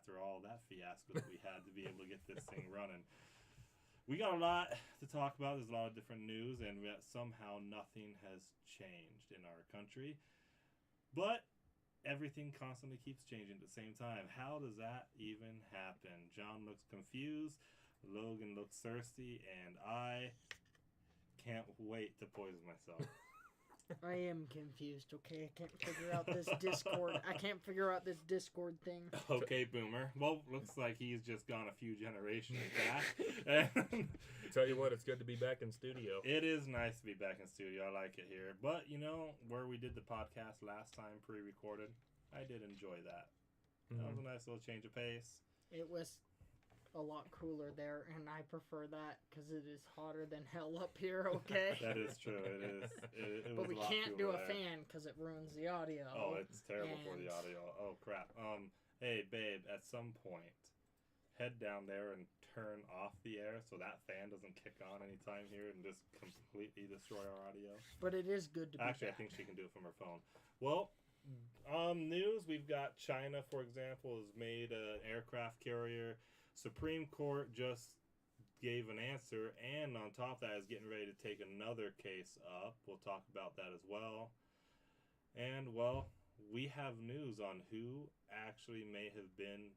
after all that fiasco that we had to be able to get this thing running. We got a lot to talk about. There's a lot of different news, and yet somehow nothing has changed in our country. But everything constantly keeps changing at the same time. How does that even happen? John looks confused, Logan looks thirsty, and I can't wait to poison myself. I am confused, okay? I can't figure out this Discord. I can't figure out this Discord thing. Okay, Boomer. Well, looks like he's just gone a few generations back. And Tell you what, it's good to be back in studio. it is nice to be back in studio. I like it here. But, where we did the podcast last time pre-recorded, I did enjoy that. That was a nice little change of pace. It was a lot cooler there, and I prefer that because it is hotter than hell up here, okay? That is true. It is. It But was we a lot can't do cooler a there. fan because it ruins the audio. Oh, it's terrible for the And- audio. Oh, crap. Hey, babe, at some point, head down there and turn off the air so that fan doesn't kick on anytime here and just completely destroy our audio. But it is good to be Actually, I back. think she can do it from her phone. Well, news, we've got China, for example, has made an aircraft carrier. Supreme Court just gave an answer, and on top of that is getting ready to take another case up. We'll talk about that as well. And, well, we have news on who actually may have been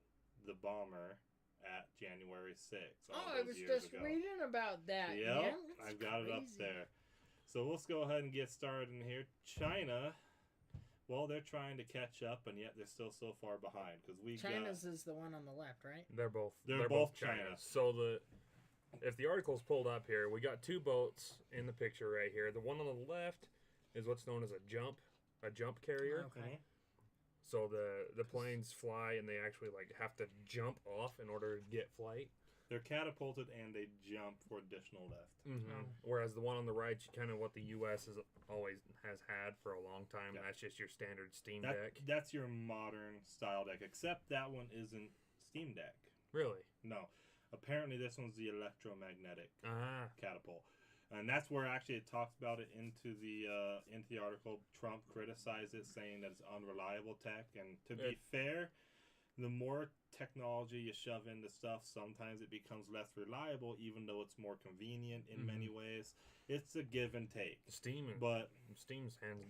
the bomber at January 6th. all Oh, I those was years just ago. reading about that. Yep, man. That's I've got it up crazy. there. So let's go ahead and get started in here. China, well, they're trying to catch up, and yet they're still so far behind because we China's is the one on the left, right? They're both both China. So if the article's pulled up here, we got two boats in the picture right here. The one on the left is what's known as a jump carrier. Okay. So the planes fly and they actually have to jump off in order to get flight. they're catapulted and they jump for additional lift. Mm-hmm. Oh. Whereas the one on the right, kind of what the U.S. has had for a long time. Yeah. That's just your standard Steam Deck. That's your modern style deck, except that one isn't Steam Deck. Really? No, apparently this one's the electromagnetic Ah. catapult. And that's where actually it talks about it into the article. Trump criticized it, saying that it's unreliable tech. And to be fair, the more technology you shove into stuff, sometimes it becomes less reliable, even though it's more convenient in many ways. It's a give and take. Steam's hands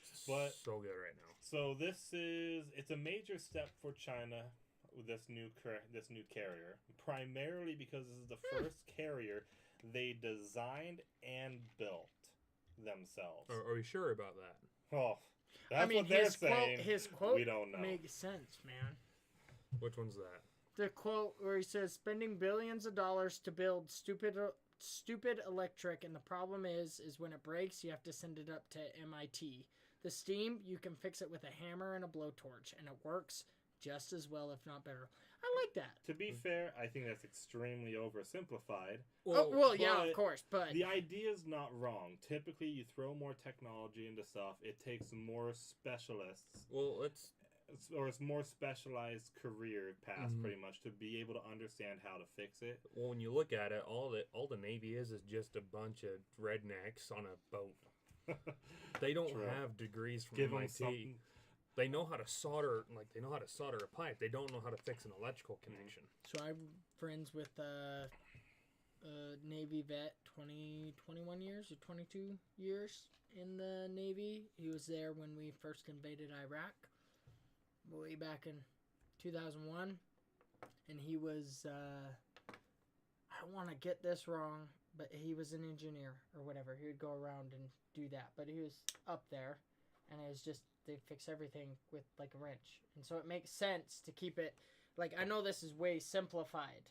so good right now. So it's a major step for China with this new carrier, primarily because this is the first carrier they designed and built themselves. Are you sure about that? Oh, that's what they're saying. His quote we don't know. makes sense, man. Which one's that? The quote where he says, spending billions of dollars to build stupid electric, and the problem is when it breaks, you have to send it up to MIT. The steam, you can fix it with a hammer and a blowtorch, and it works just as well, if not better. I like that. To be fair, I think that's extremely oversimplified. Yeah, of course, but The idea is not wrong. Typically, you throw more technology into stuff, it takes more specialists. Well, it's more specialized career paths, pretty much, to be able to understand how to fix it. Well, when you look at it, all the Navy is just a bunch of rednecks on a boat. They don't True. have degrees from Give them MIT. something. They know how to solder, a pipe. They don't know how to fix an electrical connection. So I'm friends with a Navy vet, 21 years or 22 years in the Navy. He was there when we first invaded Iraq, way back in 2001. And he was, I don't want to get this wrong, but he was an engineer or whatever. He would go around and do that. But he was up there, and it was just, they fix everything with like a wrench. And so it makes sense to keep it, I know this is way simplified,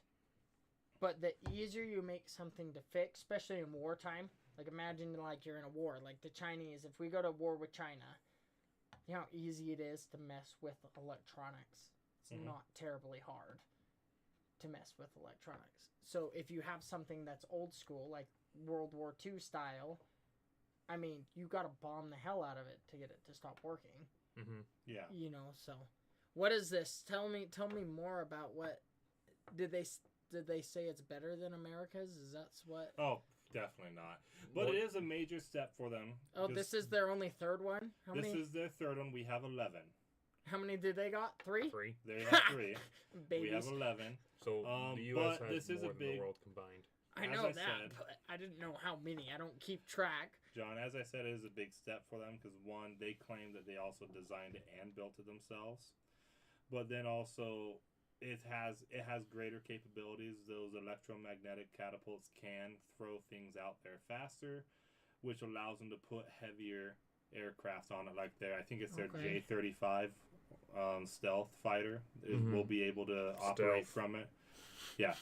but the easier you make something to fix, especially in wartime, imagine you're in a war, like the Chinese, if we go to war with China, you know how easy it is to mess with electronics. It's not terribly hard to mess with electronics. So if you have something that's old school, like World War II style, I mean, you got to bomb the hell out of it to get it to stop working. Mm-hmm. Yeah. So what is this? Tell me more about what did they say it's better than America's? Is that what? Oh, definitely not. But it is a major step for them. Oh, this is their only third one? How This many? is their third one. We have 11. How many did they got? 3? 3. They have 3. We have Babies. 11. So the U.S. but has this is more a than big- the world combined. I as know I that, said- but I didn't know how many. I don't keep track. John, as I said, it is a big step for them because one, they claim that they also designed it and built it themselves, but then also it has greater capabilities. Those electromagnetic catapults can throw things out there faster, which allows them to put heavier aircraft on it. Like I think it's their Okay. J-35 stealth fighter Mhm. will be able to operate Stealth. from it. Yeah,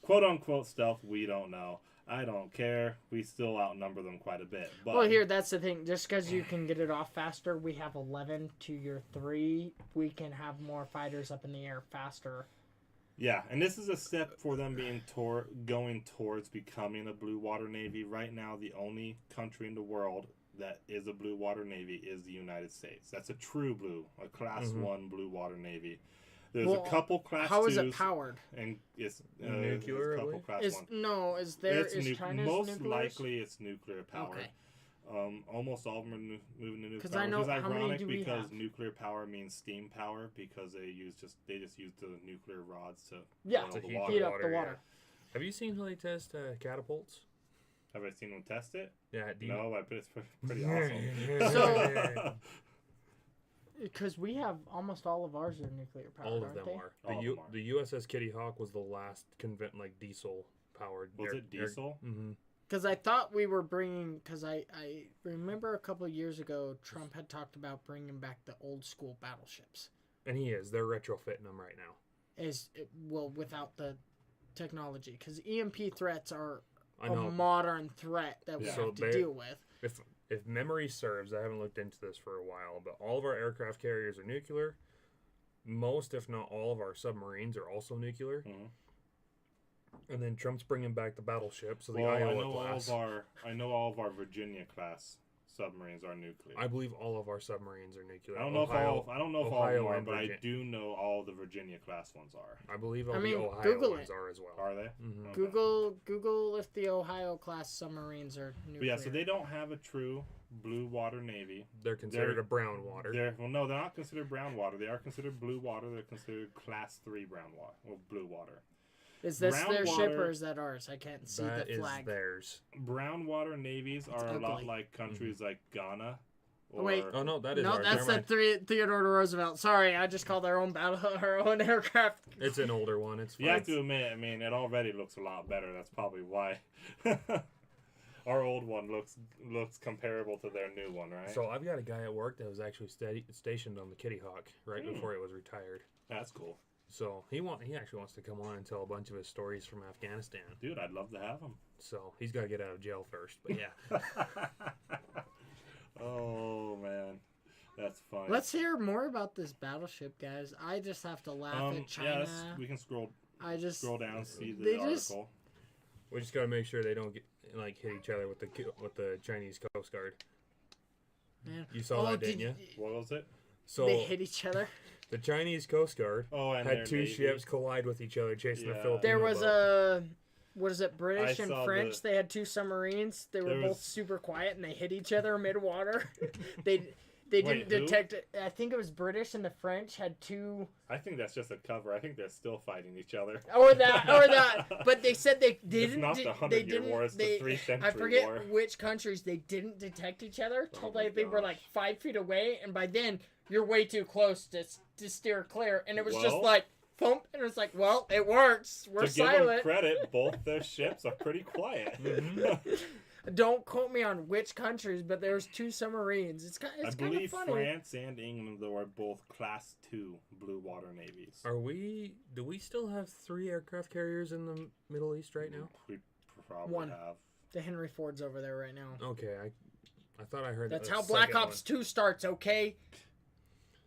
quote unquote stealth. We don't know. I don't care. We still outnumber them quite a bit. But Well, here, that's the thing. Just because you can get it off faster, we have 11 to your 3. We can have more fighters up in the air faster. yeah, and this is a step for them being going towards becoming a blue water navy. Right now, the only country in the world that is a blue water navy is the United States. That's a true blue, a class Mhm. 1 blue water navy. There's Well, a couple class How is 2s, it powered? and it's Nuclear, there's a I couple believe? class Is 1. is China's most nuclears? likely it's nuclear powered. Okay. Almost all of them are moving to nuclear 'Cause power, I know- which is how many ironic do we because have? nuclear power means steam power because they just use the nuclear rods to Yeah, boil To the heat water. heat up the water, yeah. water. Have you seen how they test catapults? Have I seen them test it? Yeah. No, I bet it's pretty awesome. So- Because we have almost all of ours are nuclear powered, all of aren't them they? are. All of them are. The USS Kitty Hawk was the last diesel powered. Was it diesel? Mm-hmm. Because I thought we were bringing. Because I remember a couple of years ago, Trump had talked about bringing back the old school battleships. And he is. They're retrofitting them right now. Well, without the technology, because EMP threats are I a know. modern threat that we Yeah. have So to they- deal with. If memory serves, I haven't looked into this for a while, but all of our aircraft carriers are nuclear. Most, if not all, of our submarines are also nuclear. Mhm. And then Trump's bringing back the battleship, so the Well, Iowa class. I know all of our Virginia class submarines are nuclear. I believe all of our submarines are nuclear. I don't know if all of them Ohio are, and but I Virginia. do know all the Virginia class ones are. I believe all I mean, the Ohio Google ones it. are as well. Are they? Mhm. Okay. Google if the Ohio class submarines are But nuclear. yeah, so they don't have a true blue water navy. They're considered They're- a brown water. They're not considered brown water. They are considered blue water. They're considered class 3 brown water or blue water. Is this brown their ship water- or is that ours? I can't see That the is flag. theirs. Brown water navies are a lot ugly. like countries like Ghana. Oh, wait. Oh no, that is No, ours. that's Never the mind. Theodore Roosevelt. Sorry, I just called our own our own aircraft. It's an older one. It's fine. You have to admit, I mean, it already looks a lot better. That's probably why. Our old one looks comparable to their new one, right? So I've got a guy at work that was actually stationed on the Kitty Hawk right before he was retired. That's cool. So he actually wants to come on and tell a bunch of his stories from Afghanistan. Dude, I'd love to have him. So he's got to get out of jail first. But yeah, Oh, man. That's funny. Let's hear more about this battleship, guys. I just have to laugh at China. Yes, we can scroll down and see the They just- article. we just got to make sure they don't get hit each other with the Chinese Coast Guard. Man. You saw that, didn't you? What was it? So They hit each other. the Chinese Coast Guard Oh, and their had two navy. ships collide with each other chasing the Yeah. Filipino There was boat. what is it, British I and saw French? They had two submarines. They were There both was- super quiet and they hit each other mid-water. they Wait, didn't who? detect it. I think it was British and the French had two I think that's just a cover. I think they're still fighting each other. or that. But they said they It's didn't. not the they 100-year didn't. war, it's they, the 3-century I forget war. which countries they didn't detect each other till Oh my they were gosh. like 5 feet away, and by then you're way too close to steer clear, and it was just Well- like thump, and it's like, well, it works. We're To give them silent. credit, both their ships are pretty quiet. Mhm. Don't quote me on which countries, but there's two submarines. It's I kind of believe funny. France and England though are both class 2 blue water navies. Do we still have 3 aircraft carriers in the Middle East right now? We probably One. have. The Henry Ford's over there right now. Okay, I thought I heard That's that how the Black second Ops 2 starts, okay?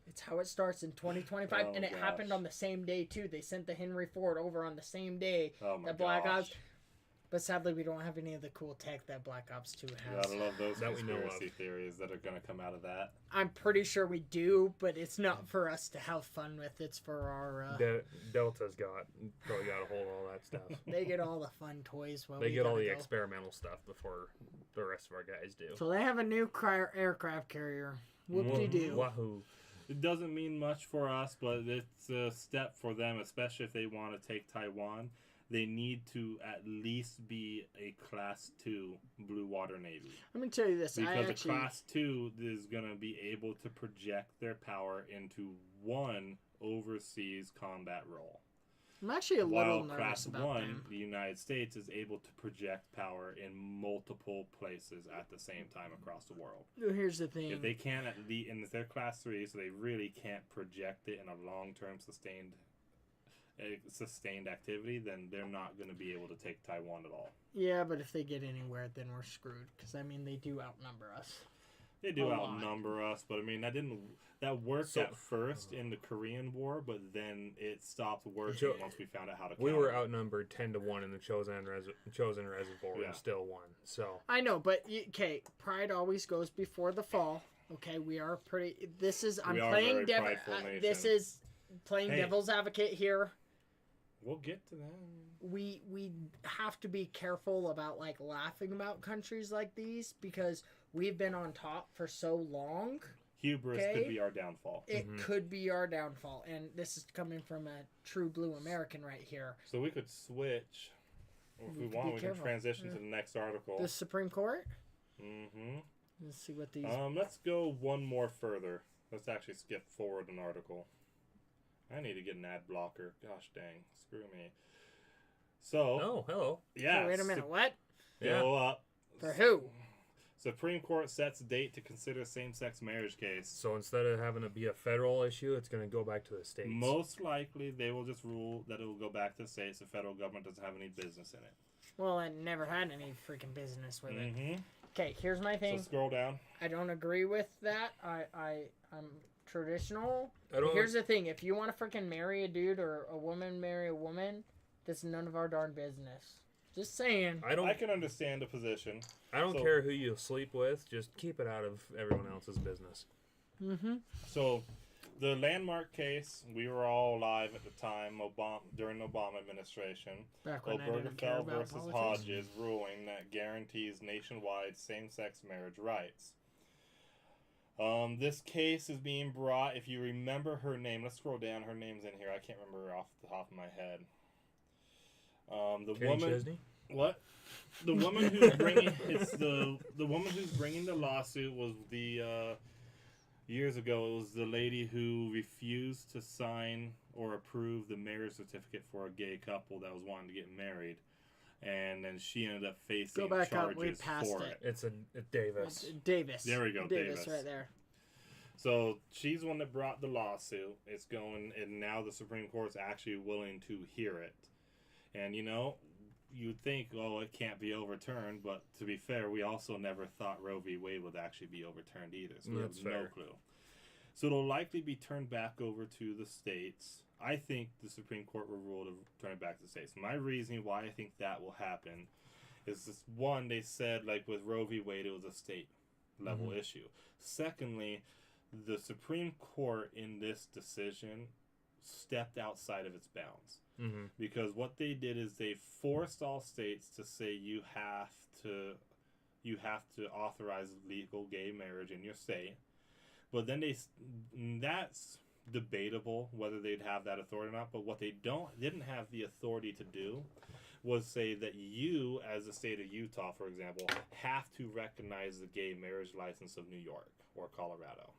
It's how it starts in 2025, Oh, and it happened gosh. on the same day, too. They sent the Henry Ford over on the same day Oh my that Black gosh. Ops. But sadly, we don't have any of the cool tech that Black Ops 2 You has. gotta love those That we know of. conspiracy theories that are gonna come out of that. I'm pretty sure we do, but it's not for us to have fun with. It's for our. Delta's probably got a hold of all that stuff. They get all the fun toys. While They we get all gotta the go. experimental stuff before the rest of our guys do. So they have a new aircraft carrier. Whoop de doo. Wahoo! It doesn't mean much for us, but it's a step for them, especially if they want to take Taiwan. They need to at least be a Class 2 Blue Water Navy. Let me tell you this. Because a Class 2 is going to be able to project their power into one overseas combat role. I'm actually a little While nervous Class about 1, them. the United States, is able to project power in multiple places at the same time across the world. Here's the thing. If they can't, and if they're Class 3, so they really can't project it in a long-term sustained activity, then they're not going to be able to take Taiwan at all. Yeah, but if they get anywhere, then we're screwed. Because, I mean, they do outnumber us. They do A outnumber us, but I mean, that worked at first in the Korean War, but then it stopped working once we found out how to We counter were it. outnumbered 10-1 in the Chosin Reservoir Yeah. and still won. So I know, but, okay, pride always goes before the fall. Okay, we are pretty... I'm We are playing very prideful nation. This is playing Hey. devil's advocate here. We'll get to that. We have to be careful about, like, laughing about countries like these because we've been on top for so long. Hubris Okay. could be our downfall. It could be our downfall, and this is coming from a true blue American right here. So we could switch. Or if We we could want, be we careful. can transition to the next article. The Supreme Court. Mm-hmm. Let's see what these. Let's go one more further. Let's actually skip forward an article. I need to get an ad blocker. Gosh dang. Screw me. So, oh, hello. yeah. Oh, wait a minute. What? Go up. For who? Supreme Court sets date to consider same-sex marriage case. So instead of having it be a federal issue, it's going to go back to the states. Most likely, they will just rule that it will go back to the states. The federal government doesn't have any business in it. Well, I never had any freaking business with it. Mm-hmm. Okay, here's my thing. So scroll down. I don't agree with that. I'm traditional. I don't. Here's the thing: if you want to freaking marry a dude or a woman marry a woman, that's none of our darn business. Just saying. I can understand the position. I don't so- care who you sleep with. Just keep it out of everyone else's business. Mm-hmm. So, the landmark case, we were all alive at the time, during the Obama administration. Back when I didn't care Obergefell about versus politics. Hodges ruling that guarantees nationwide same-sex marriage rights. This case is being brought, if you remember her name, let's scroll down, her name's in here, I can't remember her off the top of my head. The Kenny woman... Chesney? What? The woman who's bringing the woman who's bringing the lawsuit was the years ago. It was the lady who refused to sign or approve the marriage certificate for a gay couple that was wanting to get married, and then she ended up facing Go back up, charges we passed for it. it. It's a Davis. Davis. There we go, Davis, Davis. right there. So she's the one that brought the lawsuit. It's going, and now the Supreme Court's actually willing to hear it. And you know, you'd think, oh, it can't be overturned, but to be fair, we also never thought Roe v. Wade would actually be overturned either, so we have That's no fair. clue. So it'll likely be turned back over to the states. I think the Supreme Court will rule to turn it back to the states. My reasoning why I think that will happen is this: one, they said, like with Roe v. Wade, it was a state level issue. Secondly, the Supreme Court in this decision stepped outside of its bounds. Mm-hmm. Because what they did is they forced all states to say you have to authorize legal gay marriage in your state. But then that's debatable whether they'd have that authority or not. But what they didn't have the authority to do was say that you, as the state of Utah, for example, have to recognize the gay marriage license of New York or Colorado,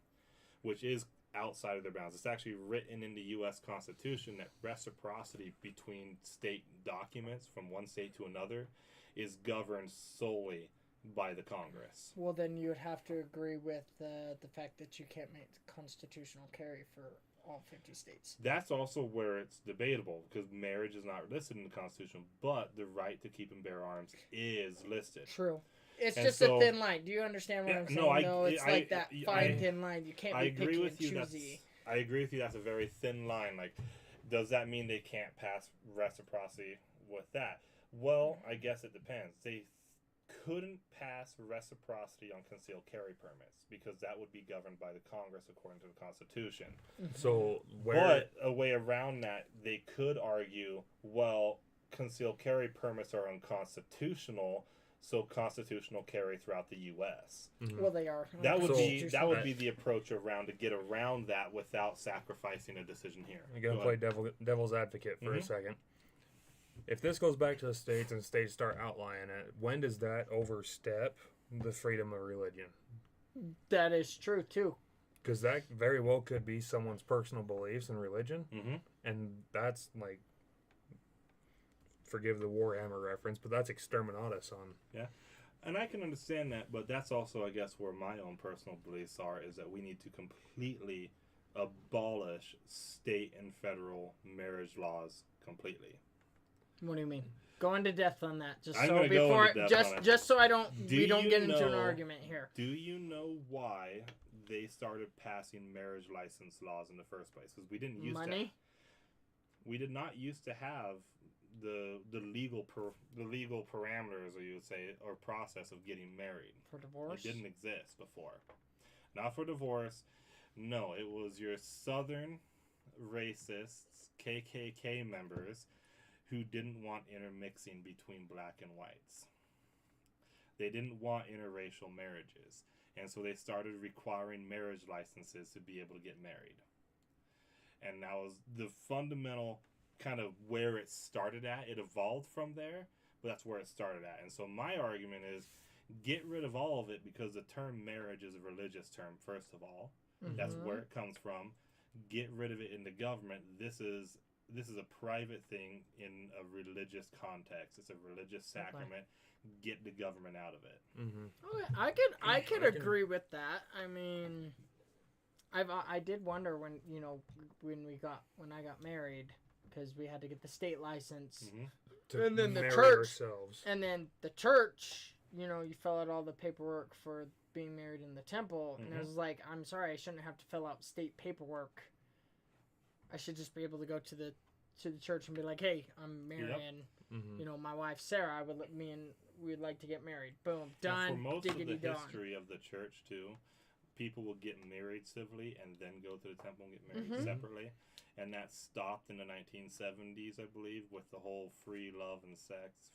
which is outside of their bounds. It's actually written in the U.S. Constitution that reciprocity between state documents from one state to another is governed solely by the Congress. Well, then you would have to agree with the fact that you can't make constitutional carry for all 50 states. That's also where it's debatable, because marriage is not listed in the Constitution, but the right to keep and bear arms is listed. True. It's And just so- a thin line. Do you understand what Yeah, I'm saying? no, It's like that I- fine, thin line. You can't I be agree picky with and you. choosy. I agree with you. That's a very thin line. Like, does that mean they can't pass reciprocity with that? Well, I guess it depends. They couldn't pass reciprocity on concealed carry permits because that would be governed by the Congress according to the Constitution. So But a way around that, they could argue, well, concealed carry permits are unconstitutional, so constitutional carry throughout the U.S. Well, they are. That would be Constitutional. the approach around to get around that without sacrificing a decision here. I'm going to play devil's advocate for a second. If this goes back to the states and states start outlining it, when does that overstep the freedom of religion? That is true, too. Because that very well could be someone's personal beliefs and religion. And that's like, forgive the Warhammer reference, but that's exterminatus on. Yeah. And I can understand that, but that's also, I guess, where my own personal beliefs are, is that we need to completely abolish state and federal marriage laws completely. What do you mean? Go into depth on that, just I'm so gonna go before, into depth on it. just so I don't Do we don't you get into an know- argument here. Do you know why they started passing marriage license laws in the first place? Because we didn't used to. Money. We did not used to have the legal parameters, or you would say, or process of getting married. For divorce. It didn't exist before. Not for divorce. No, it was your Southern racists, KKK members, who didn't want intermixing between black and whites. They didn't want interracial marriages. And so they started requiring marriage licenses to be able to get married. And that was the fundamental kind of where it started at. It evolved from there, but that's where it started at. And so my argument is, get rid of all of it, because the term marriage is a religious term, first of all. That's where it comes from. Get rid of it in the government. This is a private thing in a religious context. It's a religious sacrament. Get the government out of it. Okay, I could agree with that. I mean, I did wonder when I got married, because we had to get the state license, To and then the marry church, ourselves. and then the church. You fill out all the paperwork for being married in the temple, and it was like, I'm sorry, I shouldn't have to fill out state paperwork. I should just be able to go to the church and be like, hey, I'm marrying, my wife Sarah. We'd like to get married. Boom, done. And for most diggity of the done. history of the church too, people will get married civilly and then go to the temple and get married separately. And that stopped in the 1970s, I believe, with the whole free love and sex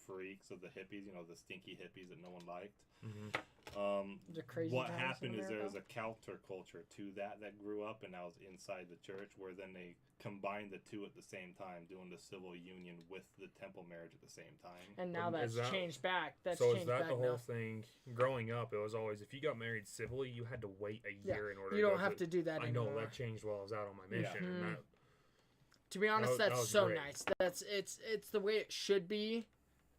freaks of the hippies, the stinky hippies that no one liked. The crazy What times in happened is there was America. a counterculture to that grew up, and that was inside the church, where then they combined the two at the same time, doing the civil union with the temple marriage at the same time. And now Is that's that- changed back. That's So changed is that back the whole now. thing? Growing up, it was always, if you got married civilly, you had to wait a year in order You to don't go have to do that I anymore. know, that changed while I was out on my mission. And that, To be honest, that that's was so great. nice. It's the way it should be,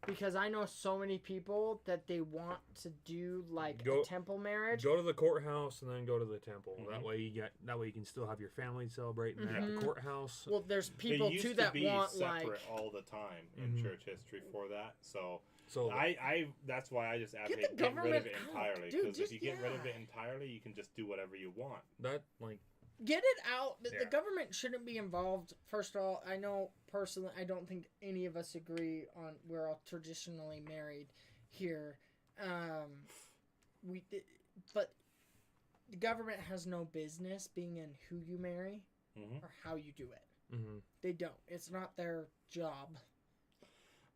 because I know so many people that they want to do like a temple marriage. go to the courthouse and then go to the temple. That way you can still have your family celebrating at the courthouse. Well, there's people they used too that to be want separate like all the time in church history for that. So So I that's why I just advocate the getting rid of government it out, entirely. dude, Because if just- you get rid of yeah. it entirely, you can just do whatever you want. that like get it out. The Yeah. government shouldn't be involved. First of all, I know personally, I don't think any of us agree on we're all traditionally married here. But the government has no business being in who you marry or how you do it. They don't. It's not their job.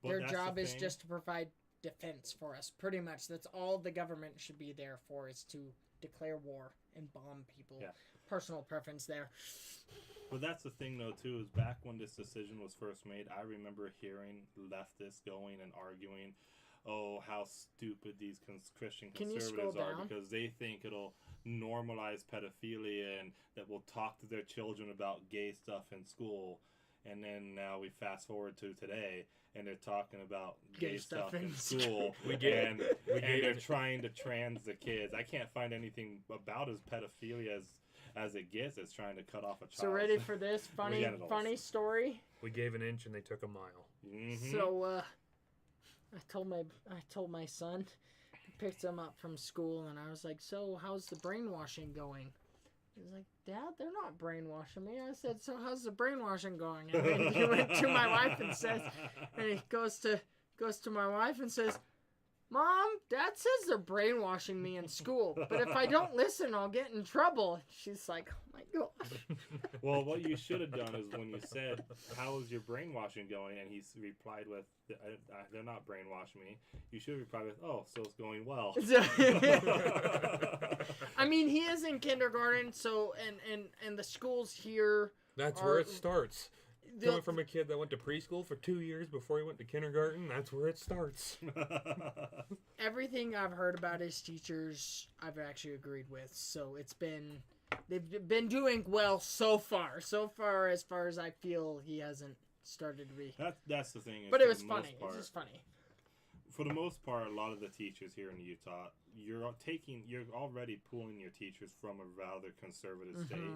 But Their that's job the is thing. just to provide defense for us. Pretty much. That's all the government should be there for, is to declare war and bomb people. Yeah. Personal preference there. But that's the thing, though, too, is back when this decision was first made, I remember hearing leftists going and arguing, oh, how stupid these Christian Can you conservatives scroll are, down? because they think it'll normalize pedophilia and that will talk to their children about gay stuff in school. And then now we fast forward to today, and they're talking about gay stuff in school. And they're trying to trans the kids. I can't find anything about as pedophilia as it gets. It's trying to cut off a child. So ready for this genitals. funny story? we gave an inch and they took a mile. So I told my son, picked him up from school, and I was like, so how's the brainwashing going? He's like, Dad, they're not brainwashing me. I said, so how's the brainwashing going? And then he went to my wife and says, and he goes to my wife and says, Mom, Dad says they're brainwashing me in school, but if I don't listen, I'll get in trouble. She's like, oh my gosh. Well, what you should have done is when you said, how is your brainwashing going? And he replied with, they're not brainwashing me. You should have replied with, oh, so it's going well. I mean, he is in kindergarten, so, and the schools here. That's where it starts. Coming from a kid that went to preschool for 2 years before he went to kindergarten, that's where it starts. Everything I've heard about his teachers, I've actually agreed with. So they've been doing well so far. So far as I feel, he hasn't started to be. That's the thing. But it was funny. It's just funny. For the most part, a lot of the teachers here in Utah, you're already pulling your teachers from a rather conservative state.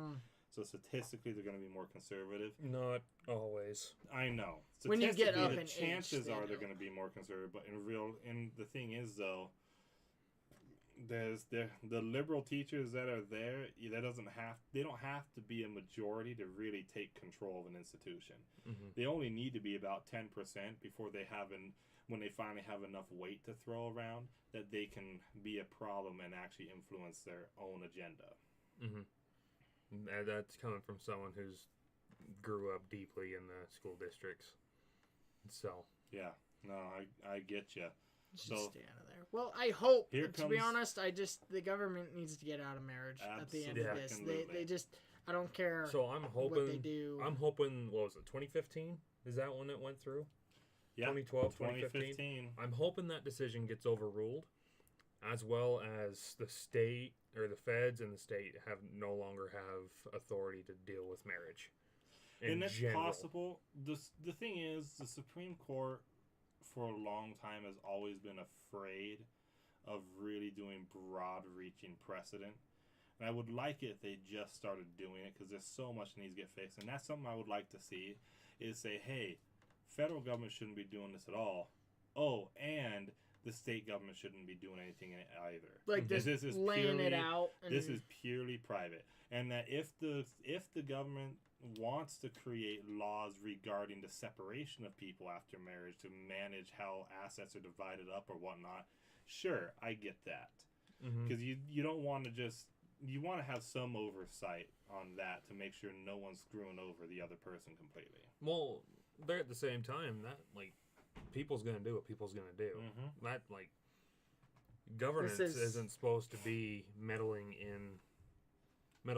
So statistically, they're going to be more conservative. Not always. I know. When you get up the in chances age, are they're going to be more conservative. But and the thing is though, there's the liberal teachers that are there. They don't have to be a majority to really take control of an institution. They only need to be about 10% before when they finally have enough weight to throw around that they can be a problem and actually influence their own agenda. And that's coming from someone who's grew up deeply in the school districts. So yeah, no, I get you. Just stay out of there. Well, I hope. To be honest, the government needs to get out of marriage at the end of this. They just, I don't care. So I'm hoping what they do. I'm hoping. What was it? 2015? Is that when it went through? Yeah, 2012, 2015. I'm hoping that decision gets overruled, as well as the state or the feds and the state no longer have authority to deal with marriage. And that's possible. The thing is, the Supreme Court for a long time has always been afraid of really doing broad-reaching precedent. And I would like it if they just started doing it, because there's so much that needs to get fixed. And that's something I would like to see, is say, hey, federal government shouldn't be doing this at all. Oh, and the state government shouldn't be doing anything in it either. Like this is laying it out. This is purely private. And that if the government wants to create laws regarding the separation of people after marriage to manage how assets are divided up or whatnot, sure, I get that. Because you don't want to you want to have some oversight on that to make sure no one's screwing over the other person completely. Well, they're at the same time, that, like, people's going to do what people's going to do. That, like, governance isn't supposed to be meddling in the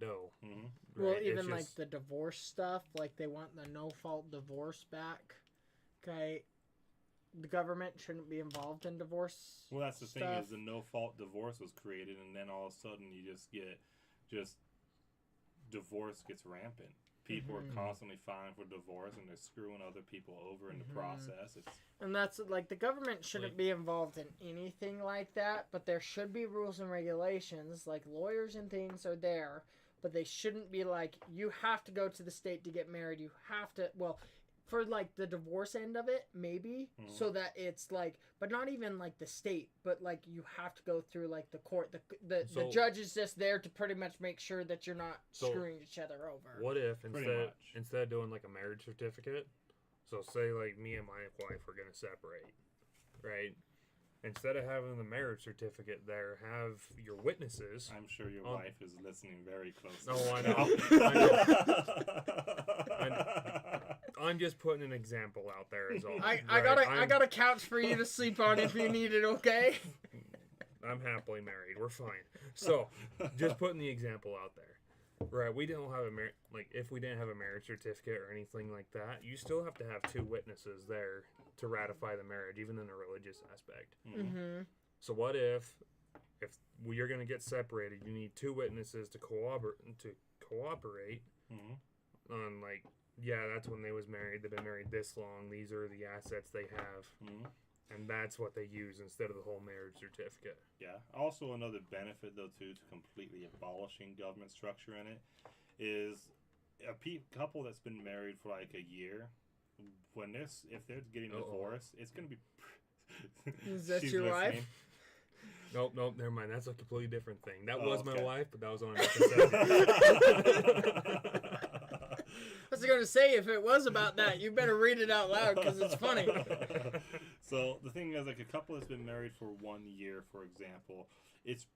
dough. Right? Well, even like the divorce stuff, like they want the no-fault divorce back. Okay, the government shouldn't be involved in divorce. Well, that's the thing, is the no-fault divorce was created, and then all of a sudden you just get divorce gets rampant. People are constantly filing for divorce, and they're screwing other people over in the process. And that's, like, the government shouldn't be involved in anything like that, but there should be rules and regulations, like lawyers and things are there, but they shouldn't be like, you have to go to the state to get married, you have to, well, for, like, the divorce end of it, maybe, so that it's, like, but not even, like, the state, but, like, you have to go through, like, the court. The judge is just there to pretty much make sure that you're not screwing each other over. What if, instead of doing, like, a marriage certificate, so say, like, me and my wife are going to separate, right? Instead of having the marriage certificate there, have your witnesses. I'm sure your wife is listening very closely. No, I know. I'm just putting an example out there is all. I got a couch for you to sleep on if you need it, okay? I'm happily married. We're fine. So, just putting the example out there. Right, we don't have if we didn't have a marriage certificate or anything like that, you still have to have two witnesses there to ratify the marriage, even in a religious aspect. So what if you're going to get separated, you need two witnesses to cooperate on, like, yeah, that's when they was married. They've been married this long. These are the assets they have. And that's what they use instead of the whole marriage certificate. Yeah. Also, another benefit, though, too, to completely abolishing government structure in it is a couple that's been married for like a year. If they're getting divorced, it's going to be. Is that your wife? Nope, never mind. That's a completely different thing. That was my wife, but that was on a different I was gonna say, if it was about that, you better read it out loud because it's funny. So the thing is, like, a couple that's been married for 1 year, for example, it's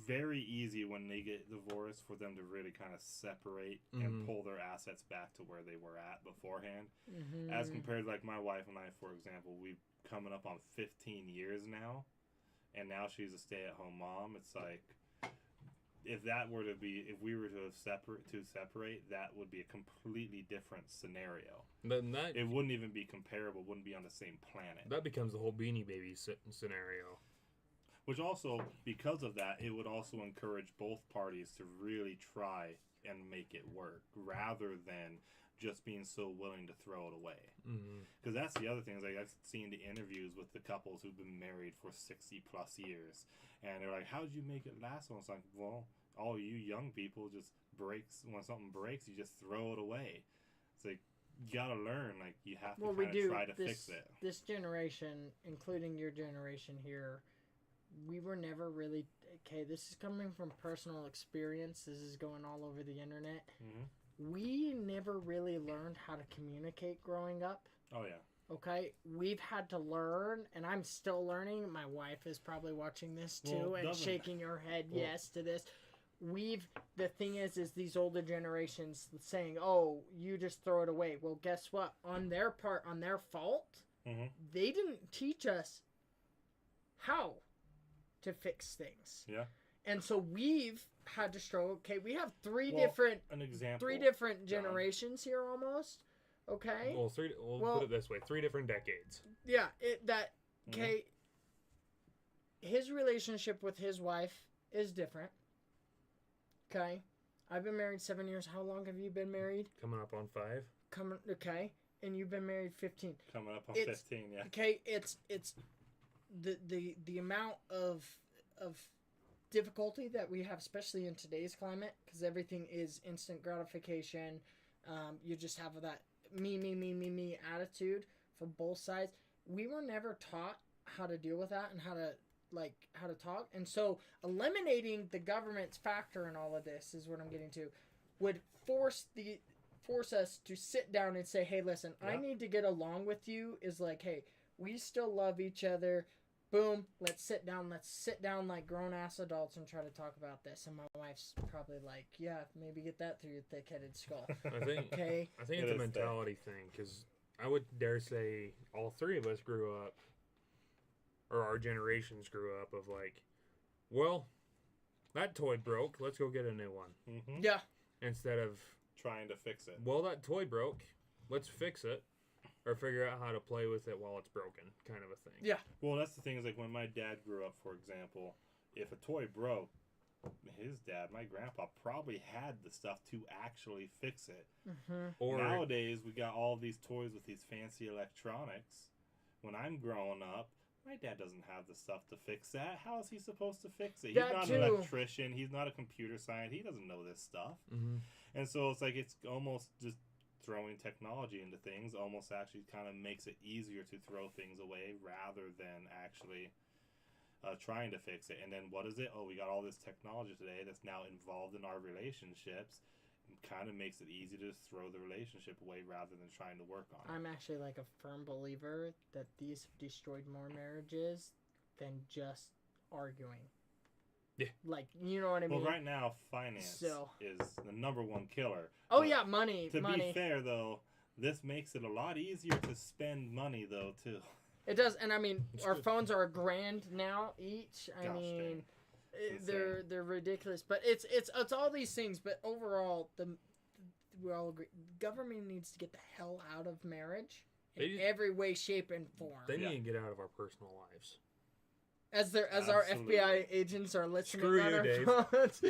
very easy when they get divorced for them to really kind of separate and pull their assets back to where they were at beforehand. As compared to, like, my wife and I, for example, we've coming up on 15 years now, and now she's a stay-at-home mom. It's like, if we were to separate, that would be a completely different scenario. Then that It wouldn't even be comparable, wouldn't be on the same planet. that becomes the whole Beanie Babies scenario. Which also, because of that, it would also encourage both parties to really try and make it work, rather than just being so willing to throw it away. Because that's the other thing. Is, like, I've seen the interviews with the couples who've been married for 60 plus years, and they're like, "How did you make it last?" And it's like, well, all you young people just when something breaks, you just throw it away. It's like, you gotta learn. Like, you have to kind of try to fix it. This generation, including your generation here, we were never really this is coming from personal experience. This is going all over the internet. We never really learned how to communicate growing up. Oh yeah. Okay, we've had to learn, and I'm still learning. My wife is probably watching this too and shaking her head yes to this. The thing is these older generations saying, "Oh, you just throw it away." Well, guess what? On their part, on their fault, they didn't teach us how to fix things. Yeah. And so we've had to struggle. Okay, we have three different generations here almost. Okay. Well, we'll put it this way: 3 different decades. Yeah. His relationship with his wife is different. Okay. I've been married 7 years. How long have you been married? Coming up on 5. Okay. And you've been married 15. Coming up on 15, yeah. Okay, it's the amount of difficulty that we have, especially in today's climate, because everything is instant gratification. You just have that me attitude from both sides. We were never taught how to deal with that and how to talk. And so eliminating the government's factor in all of this is what I'm getting to, would force us to sit down and say, "Hey, listen, I need to get along with you." Is like, "Hey, we still love each other. Boom, let's sit down like grown-ass adults and try to talk about this." And my wife's probably like, "Yeah, maybe get that through your thick-headed skull." I think it's a mentality thing, because I would dare say all 3 of us grew up, or our generations grew up, of like, well, that toy broke, let's go get a new one. Yeah. Instead of trying to fix it. Well, that toy broke, let's fix it. Or figure out how to play with it while it's broken, kind of a thing. Yeah. Well, that's the thing, is like, when my dad grew up, for example, if a toy broke, his dad, my grandpa, probably had the stuff to actually fix it. Or nowadays, we got all these toys with these fancy electronics. When I'm growing up, my dad doesn't have the stuff to fix that. How is he supposed to fix it? He's not an electrician. He's not a computer scientist. He doesn't know this stuff. And so it's like, it's almost just throwing technology into things almost actually kind of makes it easier to throw things away rather than actually trying to fix it. And then what is it? Oh, we got all this technology today that's now involved in our relationships. It kind of makes it easy to just throw the relationship away rather than trying to work on it. I'm actually like a firm believer that these have destroyed more marriages than just arguing. Yeah. Like, you know what I mean? Well, right now, finance is the #1 killer. Oh, but yeah, money. To be fair, though, this makes it a lot easier to spend money, though, too. It does. And, I mean, our phones are $1,000 now each. I mean, they're ridiculous. But it's all these things. But overall, we all agree, government needs to get the hell out of marriage in every way, shape, and form. They need to get out of our personal lives. As our FBI agents are listening on our Dave. phones.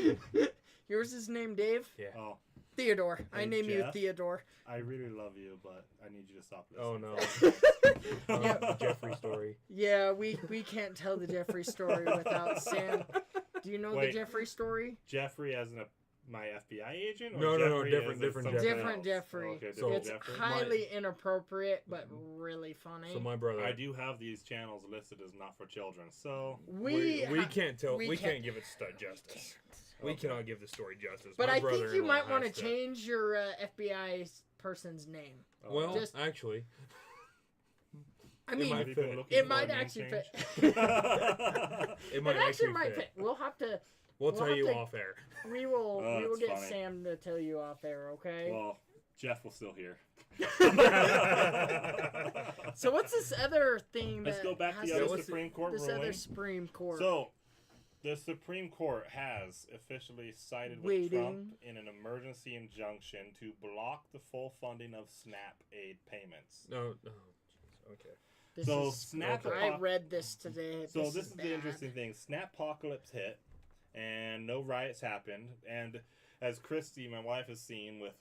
Yours is named Dave? Yeah. Oh. Theodore. Hey, I name Jeff, you Theodore. I really love you, but I need you to stop this. Oh, no. Yeah. The Jeffrey story. Yeah, we can't tell the Jeffrey story without Sam. Do you know the Jeffrey story? Jeffrey as my FBI agent? Or No, Jeffrey different Jeffrey. Different Jeffrey. Oh, okay, So it's Jeffrey. highly inappropriate, but really funny. So my brother. I do have these channels listed as not for children, so we can't tell. We can't give it stud justice. We Okay. cannot give the story justice. But My I think you brother-in-law might want to has change your FBI person's name. Oh, Well, Just- actually, I mean, might have you been fit. looking it for might a name actually change? fit. it might It actually actually might fit. fit. We'll have to. We'll We'll tell have you to- off air. We will. Oh, we will that's get funny. Sam to tell you off air. Okay. Well, Jeff will still hear. So what's this other thing? Let's that go back to has the Yeah, other what's Supreme Court this ruling. other Supreme Court? So, the Supreme Court has officially sided with Waiting. Trump in an emergency injunction to block the full funding of SNAP aid payments. No, no. jeez, Okay. This So, is, Snap I Apoc- read this today. So this is bad. the interesting thing. Snappocalypse hit, and no riots happened. And as Christy, my wife, has seen with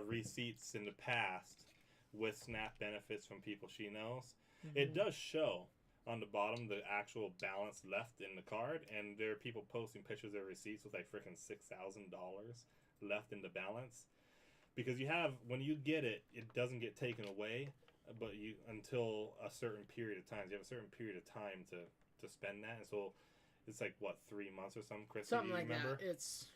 receipts in the past with SNAP benefits from people she knows, it does show on the bottom the actual balance left in the card, and there are people posting pictures of their receipts with like freaking $6,000 left in the balance. Because you have, when you get it, it doesn't get taken away, but you until a certain period of time. You have a certain period of time to spend that, and so it's like what, 3 months or something. Chris, Something do you like remember? that. It's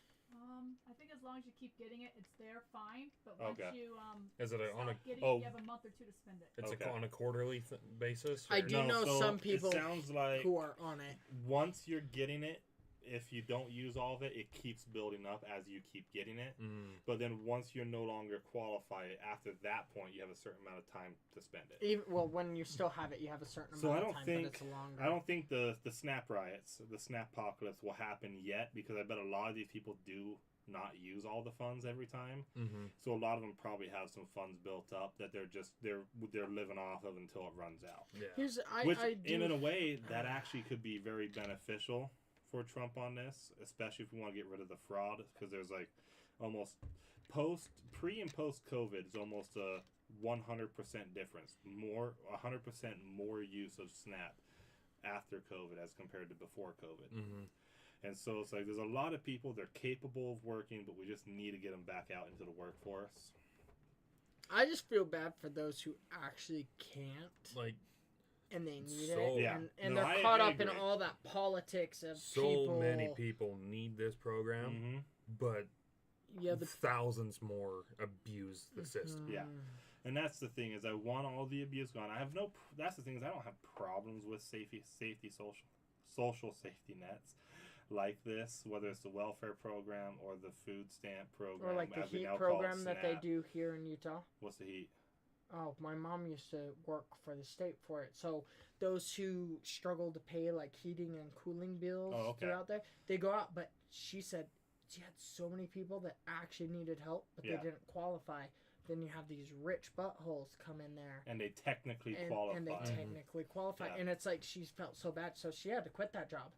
I think as long as you keep getting it, it's there, fine. But once Okay. you Is it on a? stop getting oh. it, you have a month or two to spend it. It's Okay. on a quarterly basis. I or- do know so some people It sounds like who are on it. once you're getting it, if you don't use all of it, it keeps building up as you keep getting it. Mm. But then once you're no longer qualified, after that point, you have a certain amount of time to spend it. Even well, when you still have it, you have a certain So amount I of don't time, think- but it's longer. I don't think the snap riots, the snap apocalypse will happen yet, because I bet a lot of these people do not use all the funds every time. Mm-hmm. So a lot of them probably have some funds built up that they're living off of until it runs out. Yeah. Here's Which, I do. in a way, that actually could be very beneficial for Trump on this, especially if we want to get rid of the fraud, because there's like almost pre and post COVID is almost a 100% difference, 100% more use of SNAP after COVID as compared to before COVID. Mm-hmm. And so it's like there's a lot of people, they're capable of working, but we just need to get them back out into the workforce. I just feel bad for those who actually can't Like and they need So- it, Yeah. and No, they're I caught up in agree. all that politics of so people. many people need this program, Mm-hmm. but Yeah, the thousands more abuse the system. Yeah. And that's the thing, is I want all the abuse gone. I have that's the thing, is I don't have problems with social safety nets like this, whether it's the welfare program or the food stamp program, or like the as we heat now call it, program that they SNAP. do here in Utah. What's the heat? Oh, my mom used to work for the state for it. So those who struggle to pay like heating and cooling bills Oh, okay. throughout there, they go out. But she said she had so many people that actually needed help, but Yeah. they didn't qualify. Then you have these rich buttholes come in there. And they technically qualify. And they technically qualify. Yeah. And it's like she felt so bad. So she had to quit that job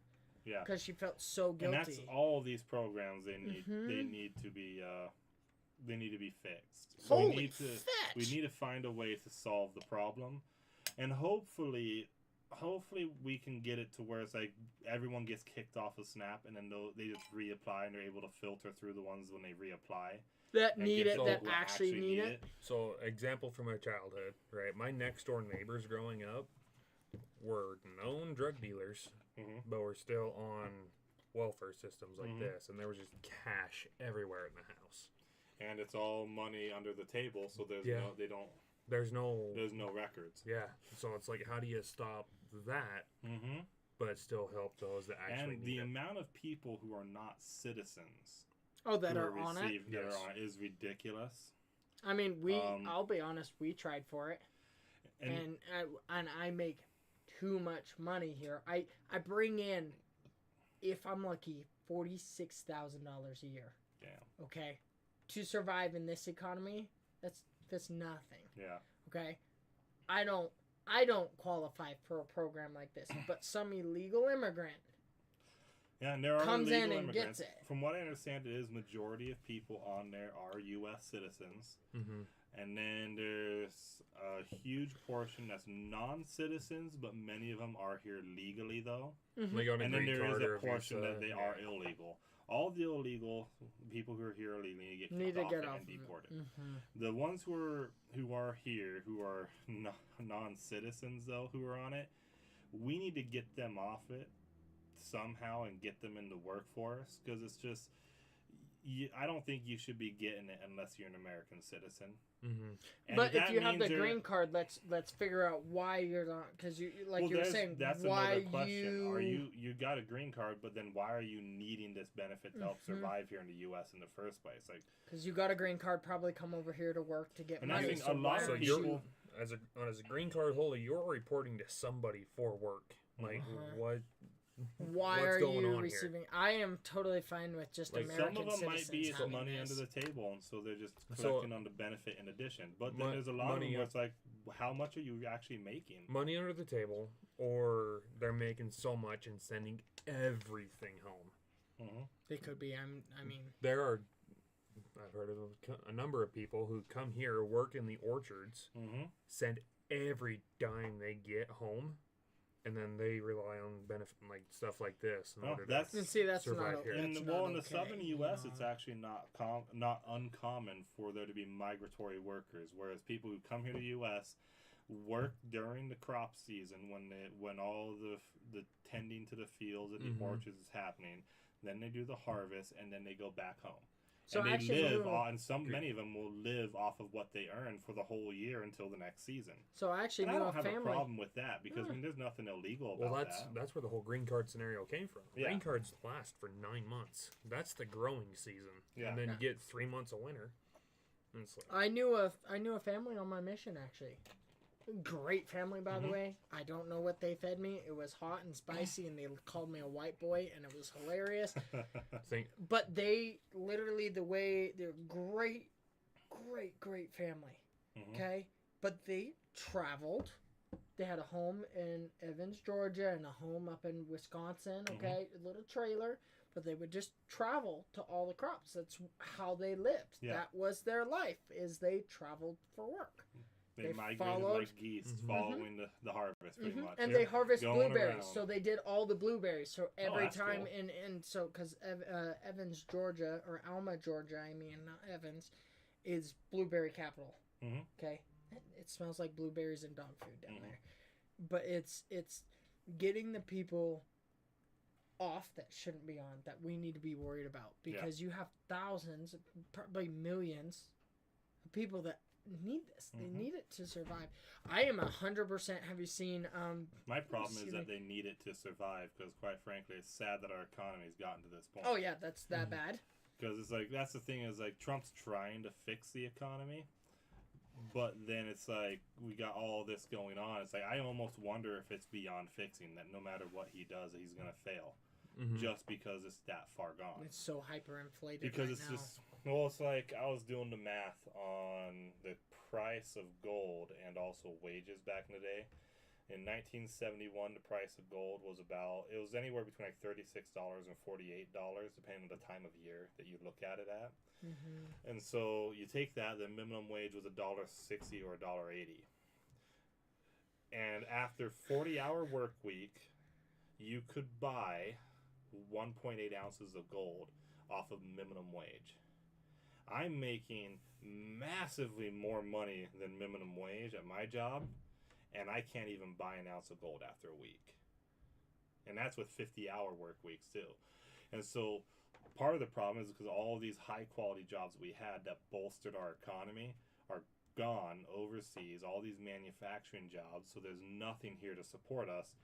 yeah. because she felt so And guilty. that's all these programs they need. Mhm. They need to be. They need to be fixed. So Holy we need to. fetch! We need to find a way to solve the problem, and hopefully we can get it to where it's like everyone gets kicked off of Snap, and then they just reapply, and they're able to filter through the ones when they reapply. that and need get it, the that people who actually need it. So, example from my childhood, right? My next door neighbors growing up were known drug dealers, Mhm. but were still on welfare systems like Mhm. this, and there was just cash everywhere in the house. And it's all money under the table, so there's Yeah. There's no records. yeah. So it's like, how do you stop that, Mm-hmm. but still help those that actually And need the it? amount of people who are not citizens Oh, that who are on it. received that Yes. are on it is ridiculous. I mean, I'll be honest. We tried for it. And and I make too much money here. I bring in, if I'm lucky, $46,000 a year. damn, Okay, to survive in this economy, that's nothing. yeah. Okay, I don't qualify for a program like this, but some illegal immigrant Yeah, and there are comes in illegal and immigrants. gets it. From what I understand, it is majority of people on there are U.S. citizens, Mm-hmm. and then there's a huge portion that's non-citizens, but many of them are here legally though. Mhm. They got a And then green there card is or a portion visa, that they yeah. are illegal. All the illegal people who are here illegally need to Need to get get kicked off off of and it. deported. Mhm. The ones who are here, who are non-citizens though, who are on it, we need to get them off it somehow and get them in the workforce, because it's just I don't think you should be getting it unless you're an American citizen. Mm-hmm. But if that you have the means green card, let's figure out why you're not, because you like well, you were saying, that's why another question. Are you got a green card, but then why are you needing this benefit to help survive here in the U.S. in the first place? Like, because you got a green card, probably come over here to work to get And I money. think So a lot why of So aren't you're you? as a green card holder, you're reporting to somebody for work. Like what? Why what's are going you on receiving? I am totally fine with just Like, American some of them might citizens be it's having money this. under the table, and so they're just So- collecting on the benefit in addition. But then there's a lot of them money where it's like, how much are you actually making? Money under the table, or they're making so much and sending everything home. Mm-hmm. They could be. I mean, There are, I've heard of a number of people who come here, work in the orchards, Mm-hmm. send every dime they get home, and then they rely on benefit like stuff like this in Oh, order that's- to and see, that's survive not. here. In That's the, well, not in the okay, southern you U.S., know. it's actually not uncommon for there to be migratory workers, whereas people who come here to the U.S. work during the crop season when all the tending to the fields and the Mhm. orchards is happening. Then they do the harvest, and then they go back home. So and they actually, live we on many of them will live off of what they earn for the whole year until the next season. So I actually And I knew don't a have a family. problem with that because I mean there's nothing illegal about Well, that. that's where the whole green card scenario came from. Yeah. Green cards last for 9 months. That's the growing season. Yeah. And then Yeah. you get 3 months of winter. And it's like, I knew a family on my mission actually. Great family, by the Mhm. way. I don't know what they fed me. It was hot and spicy, and they called me a white boy, and it was hilarious. think, But they literally they're great, great family. Mhm. Okay, but they traveled. They had a home in Evans, Georgia, and a home up in Wisconsin. Okay, a little trailer, but they would just travel to all the crops. That's how they lived. Yeah. That was their life. Is they traveled for work. They They migrated followed- like geese, Mhm. following the harvest, pretty much. And They're they harvest going blueberries, around. so they did all the blueberries. So every that's time, cool. and so because Evans, Georgia, or Alma, Georgia, I mean, not Evans, is blueberry capital. Mhm. Okay, it smells like blueberries and dog food down Mhm. there, but it's getting the people off that shouldn't be on, that we need to be worried about, because you have thousands, probably millions of people that need this. They Mhm. need it to survive. I am 100%. Have you seen My problem is see, that like- they need it to survive because, quite frankly, it's sad that our economy's gotten to this point. Oh yeah, that's that bad. Because it's like that's the thing is like Trump's trying to fix the economy, but then it's like we got all this going on. It's like I almost wonder if it's beyond fixing, that no matter what he does, he's gonna fail mhm. just because it's that far gone. It's so hyperinflated Because right it's now. just well, it's like I was doing the math on the price of gold and also wages back in the day. In 1971, the price of gold was anywhere between like $36 and $48, depending on the time of year that you look at it at. Mhm. And so you take that, the minimum wage was $1.60 or $1.80. And after 40-hour work week, you could buy 1.8 ounces of gold off of minimum wage. I'm making massively more money than minimum wage at my job, and I can't even buy an ounce of gold after a week. And that's with 50-hour work weeks too. And so part of the problem is because all these high-quality jobs we had that bolstered our economy are gone overseas, all these manufacturing jobs, so there's nothing here to support us.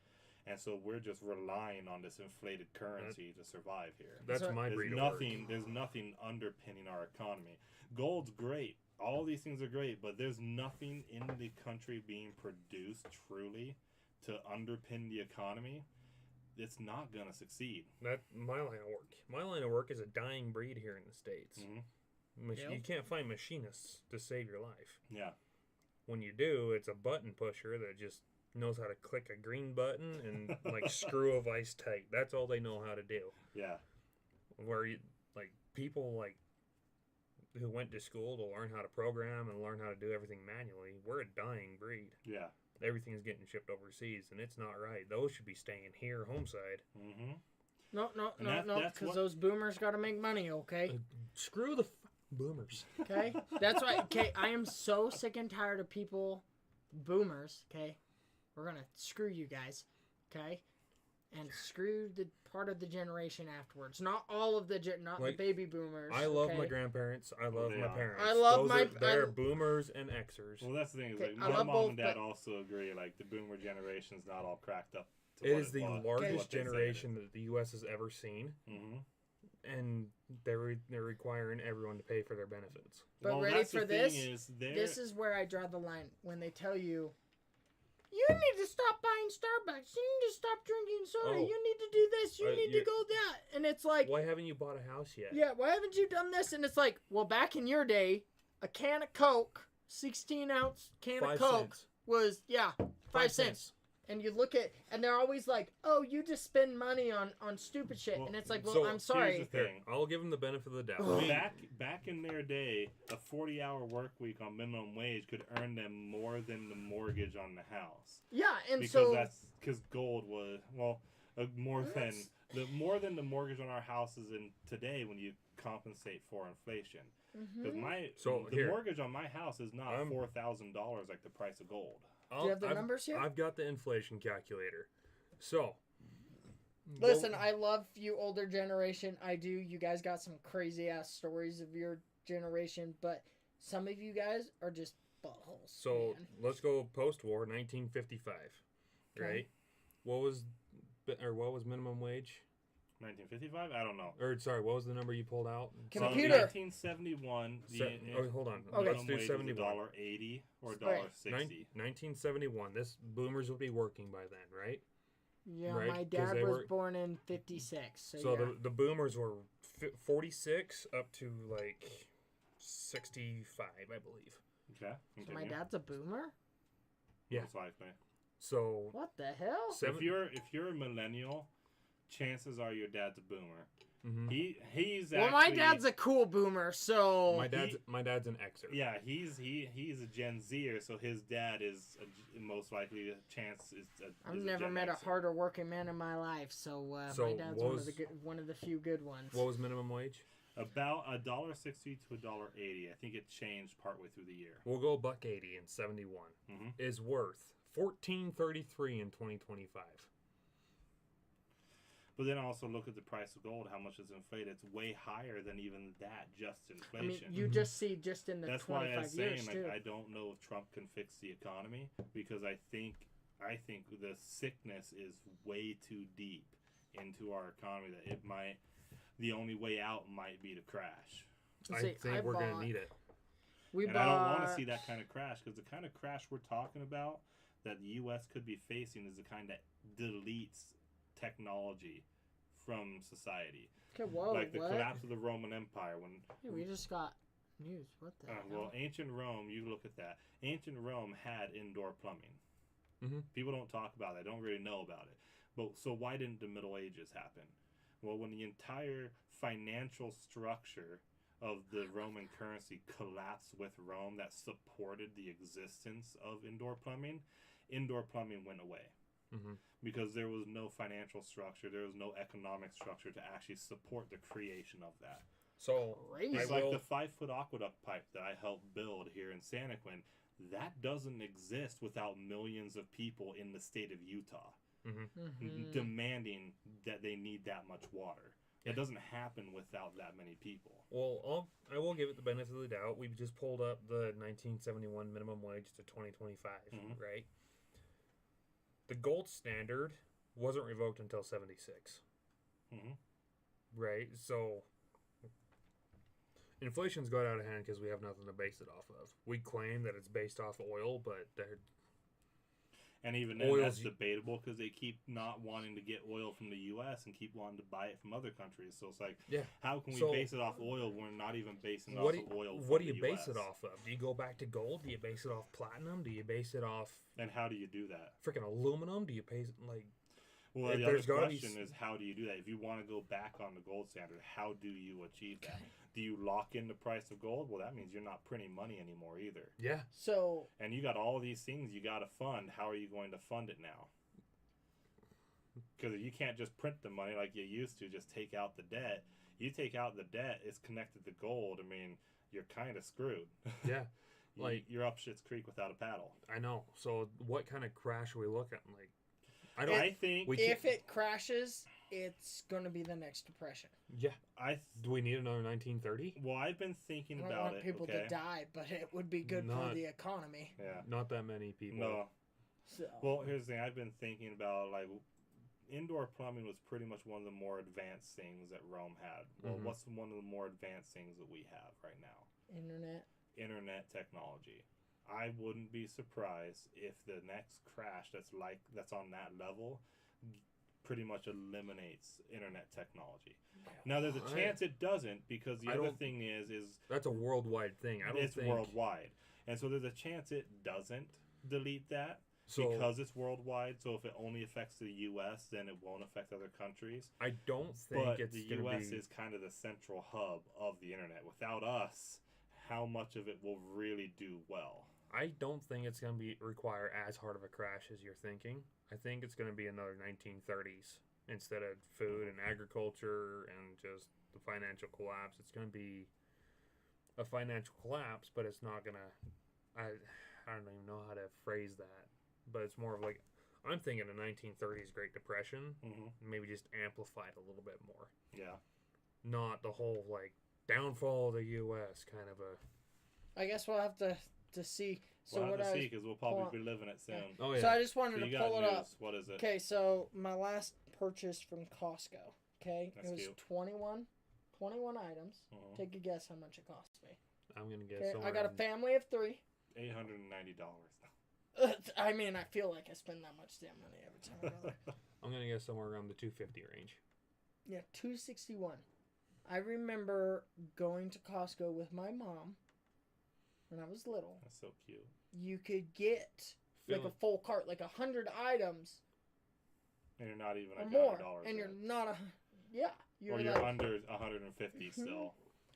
And so we're just relying on this inflated currency to survive here. That's So- my breed There's nothing underpinning our economy. Gold's great. All these things are great, but there's nothing in the country being produced truly to underpin the economy. It's not gonna succeed. That my line of work. My line of work is a dying breed here in the States. Mhm. Yep. You can't find machinists to save your life. Yeah. When you do, it's a button pusher that just knows how to click a green button and like screw a vice tight. That's all they know how to do. Yeah. Where you like people like who went to school to learn how to program and learn how to do everything manually, we're a dying breed. Yeah. Everything's getting shipped overseas, and it's not right. Those should be staying here, homeside. Mm-hmm. No, And that's because what- those boomers got to make money. Okay, Screw the boomers. okay. That's why. Okay, I am so sick and tired of people, boomers. Okay, we're gonna screw you guys. Okay, and screw the part of the generation afterwards. Not all of the not Like, the baby boomers. I love okay? my grandparents. I love they my are. parents. I love They're boomers and Xers. Well, that's the thing. Is Okay, like I my love mom both, and dad but- also agree. Like the boomer generation's not all cracked up. To It what is the was, to largest what they say it is. generation that the U.S. has ever seen, and they're requiring everyone to pay for their benefits. But Well, ready that's the for thing this? is they're- This is where I draw the line when they tell you, you need to stop buying Starbucks. You need to stop drinking soda. Oh. You need to do this. You need to you- go that. And it's like, Why haven't you bought a house yet? yeah, why haven't you done this? And it's like, well, back in your day, a can of Coke, 16-ounce can 5 of Coke cents. was, 5 cents. And you look at, and they're always like, oh, you just spend money on stupid shit. Well, and it's like, well, so I'm sorry. here's the Here, thing. I'll give them the benefit of the doubt. Ugh. Back in their day, a 40-hour work week on minimum wage could earn them more than the mortgage on the house. Yeah, and Because so, because gold was more than the mortgage on our houses in today when you compensate for inflation. Because Mhm. the mortgage on my house is not I'm- $4,000 like the price of gold. Do you have the numbers here? I've got the inflation calculator. So, Listen, I love you older generation. I do. You guys got some crazy ass stories of your generation, but some of you guys are just buttholes. so man. let's go post-war, 1955, Okay. right? What was minimum wage? 1955? I don't know. Or sorry, what was the number you pulled out? Computer. 1971. Hold on. Okay. Let's do 71. $1.80 or Right. $1.60. 1971. This boomers would be working by then, right? Yeah, right, my 'cause dad they was were- born in 56. So, So yeah. the boomers were 46 up to like 65, I believe. Okay. So my continue. dad's a boomer? Yeah. Most likely. So What the hell? If you're a millennial, chances are your dad's a boomer. mhm. He's Well, my dad's a cool boomer, so my dad's an Xer. yeah, he's a Gen Zer, so his dad is most likely a chance is. I've is never Gen met a Xer. harder working man in my life. So, So my dad's what was- one of the few good ones. What was minimum wage? About $1.60 to $1.80. I think it changed partway through the year. We'll go $1.80 in 71. Mhm. Is worth $14.33 in 2025. But then also look at the price of gold, how much it's inflated. It's way higher than even that, just I mean, inflation. you just see just in the That's why I 25 was years, saying, too. I don't know if Trump can fix the economy because I think the sickness is way too deep into our economy that the only way out might be to crash. I See, think we're going to need it. We And bought, I don't want to see that kind of crash because the kind of crash we're talking about that the U.S. could be facing is the kind that deletes technology from society. Okay, whoa, Like the what? collapse of the Roman Empire when Hey, we just got news. What the hell? well, ancient Rome, you look at that. Ancient Rome had indoor plumbing. Mhm. People don't talk about it. Don't really know about it. But so why didn't the Middle Ages happen? Well, when the entire financial structure of the Roman currency collapsed with Rome that supported the existence of indoor plumbing went away. Mhm. Because there was no financial structure, there was no economic structure to actually support the creation of that. So Crazy. It's I like will- the 5-foot aqueduct pipe that I helped build here in Santaquin. That doesn't exist without millions of people in the state of Utah Mhm. demanding that they need that much water. It doesn't happen without that many people. Well, I will give it the benefit of the doubt. We've just pulled up the 1971 minimum wage to 2025, Mhm. right? The gold standard wasn't revoked until 76, Mhm. right? So inflation's got out of hand because we have nothing to base it off of. We claim that it's based off oil, but And even then, Oil's- that's debatable because they keep not wanting to get oil from the U.S. and keep wanting to buy it from other countries. So it's like, yeah. how can we So- base it off oil when we're not even basing it What off of oil from what do you the base it US? off of? Do you go back to gold? Do you base it off platinum? Do you base it off And how do you do that? freaking aluminum? Do you base it like? Well, If the other there's gotta be question is how do you do that? If you want to go back on the gold standard, how do you achieve that? Do you lock in the price of gold? Well, that means you're not printing money anymore either. Yeah. So, And you got all these things you got to fund. How are you going to fund it now? Because if you can't just print the money like you used to, just take out the debt. You take out the debt, it's connected to gold. I mean, you're kind of screwed. Yeah. Like- you're up shit's creek without a paddle. I know. So what kind of crash are we looking at? Like, I think We If it crashes, it's going to be the next depression. Yeah. I Do we need another 1930? well, I've been thinking I don't about want it. people Okay. to die, but it would be good for Not- the economy. Yeah. Not that many people. No. So Well, here's the thing. I've been thinking about like indoor plumbing was pretty much one of the more advanced things that Rome had. Well, Mhm. what's one of the more advanced things that we have right now? internet. Internet technology. I wouldn't be surprised if the next crash that's on that level pretty much eliminates internet technology. Now there's a I- chance it doesn't because the I other don't- thing is That's a worldwide thing. I don't it's think worldwide. And so there's a chance it doesn't delete that so. because it's worldwide. So if it only affects the US, then it won't affect other countries. I don't think But it's the gonna US be. is kind of the central hub of the internet. Without us, how much of it will really do well? I don't think it's gonna be require as hard of a crash as you're thinking. I think it's gonna be another 1930s instead of food and agriculture and just the financial collapse. It's gonna be a financial collapse, but it's not gonna. I don't even know how to phrase that, but it's more of like I'm thinking the 1930s Great Depression, maybe just amplified a little bit more. Yeah. Not the whole like downfall of the U.S. kind of a. I guess we'll have to see. So We'll have what to I see because we'll probably be living it soon. Oh so yeah. I just So wanted you to got pull it news. up. What is it? Okay, so my last purchase from Costco. Okay, That's it was cute. 21 items. Mhm. Take a guess how much it cost me. I'm gonna guess. Okay, somewhere I got a around- family of 3. $890. I mean, I feel like I spend that much damn money every time I go there. I'm gonna guess somewhere around the 250 range. Yeah, 261. I remember going to Costco with my mom when I was little. That's so cute. You could get like a Feeling- full cart, like 100 items And you're not even or a more, $100 and you're in. not a yeah. Or you're like, under 150 still.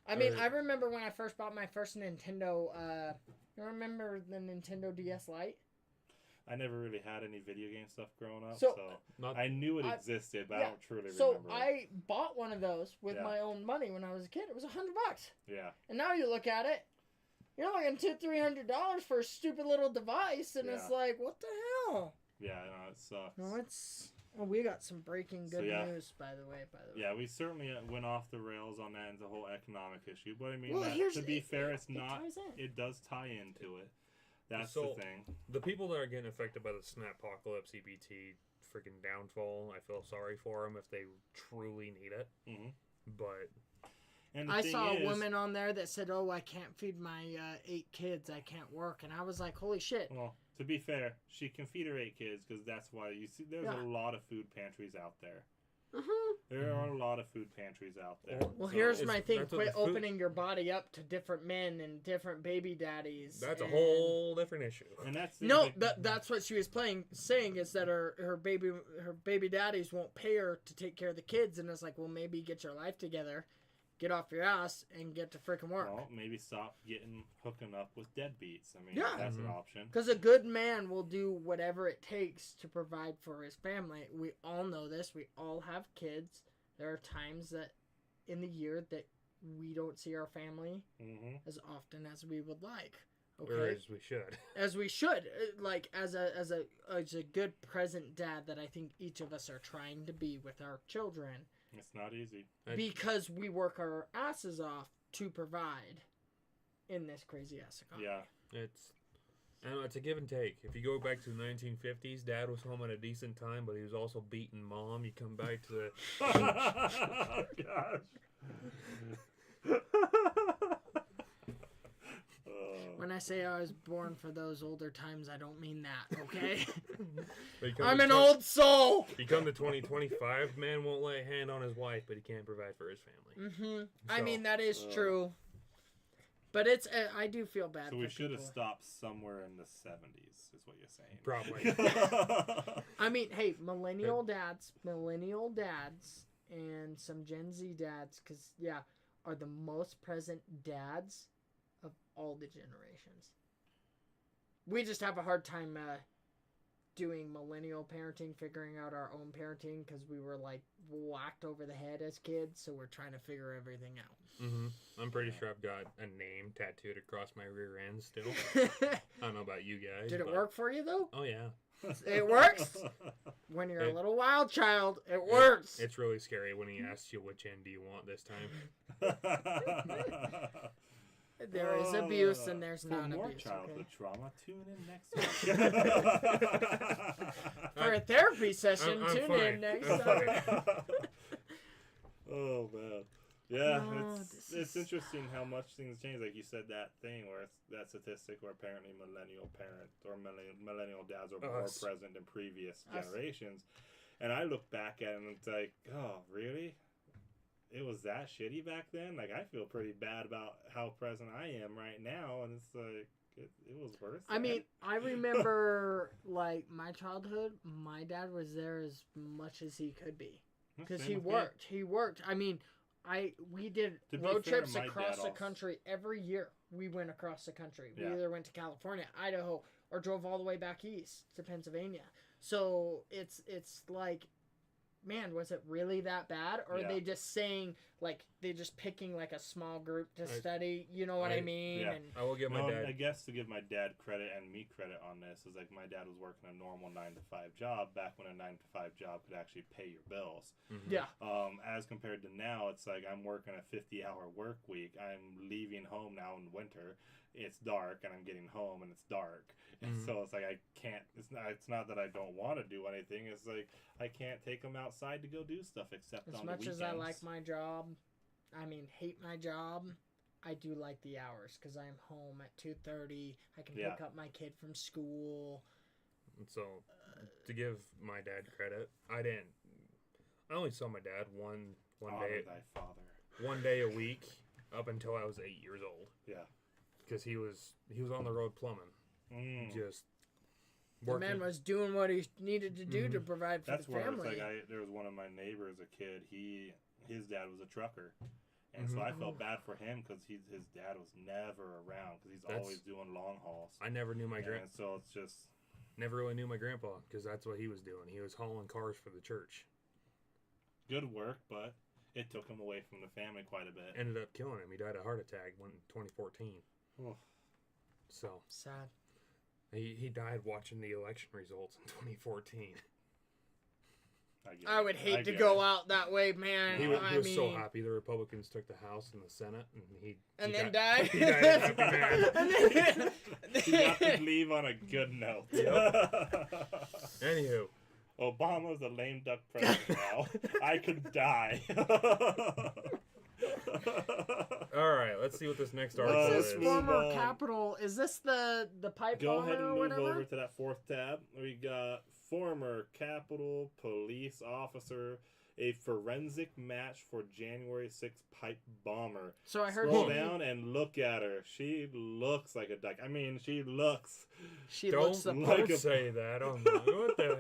I mean, or- I remember when I first bought my first Nintendo. You remember the Nintendo DS Lite? I never really had any video game stuff growing up, So, so Not I knew it I- existed, but yeah. I don't truly So remember it. I bought one of those with Yeah. my own money when I was a kid. It was $100, Yeah. and now you look at it, you're looking $200-300 for a stupid little device, and it's Yeah. like, what the hell? Yeah, I know, it sucks. No, it's. Oh, we got some breaking So, good yeah. news, by the way. Yeah, we certainly went off the rails on that and the whole economic issue. But I mean, Well, that- here's to be it- fair, it's it not. ties in. It does tie into it. That's So- the thing. the people that are getting affected by the Snappocalypse EBT freaking downfall. I feel sorry for them if they truly need it. hmm But And the I thing saw is, a woman on there that said, "Oh, I can't feed my 8 kids. I can't work," and I was like, "Holy shit!" Well, to be fair, she can feed her 8 kids because that's why you see. There's Yeah. a lot of food pantries out there. Mhm. There are a lot of food pantries out there. Well, So here's it's- my thing: that's what quit the food- opening your body up to different men and different baby daddies. that's a and- whole different issue. And that's the No, thing- that's what she was saying is that her baby daddies won't pay her to take care of the kids, and it's like, well, maybe get your life together, get off your ass, and get to freaking work. Well, maybe stop hooking up with deadbeats. I mean, Yeah. that's an Mhm. option. Because a good man will do whatever it takes to provide for his family. We all know this. We all have kids. There are times that in the year that we don't see our family hmm as often as we would like. Or Okay, as we should. as we should. Like as a good present dad that I think each of us are trying to be with our children, It's not easy. because we work our asses off to provide in this crazy ass economy. Yeah. I don't know, it's a give and take. If you go back to the 1950s, Dad was home at a decent time, but he was also beating Mom. You come back to the Gosh. When I say I was born for those older times, I don't mean that, okay? but you come I'm to an 20 old soul! You come to 2025, man won't lay a hand on his wife, but he can't provide for his family. Mm-hmm. I So, mean, that is uh, true. But it's, I do feel bad So for we should have people. stopped somewhere in the 70s, is what you're saying. Probably. I mean, hey, millennial dads, and some Gen Z dads, because, yeah, are the most present dads of all the generations. We just have a hard time doing millennial parenting, figuring out our own parenting, because we were, like, whacked over the head as kids, so we're trying to figure everything out. I'm pretty sure I've got a name tattooed across my rear end still. I don't know about you guys. Did it but- work for you, though? Oh, yeah. It works. When you're a little wild child, it works. It's really scary when he asks you which end do you want this time. There is abuse and there's For not more abuse. childhood Okay? trauma, tune in next week. For a therapy session, I'm tune fine. in next I'm time. fine. Oh man, yeah, No, it's this is- interesting how much things change. Like you said, that thing where it's that statistic where apparently millennial parents or millennial dads are more Us. present than previous Us. generations, and I look back at it and it's like, oh really? It was that shitty back then. Like I feel pretty bad about how present I am right now, and it's like it was worse. I mean, I remember like my childhood. My dad was there as much as he could be because he worked. He worked. I mean, we did To be road fair, trips my across dad the also- country every year. We went across the country. We Yeah. either went to California, Idaho, or drove all the way back east to Pennsylvania. So it's like, man, was it really that bad? Or Yeah. are they just saying like they're just picking like a small group to I- study? You know what I I- mean? yeah. And I will give my No, dad. I guess to give my dad credit and me credit on this is like my dad was working a normal 9 to 5 job back when a 9 to 5 job could actually pay your bills. Mhm. yeah. As compared to now, it's like I'm working a 50-hour work week. I'm leaving home now in winter. It's dark, and I'm getting home, and it's dark. And Mhm. so it's like I can't. It's not that I don't want to do anything. It's like I can't take them outside to go do stuff except As on much the as weekends. I like my job, I mean, hate my job, I do like the hours because I'm home at 2:30. I can Yeah. pick up my kid from school. And so, to give my dad credit, I only saw my dad one Honor day, thy father. 1 day a week up until I was 8 years old. Yeah. Because he was on the road plumbing, just The working. man was doing what he needed to do to provide for That's the where family. it's like there was one of my neighbors, a kid. His dad was a trucker, and so Mhm. I felt bad for him because his dad was never around because he's That's- always doing long hauls. I never knew my And so it's just never really knew my grandpa because that's what he was doing. He was hauling cars for the church. good work, but it took him away from the family quite a bit. Ended up killing him. He died of heart attack in 2014. Oof. So Sad. he died watching the election results in 2014. get I it. would hate to get go it. out that way, man. He was, I he was mean, so happy the Republicans took the House and the Senate, and he then got- died. He died a happy man. And then- He got to leave on a good note. Anywho, Obama's a lame duck president now. I could die. all right, let's see what this next What's article What's is. this move former on. capital? Is this the pipe Go bomber ahead and or move whatever? over to that fourth tab. We got former Capitol Police officer, a forensic match for January 6th pipe bomber. So I heard Scroll she, down and look at her. She looks like a duck. I mean, she looks. she Don't looks the like part. a- Don't say that. Oh my, what the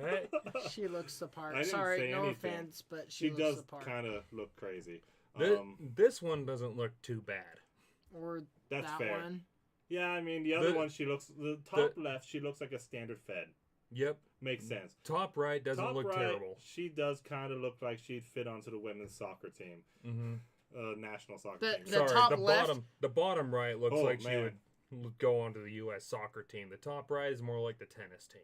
heck? She looks the part. I didn't Sorry, say no anything. offense, but She looks does the part. kind of look crazy. This one doesn't look too bad. Or That's that fair. one. Yeah, I mean, the other The- one, she looks. The top left, she looks like a standard Fed. Yep. Makes sense. Top right doesn't Top look right, terrible. She does kind of look like she'd fit onto the women's soccer team, Mm-hmm. national soccer The- team. the Sorry, top the left- bottom right looks Oh, like she man. would go onto the U.S. soccer team. The top right is more like the tennis team.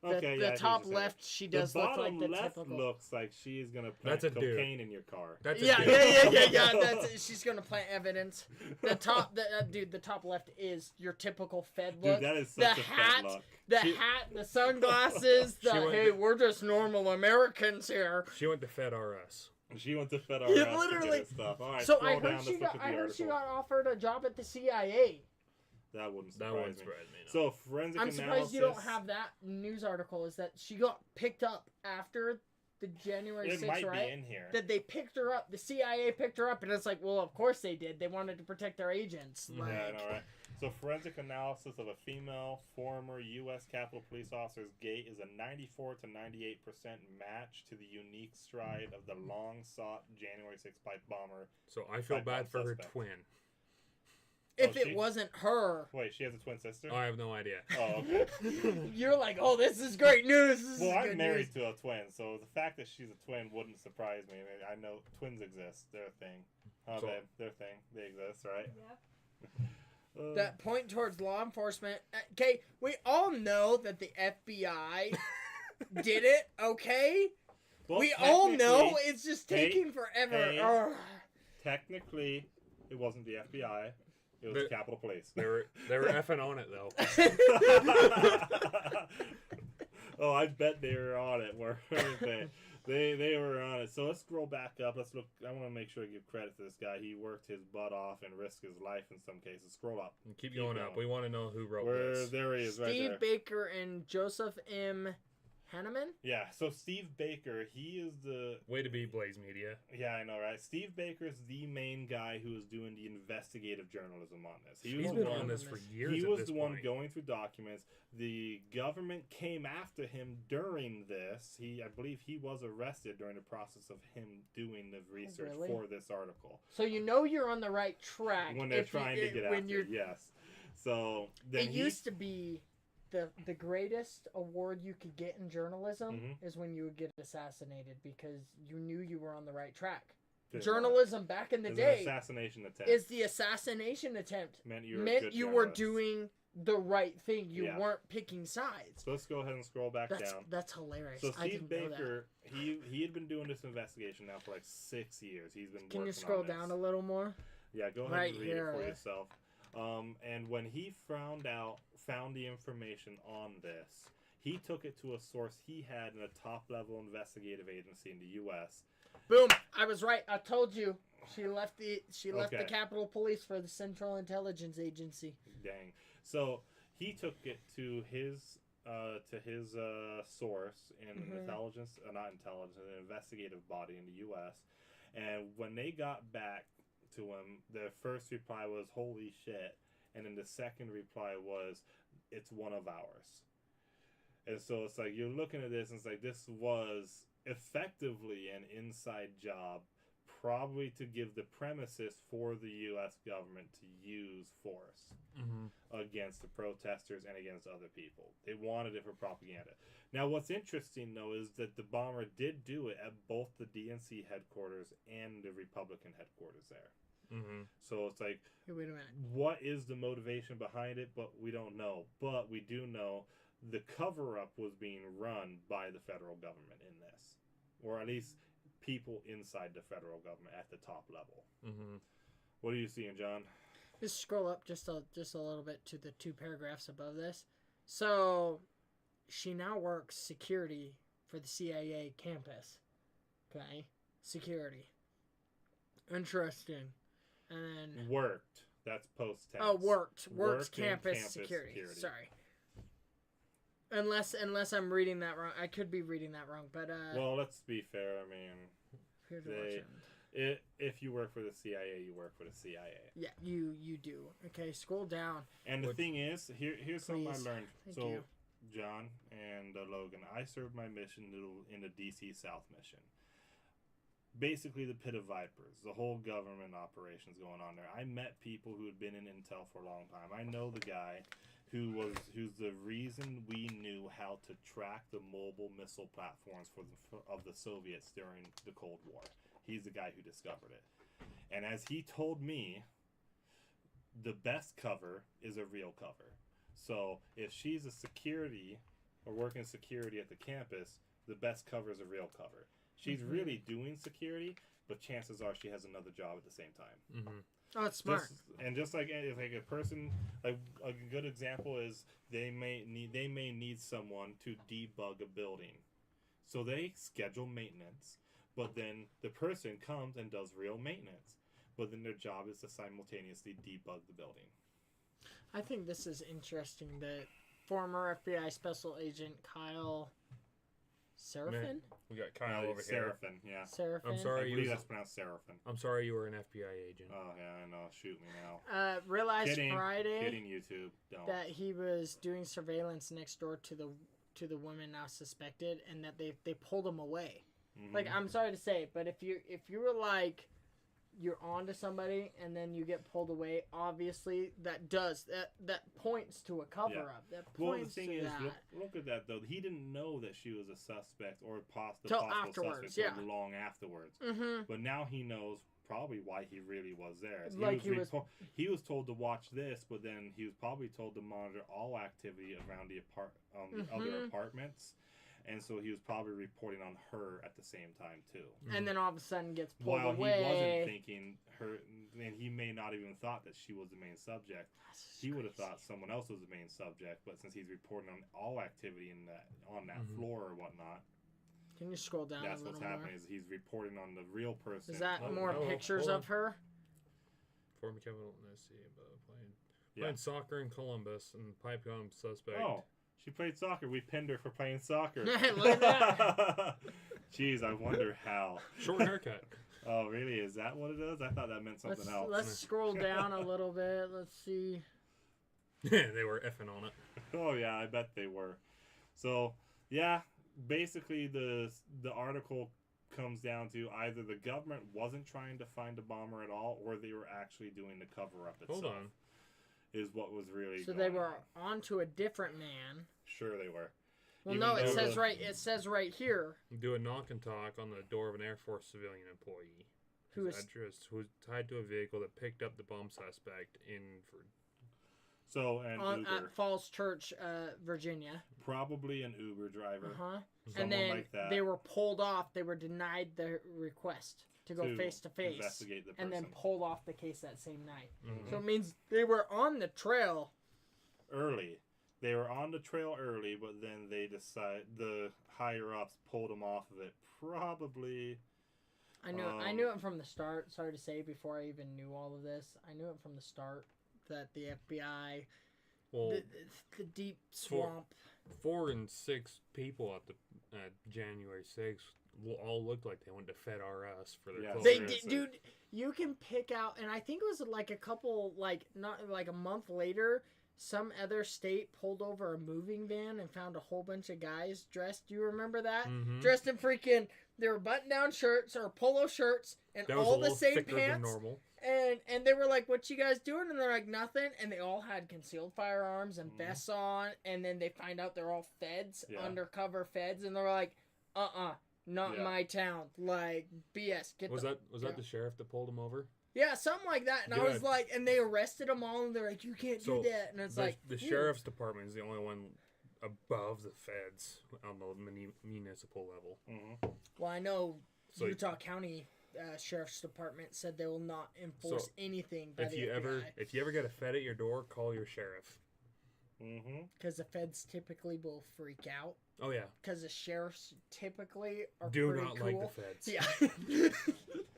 Okay, the yeah, I see what top you're saying. left, she does the look like bottom the left typical. looks like she's gonna That's plant a dude. cocaine in your car. That's a Yeah, dude. yeah. That's she's gonna plant evidence. The top, the top left is your typical Fed look. Dude, that is the such a hat, Fed look. the She- hat, the sunglasses. The She went hey, to- we're just normal Americans here. She went to Fed RS. She went to Fed Yeah, RS to literally. get her stuff. All right, So scroll I down. heard Let's she look got. at the I heard she article. got offered a job at the CIA. That wouldn't That surprise wouldn't me. surprise me. No. So forensic I'm analysis. surprised you don't have that news article. Is that she got picked up after the January It 6th, might right? be in here. That they picked her up. The CIA picked her up, and it's like, well, of course they did. They wanted to protect their agents. Yeah, Like, Yeah, I know, right? So forensic analysis of a female former U.S. Capitol Police officer's gait is a 94 to 98% match to the unique stride of the long-sought January 6th pipe bomber. So I feel Pipe bad bomb for her suspect. twin. if Oh, it she- wasn't her, Wait, she has a twin sister? I have no idea. Oh, okay. you're like, oh, this is great news. This Well, is I'm good married news. to a twin, so the fact that she's a twin wouldn't surprise me. I know twins exist; they're a thing. Oh, So- babe, they're a thing. They exist, right? Yep. that point towards law enforcement. Okay, we all know that the FBI did it, okay? Well, We all know technically- it's just taking forever. hey. Ugh. Technically, it wasn't the FBI. It was The- the Capitol Police. They were effing on it though. Oh, I bet they were on it. Weren't they were on it. So let's scroll back up. Let's look. I want to make sure I give credit to this guy. He worked his butt off and risked his life in some cases. Scroll up. Keep going up. We want to know who wrote Where this. there he is, right Steve there. Baker and Joseph M. Hanneman? Yeah. So Steve Baker, he is the. Way to be, Blaze Media. Yeah, I know, right? Steve Baker's the main guy who is doing the investigative journalism on this. He's was been the on one- this for years. He at was this the one point. going through documents. The government came after him during this. I believe he was arrested during the process of him doing the research really? for this article. So you know you're on the right track When they're if you- trying to get when after you're. it, yes. So then It used to be the greatest award you could get in journalism Mhm. is when you would get assassinated because you knew you were on the right track. Journalism Journalism back in the an day assassination attempt. is the assassination attempt. meant you were, a Meant good you were journalist. doing the right thing. You Yeah. weren't picking sides. So let's go ahead and scroll back down. That's hilarious. So I Steve didn't know that. Baker, he had been doing this investigation now for like 6 years. He's been. Can you working scroll on this. down a little more? Yeah, go ahead Right and read here. it for yourself. And when he found the information on this, he took it to a source he had in a top-level investigative agency in the U.S. Boom! I was right. I told you. She left the Okay. Capitol Police for the Central Intelligence Agency. Dang. So he took it to his source in an Mhm. an investigative body in the U.S. And when they got back to him, their first reply was "Holy shit," and then the second reply was "It's one of ours." And so it's like you're looking at this, and it's like this was effectively an inside job, probably to give the premises for the U.S. government to use force against the protesters and against other people. They wanted it for propaganda. Now, what's interesting, though, is that the bomber did do it at both the DNC headquarters and the Republican headquarters there. So it's like, Hey, wait a minute. what is the motivation behind it? But we don't know. But we do know the cover-up was being run by the federal government in this. Or at least people inside the federal government at the top level. What are you seeing, John? Just scroll up just a little bit to the 2 paragraphs above this. So, she now works security for the CIA campus. Okay, security. Interesting. And then Worked. That's post tense. worked Worked in campus security. Sorry. Unless I'm reading that wrong. I could be reading that wrong, but Well, let's be fair. I mean, here's they- if you work for the CIA, you work for the CIA. yeah, you do. Okay, scroll down. And the Which- thing is, here's something I Please. learned. Thank So, you. John and Logan, I served my mission in the DC South mission. Basically, the Pit of Vipers, the whole government operations going on there. I met people who had been in Intel for a long time. I know the guy who's the reason we knew how to track the mobile missile platforms of the Soviets during the Cold War. He's the guy who discovered it. And as he told me, the best cover is a real cover. So if she's a security or working security at the campus, the best cover is a real cover. She's really doing security, but chances are she has another job at the same time. Oh, it's smart. Just like if like a person, like a good example is they may need someone to debug a building, so they schedule maintenance, but then the person comes and does real maintenance, but then their job is to simultaneously debug the building. I think this is interesting that former FBI Special Agent Kyle Seraphin? We got Kyle over here. Seraphin, yeah. Seraphin? I'm I sorry, believe you that's pronounced Seraphin. I'm sorry you were an FBI agent. Oh yeah, I know. Shoot me now. Realized Kidding. Friday Kidding, YouTube. Don't. that he was doing surveillance next door to the woman now suspected, and that they pulled him away. Mhm. Like, I'm sorry to say, but if you were like you're onto somebody and then you get pulled away, obviously that points to a cover up. That Well, the points thing to is, that. look at that though. He didn't know that she was a suspect or the Till possible afterwards, suspect yeah. long afterwards. Mm-hmm. But now he knows probably why he really was there. Like He was told to watch this, but then he was probably told to monitor all activity around the other apartments. And so he was probably reporting on her at the same time too. And then all of a sudden gets pulled While away. he wasn't thinking her, and he may not even thought that she was the main subject. He would have thought someone else was the main subject, but since he's reporting on all activity on that floor or whatnot, Can you scroll down that's a little what's more? happening. Is he's reporting on the real person. Is that Oh, more no, pictures hold of her? Former capital, let's see, playing soccer in Columbus and pipe bomb suspect. Oh, she played soccer. We pinned her for playing soccer. Look at that. Jeez, I wonder how. Short haircut. Oh, really? Is that what it is? I thought that meant something else. Let's scroll down a little bit. Let's see. They were effing on it. Oh yeah, I bet they were. So yeah, basically the article comes down to either the government wasn't trying to find a bomber at all, or they were actually doing the cover up itself. Hold on. Is what was really. So going they were on. onto a different man. Sure, they were. Well, Even no, it though says the- right. It says right here. Do a knock and talk on the door of an Air Force civilian employee. Who Whose is- address was tied to a vehicle that picked up the bomb suspect in. So an Uber, At Falls Church, Virginia. probably an Uber driver, Uh huh. someone And then like that, they were pulled off. They were denied the request to go face to face, investigate the person. and then pulled off the case that same night. Mhm. So it means they were on the trail. early. They were on the trail early, but then they the higher ups pulled them off of it. Probably. I knew it from the start. Sorry to say, before I even knew all of this, I knew it from the start that the FBI, Well, the deep swamp. 4 and 6 people at the January 6th all looked like they went to Fed RS for their Yeah, clothes. They seriously. dude, you can pick out, and I think it was like a couple, not like a month later, some other state pulled over a moving van and found a whole bunch of guys dressed. Do you remember that? Mhm. Dressed in freaking, they were button-down shirts or polo shirts and That was all a the little same thicker than pants. normal. And they were like, "What you guys doing?" And they're like, "Nothing." And they all had concealed firearms and Mhm. vests on. And then they find out they're all feds, Yeah. undercover feds, and they're like, not Yeah. my town. Like BS. Was yeah. that the sheriff that pulled him over? Yeah, something like that. And I was Good. like, and they arrested them all, and they're like, "You can't So, do that." And it's like the "Ew." sheriff's department is the only one above the feds on the municipal level. Mm-hmm. Well, I know So Utah County Sheriff's Department said they will not enforce So, anything by if the you FBI. ever get a Fed at your door, call your sheriff. Mm-hmm. Because the feds typically will freak out. Oh yeah, Because the sheriffs typically are do pretty not cool. like the feds. Yeah.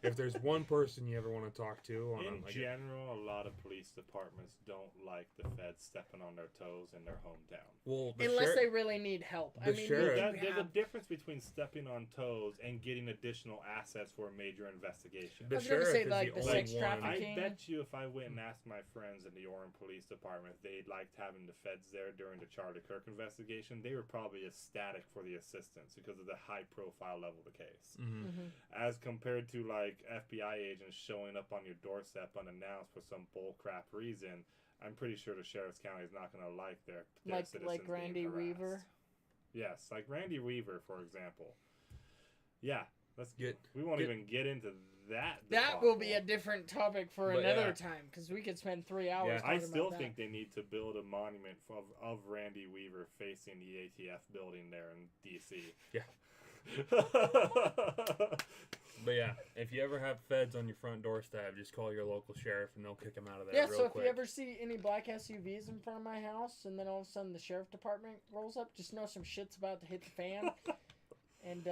If there's one person you ever want to talk to, In general, a lot of police departments don't like the feds stepping on their toes in their hometown. well, Unless they really need help. I the mean, sheriff- There's a difference between stepping on toes and getting additional assets for a major investigation. the I was gonna sheriff say, is like, the the only sex one. trafficking. I bet you if I went and asked my friends in the Orem Police Department if they liked having the feds there during the Charlie Kirk investigation, they were probably ecstatic for the assistance because of the high profile level of the case. Mhm. Mhm. As compared to like FBI agents showing up on your doorstep unannounced for some bullcrap reason, I'm pretty sure the Sheriff's County is not going to like their citizens Like being Randy harassed. Weaver. Yes, like Randy Weaver, for example. Yeah, Get- we won't get- even get into that. That will be a debacle. different topic for But, another yeah. time because we could spend 3 hours Yeah. talking I still about think they need to build a monument of Randy Weaver facing the ATF building there in DC. Yeah. But yeah, if you ever have feds on your front doorstep, just call your local sheriff and they'll kick them out of there that. Yeah, real so if quick. you ever see any black SUVs in front of my house and then all of a sudden the sheriff department rolls up, just know some shit's about to hit the fan. And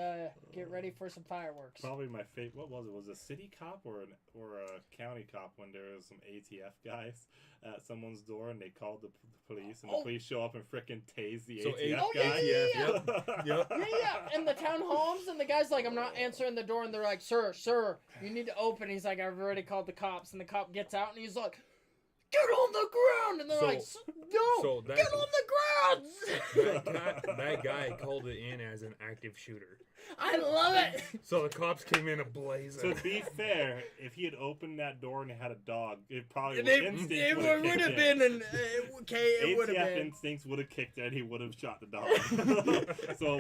get ready for some fireworks. Probably my favorite. What was it? Was it a city cop or a county cop when there was some ATF guys at someone's door and they called the police and the police show up and frickin' tase the So ATF Oh, yeah, guy? yeah, Yep. Yeah, yeah. And the town homes, and the guy's like, "I'm not answering the door," and they're like, "Sir, you need to open." He's like, "I've already called the cops," and the cop gets out and he's like, get on the ground, and they're So- like, no, so that- get on the ground. that guy called it in as an active shooter. I love it. So the cops came in ablaze. To be fair, if he had opened that door and it had a dog, it probably It instinct would would have been an okay. It would have ATF been. instincts would have kicked it and he would have shot the dog. So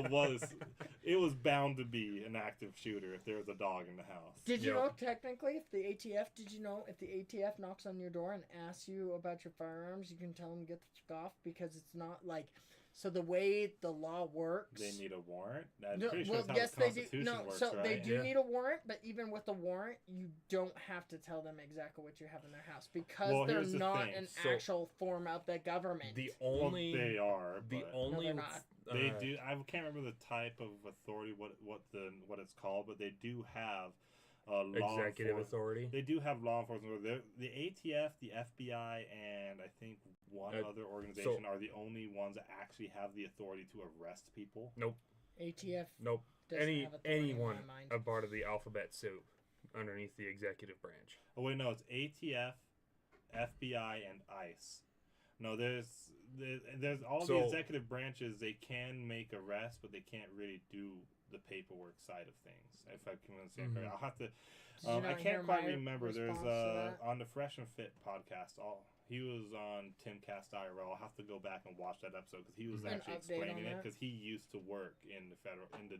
it was bound to be an active shooter if there was a dog in the house. Did you Yep. know technically if the ATF? Did you know if the ATF knocks on your door and asks you about your firearms, you can tell them to get the fuck off because it's not like. So the way the law works. They need a warrant. I'm No, pretty sure well, that's how yes, the they do. Constitution No, works, so right? they do Yeah. need a warrant, but even with a warrant, you don't have to tell them exactly what you have in their house because Well, they're here's the not thing. an So- actual form of the government. The Well, only they are. the but only they're not. they do. I can't remember the type of authority, what it's called, but they do have law executive enforcement. authority. They do have law enforcement. The ATF, the FBI, and I think one Uh, other organization are the only ones that actually have the authority to arrest people. ATF Nope. doesn't have authority Anyone in my mind. a part of the alphabet soup underneath the executive branch. Oh wait, no, it's ATF, FBI, and ICE. No, there's all So- the executive branches. They can make arrests, but they can't really do the paperwork side of things. If I can understand Mhm. correctly, I'll have to. Did you I not can't hear quite my remember. There's response to that? on the Fresh and Fit podcast. He was on Timcast IRL. I'll have to go back and watch that episode because he was Mhm. An actually update explaining on it that? because he used to work in the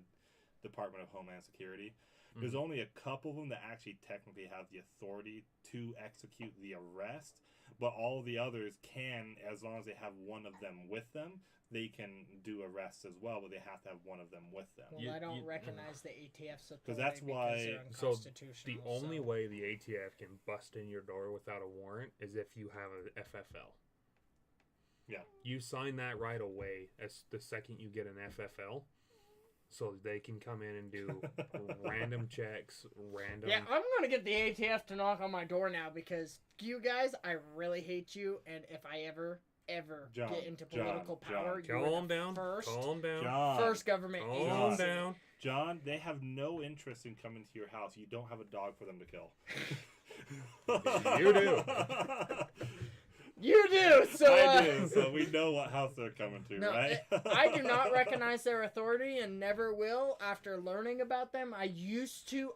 Department of Homeland Security. There's Mhm. only a couple of them that actually technically have the authority to execute the arrest, but all the others can, as long as they have one of them with them, they can do arrests as well, but they have to have one of them with them. Well, You- I don't you- recognize the ATF's authority that's why- they're So, unconstitutional. The only so. way the ATF can bust in your door without a warrant is if you have a FFL. Yeah. You sign that right away as the second you get an FFL, so they can come in and do random checks, random. Yeah, I'm gonna get the ATF to knock on my door now because you guys, I really hate you, and if I ever John, get into John, political power, John. you are Calm the down. first, Calm down. John, first government Calm agency. down. John, they have no interest in coming to your house. You don't have a dog for them to kill. You do. You do. So I do. So we know what house they're coming to, No, right? I do not recognize their authority and never will. After learning about them, I used to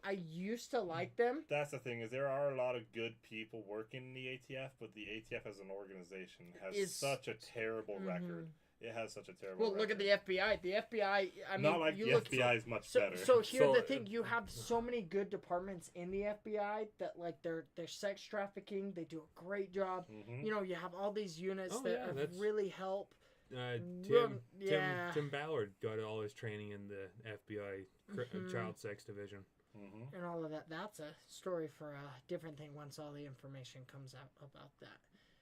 like them. That's the thing is there are a lot of good people working in the ATF, but the ATF as an organization has Is- such a terrible record. It has such a terrible. Well, look at record. the FBI. The FBI. I mean, Not like you the look. FBI is much So, better. so here's So, the thing: you have so many good departments in the FBI that like they're sex trafficking. They do a great job. Mhm. You know, you have all these units Oh, that yeah, that's- really help. Tim, yeah. Tim Ballard got all his training in the FBI Mhm. child sex division. Mhm. And all of that. That's a story for a different thing once all the information comes out about that.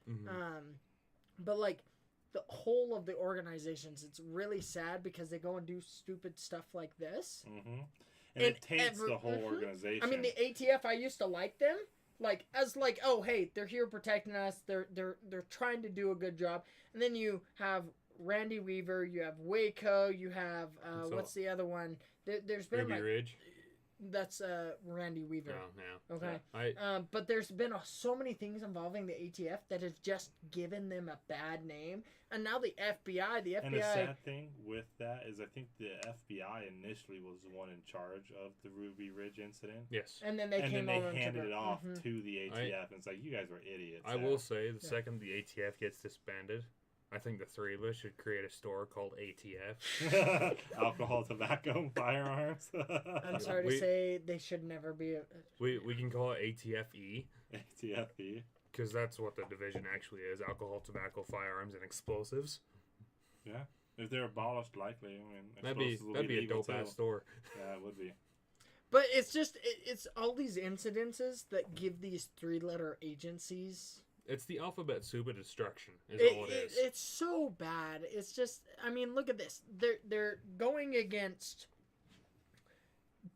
Mhm. But like the whole of the organizations, it's really sad because they go and do stupid stuff like this. Mhm. And And it taints every- the whole mhm. organization. I mean, the ATF, I used to like them, like as like, oh hey, they're here protecting us. They're trying to do a good job. And then you have Randy Weaver, you have Waco, you have So- what's the other one? There's been Ruby like Ridge. that's Randy Weaver. No. Okay. I But there's been so many things involving the ATF that has just given them a bad name. And now the FBI, and the sad thing with that is I think the FBI initially was the one in charge of the Ruby Ridge incident. yes. and then they And came then over they handed to it off Mhm. to the ATF, and it's like, you guys were idiots. I will say the second the ATF gets disbanded, I think the three of us should create a store called ATF. Alcohol, tobacco, and firearms. I'm sorry to We- say they should never be. We can call it ATFE ATFE. because that's what the division actually is: alcohol, tobacco, firearms, and explosives. If they're abolished, likely. I mean, That'd be explosives will a legal, dope ass too. store. Yeah, it would be. But it's just it's all these incidences that give these three-letter agencies. It's the alphabet soup of destruction. Is all it is. It's so bad. It's just, I mean, look at this. They're going against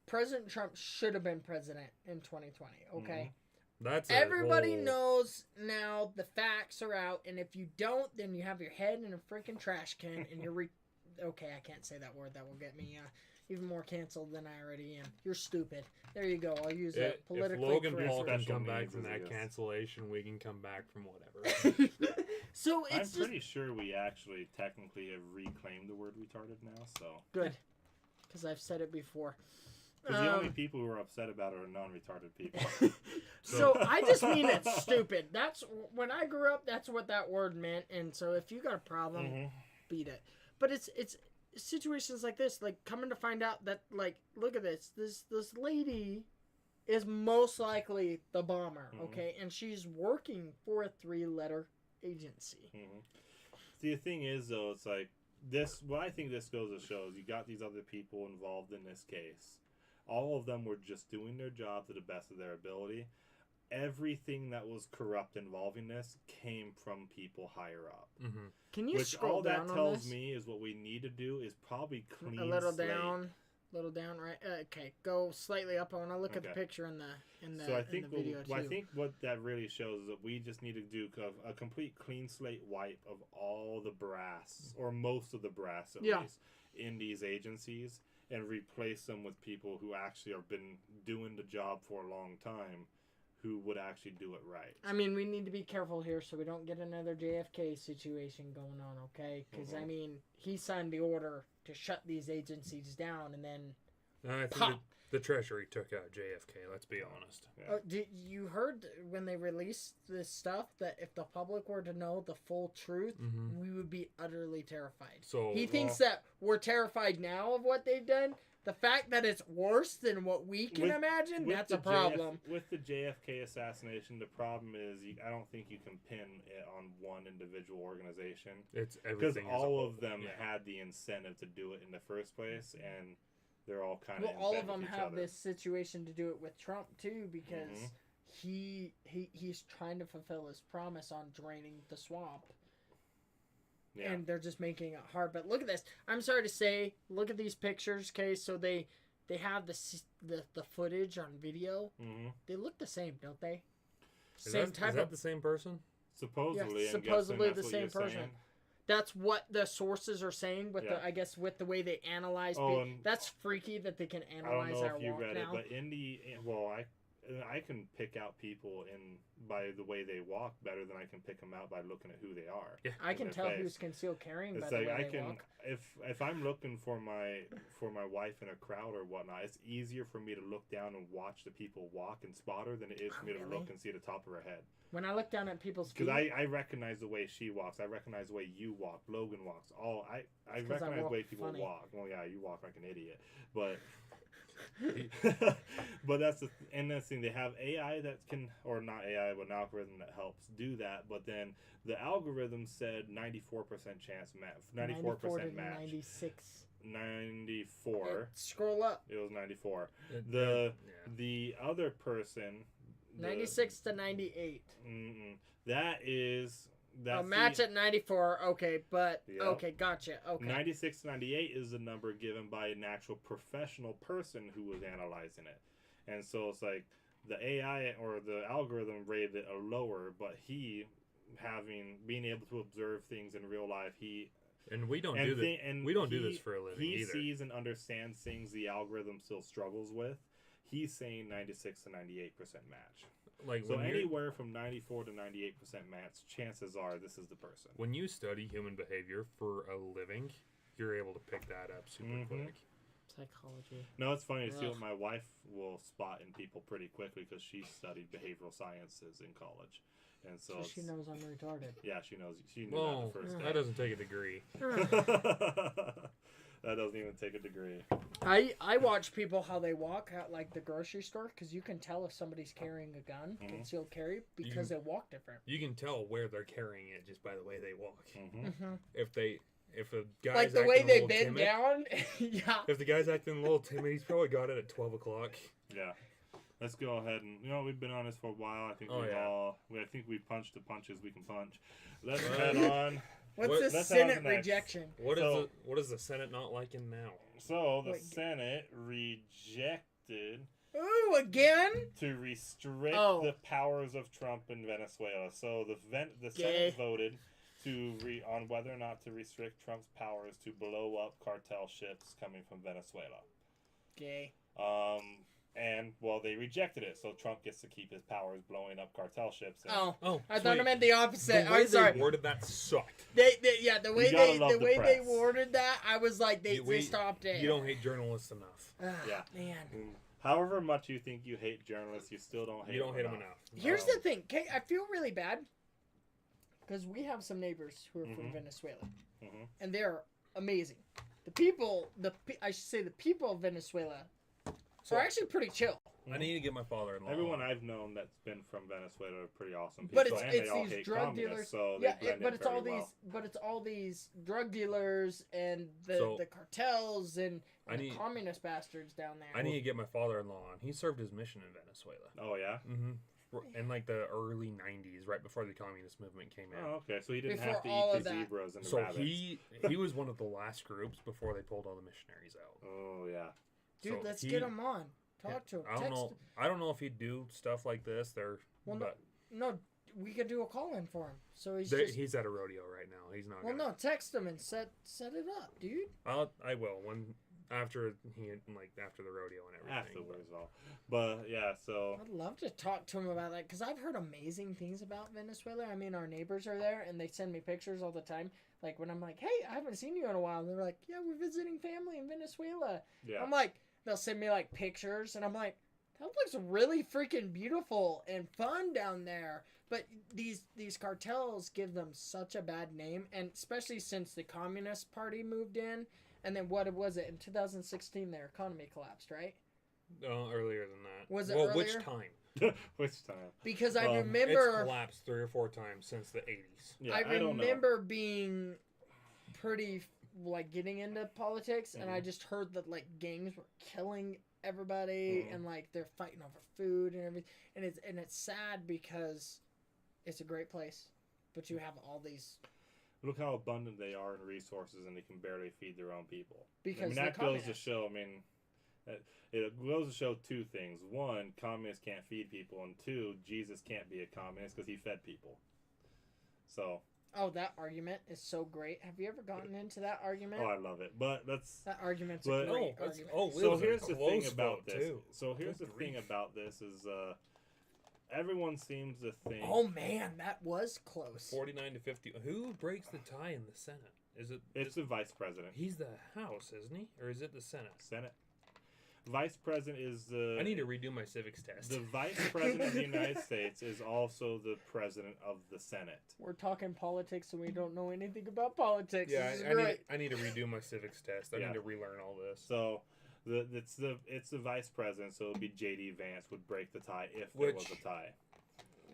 President Trump. Should have been president in 2020. Okay, That's a everybody whole- knows now. The facts are out, and if you don't, then you have your head in a freaking trash can, and you're okay, I can't say that word. That will get me even more canceled than I already am. You're stupid. There you go. I'll use a politically If Logan correct Paul word. can Special come back needs from is that yes. cancellation, we can come back from whatever. So I'm it's just pretty sure we actually technically have reclaimed the word retarded now, so. good because I've said it before. Because the only people who are upset about it are non-retarded people. So I just mean it's stupid. That's when I grew up. That's what that word meant. And so if you got a problem, Mhm. beat it. But it's situations like this, like coming to find out that like look at this lady is most likely the bomber, Mhm. okay, and she's working for a 3-letter agency. Mhm. See, the thing is, though, it's like this. What I think this goes to show is you got these other people involved in this case. All of them were just doing their job to the best of their ability. Everything that was corrupt involving this came from people higher up. Mm-hmm. Can you Which scroll all that down on tells this? me is what we need to do is probably clean A little slate. down, right? Okay, go slightly up. I want to look at the Okay. picture in the So I think in the video too. I think what that really shows is that we just need to do a complete clean slate wipe of all the brass, or most of the brass at Yeah. least, in these agencies, and replace them with people who actually have been doing the job for a long time, who would actually do it right. I mean, we need to be careful here so we don't get another JFK situation going on, okay? Because, I Mhm. mean, he signed the order to shut these agencies down, and then... I think Pop! the Treasury took out JFK, let's be honest. Yeah. You heard when they released this stuff that if the public were to know the full truth, Mhm. we would be utterly terrified. So He thinks that we're terrified now of what they've done. The fact that it's worse than what we can With- imagine, With that's the a problem. with the JFK assassination, the problem is I don't think you can pin it on one individual organization. it's Because everything. as a all whole. of them Yeah. had the incentive to do it in the first place, and they're all kind Well, of all of them have this situation to do it with Trump too, because Mhm. he's trying to fulfill his promise on draining the swamp, Yeah. and they're just making it hard. But look at this. I'm sorry to say, look at these pictures. Okay, so they have the footage on video. hmm They look the same, don't they? Is Same that, type is that of. the same person? Supposedly, Yeah, I'm supposedly guessing the that's what same you're person. saying. That's what the sources are saying with Yeah. the, I guess, with the way they analyze. Oh, and That's freaky that they can I don't analyze know our if you walk read now. it, but I can pick out people by the way they walk better than I can pick them out by looking at who they are. Yeah. I can their tell face. who's concealed carrying by It's the like way I they can walk. if I'm looking for my wife in a crowd or whatnot, it's easier for me to look down and watch the people walk and spot her than it is for me to Really? look and see the top of her head. When I look down at people's feet, Because I recognize the way she walks. I recognize the way you walk. Logan walks. I It's 'cause I recognize the walk way people funny. walk. Well, yeah, you walk like an idiot, but but that's the thing. They have AI that can, or not AI, but an algorithm that helps do that. But then the algorithm said 94% chance match, 94 to 94% match, 96. 94. Scroll up. It was 94. Yeah. The other person, 96 to 98. that is. A match at 94. Okay, but Yeah. okay, gotcha. Okay. 96 to 98 is the number given by an actual professional person who was analyzing it. And so it's like the AI or the algorithm rated it a lower, but being able to observe things in real life, And we don't do that. We don't do this for a living he either. sees and understands things the algorithm still struggles with. He's saying 96 to 98% match. Like So when you're- anywhere from 94 to 98% match, chances are this is the person. when you study human behavior for a living, you're able to pick that up super Mhm. quick. Psychology. No, it's funny to see Ugh. what my wife will spot in people pretty quickly because she studied behavioral sciences in college, and so, So she knows I'm retarded. Yeah, she knows. She knew Well, that the first that day. doesn't take a degree. That doesn't even take a degree. I watch people how they walk at like the grocery store because you can tell if somebody's carrying a gun, Mhm. concealed carry, because they walk different. You can tell where they're carrying it just by the way they walk. Hmm. If a guy's Like the acting way a they little bend timid, down. Yeah. if the guy's acting a little timid, he's probably got it at 12 o'clock. Yeah. Let's go ahead and we've been on this for a while. I think I think we punched the punches we can punch. Let's head on. What's What- the let's head on to Senate next. rejection? What is the Senate not liking now? So the Wait. Senate rejected Ooh, again? to restrict Oh. the powers of Trump in Venezuela. So the Gay. Senate voted on whether or not to restrict Trump's powers to blow up cartel ships coming from Venezuela. Gay. And well, they rejected it, so Trump gets to keep his powers blowing up cartel ships. And Oh, I thought it meant the opposite. The way I'm sorry. they worded that sucked. The way gotta love the they press. worded that, I was like, they stopped it. You don't hate journalists enough. Yeah. Man. However much you think you hate journalists, you still don't hate. You don't hate them enough. enough. Here's the thing, Kay, I feel really bad because we have some neighbors who are from Venezuela, and they're amazing. The people of Venezuela So are actually pretty chill. I need to get my father-in-law. Everyone I've known that's been from Venezuela are pretty awesome people. But and it's they all these hate drug communists, dealers. so Yeah, they blend but in it's all very these, well. but it's all these drug dealers and So, the cartels and I the need- communist bastards down there. I need to get my father-in-law on. He served his mission in Venezuela. Oh yeah. In like the early '90s, right before the communist movement came in. Oh okay. So he didn't Before have to all eat of the that. zebras and the So rabbits. he was one of the last groups before they pulled all the missionaries out. Oh yeah. Dude, So let's he- get him on. Talk to him. I don't Text know. him. I don't know if he'd do stuff like this. Well, no, we could do a call in for him. So He's at a rodeo right now. He's not. Well, gonna, no, text him and set it up, dude. I will after the rodeo and everything. Afterwards, all. But yeah, so I'd love to talk to him about that because I've heard amazing things about Venezuela. I mean, our neighbors are there and they send me pictures all the time. Like when I'm like, "Hey, I haven't seen you in a while," and they're like, "Yeah, we're visiting family in Venezuela." yeah. I'm like, they'll send me like pictures, and I'm like, that looks really freaking beautiful and fun down there. But these cartels give them such a bad name, and especially since the Communist Party moved in, and then what was it in 2016? Their economy collapsed, right? Earlier than that. Was it Which earlier? time? Which time? Because I It's It's remember, collapsed 3 or 4 times since the '80s. Yeah, I don't know. remember being pretty like getting into politics, and I just heard that like gangs were killing everybody, and like they're fighting over food and everything, and it's sad because it's a great place, but you have all these Look how abundant they are in resources, and they can barely feed their own people. because I mean, they're that goes to communists. show. I mean, it goes to show two things: one, communists can't feed people, and two, Jesus can't be a communist because he fed people. So. Oh, that argument is so great. Have you ever gotten into that argument? Oh, I love it. But that's. That argument's But- a great Oh, that's- argument. oh, it So was a here's the thing close about vote, this. too. So here's Good the thing grief. about this is everyone seems to think. Oh man, that was close. 49 to 50. Who breaks the tie in the Senate? Is it? It's the vice president. He's the House, isn't he? Or is it the Senate? Senate. Vice president is the. I need to redo my civics test. The vice president of the United States is also the president of the Senate. We're talking politics and we don't know anything about politics. Yeah, This is I great. need to redo my civics test. I Yeah. need to relearn all this. So, it's the vice president. So it'd be J.D. Vance would break the tie if there was a tie.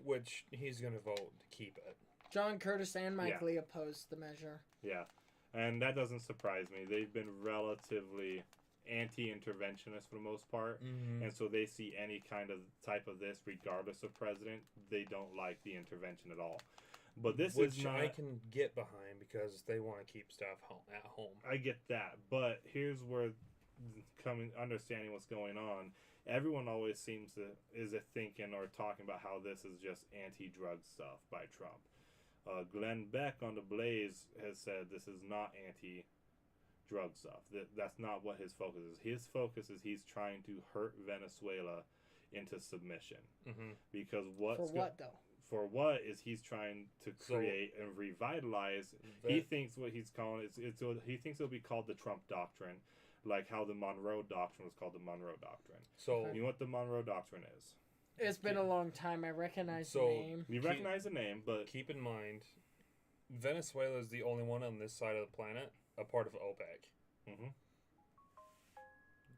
Which he's gonna vote to keep it. John Curtis and Mike Yeah. Lee opposed the measure. Yeah, and that doesn't surprise me. They've been relatively anti-interventionist for the most part, and so they see any kind of type of this, regardless of president, they don't like the intervention at all. But this Which is not. I can get behind because they want to keep stuff at home. I get that, but here's where understanding what's going on. Everyone always seems to is thinking or talking about how this is just anti-drug stuff by Trump. Glenn Beck on the Blaze has said this is not anti-drug stuff. That's not what his focus is. His focus is he's trying to hurt Venezuela into submission because For what though? For what is he's trying to create and revitalize? He thinks what he's calling he thinks it'll be called the Trump Doctrine, like how the Monroe Doctrine was called the Monroe Doctrine. So You know what the Monroe Doctrine is? It's been a long time. I recognize the So- name. You recognize the name, but keep in mind, Venezuela is the only one on this side of the planet a part of OPEC. Mhm.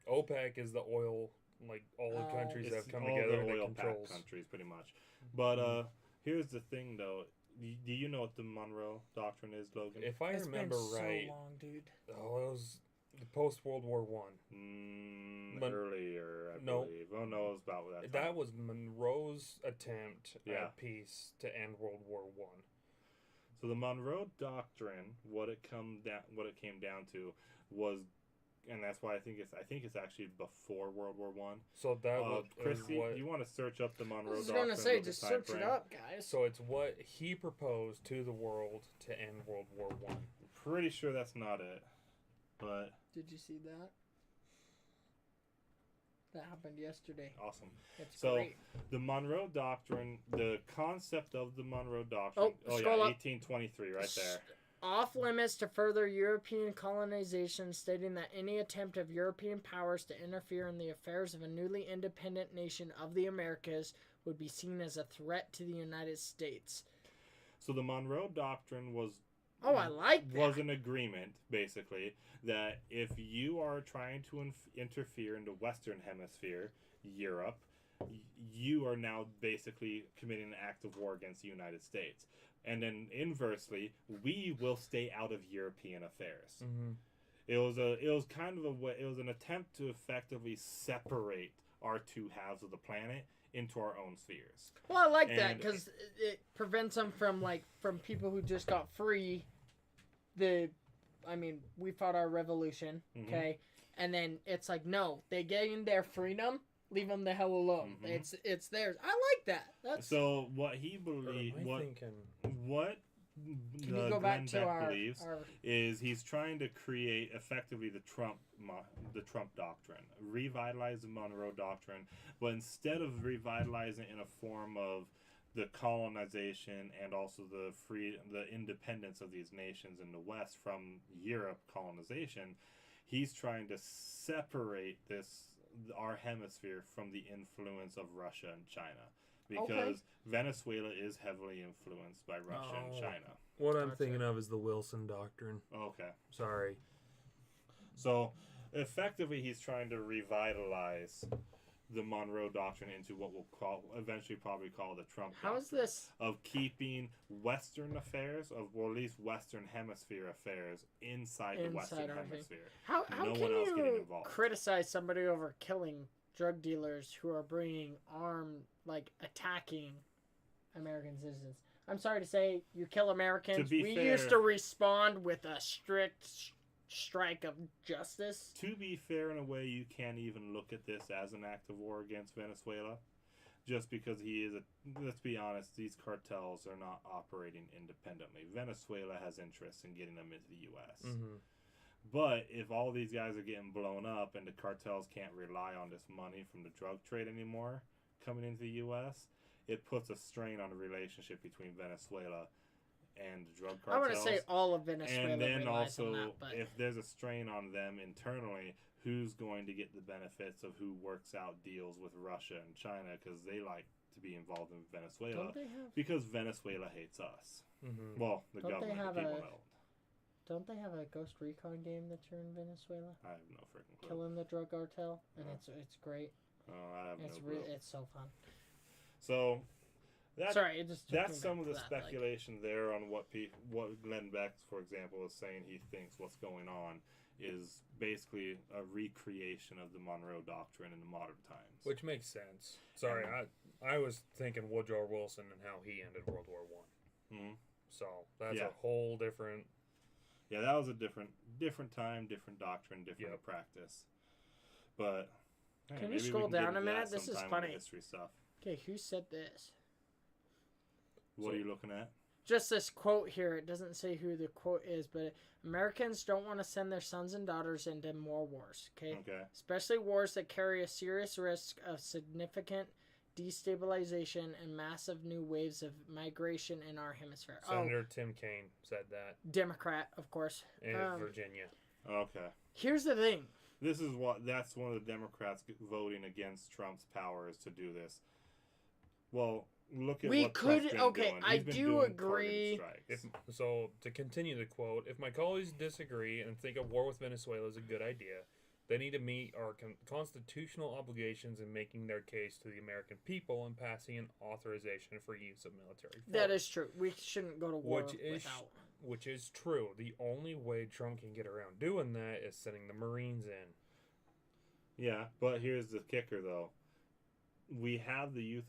OPEC is the oil, like all the countries that have come together the that oil pack controls. countries, pretty much. But here's the thing, though. Do you know what the Monroe Doctrine is, Logan? If I It's remember been right, so long, dude. oh, it was post World War One. Earlier, I No. believe. Oh no, it was about that. That time. was Monroe's attempt Yeah. at peace to end World War One. So the Monroe Doctrine, what it came down to, was and that's why I think it's actually before World War One. So that was Christy, what. you want to search up the I Monroe was Doctrine? gonna say, look at just time search frame? it up, guys. So it's what he proposed to the world to end World War One. Pretty sure that's not it, but Did you see that? That happened yesterday. awesome. It's So, great. The Monroe Doctrine, the concept of the Monroe Doctrine. Oh, scroll up. 1823, right there. Off limits to further European colonization, stating that any attempt of European powers to interfere in the affairs of a newly independent nation of the Americas would be seen as a threat to the United States. So the Monroe Doctrine was Oh, I like that. was an agreement, basically, that if you are trying to interfere in the Western Hemisphere, Europe, you are now basically committing an act of war against the United States. And then inversely, we will stay out of European affairs. Mm-hmm. It was kind of a way, it was an attempt to effectively separate our two halves of the planet into our own spheres. Well, I like that And- because it prevents them from people who just got free. We fought our revolution, Mhm. okay, and then it's like, no, they gained their freedom. Leave them the hell alone. Mhm. It's theirs. I like that. That's So what he Or believes, am I thinking? what Can you go back Glenn to Beck our believes is he's trying to create effectively the Trump doctrine, revitalize the Monroe Doctrine, but instead of revitalizing it in a form of the colonization and also the independence of these nations in the West from Europe colonization, he's trying to separate our hemisphere from the influence of Russia and China. Because Venezuela is heavily influenced by Russia and Oh. China. What I'm Gotcha. thinking of is the Wilson Doctrine. Okay. Sorry. So effectively, he's trying to revitalize the Monroe Doctrine into what we'll eventually probably call the Trump How is Doctrine, this? of keeping Western affairs, or at least Western Hemisphere affairs, inside the Western our thing. Hemisphere. How No can one else getting you involved. criticize somebody over killing drug dealers who are bringing attacking American citizens? I'm sorry to say, you kill Americans. be We fair- used to respond with a strict strike of justice. To be fair, in a way, you can't even look at this as an act of war against Venezuela, just because let's be honest, these cartels are not operating independently. Venezuela has interest in getting them into the U.S. Mm-hmm. But if all these guys are getting blown up and the cartels can't rely on this money from the drug trade anymore coming into the U.S., it puts a strain on the relationship between Venezuela and the drug I want cartels. to say all of Venezuela And then relies also, on that, but if there's a strain on them internally, who's going to get the benefits of who works out deals with Russia and China, because they like to be involved in Venezuela, don't they have because Venezuela hates us. Mm-hmm. Well, the Don't they government, have the people a- don't. don't they have a Ghost Recon game that you're in Venezuela? I have no freaking clue. Killing the drug cartel, and No. it's great. Oh, I have It's no clue. it's so fun. So that Sorry, it just took that's me some back of to the that, like- speculation there on what Glenn Beck, for example, is saying he thinks what's going on is basically a recreation of the Monroe Doctrine in the modern times. Which makes sense. Sorry, I was thinking Woodrow Wilson and how he ended World War One. Mhm. So that's Yeah. a whole different. Yeah, that was a different time, different doctrine, different Yep. practice. But hey, Can you maybe we scroll get down into a that minute? This is sometime with the funny. history stuff. Okay, who said this? What So- are you looking at? Just this quote here. It doesn't say who the quote is, but Americans don't want to send their sons and daughters into more wars. Okay, Okay. especially wars that carry a serious risk of significant destabilization and massive new waves of migration in our hemisphere. Senator Tim Kaine said that Oh, Democrat, of course. in Virginia. Okay. Here's the thing. That's one of the Democrats voting against Trump's powers to do this. Well, look at We what Trump's could- been okay, doing. I He's been do doing agree. targeted strikes. So to continue the quote, if my colleagues disagree and think a war with Venezuela is a good idea, they need to meet our constitutional obligations in making their case to the American people and passing an authorization for use of military force. That is true. We shouldn't go to war without. Which is true. The only way Trump can get around doing that is sending the Marines in. Yeah, but here's the kicker, though. We have the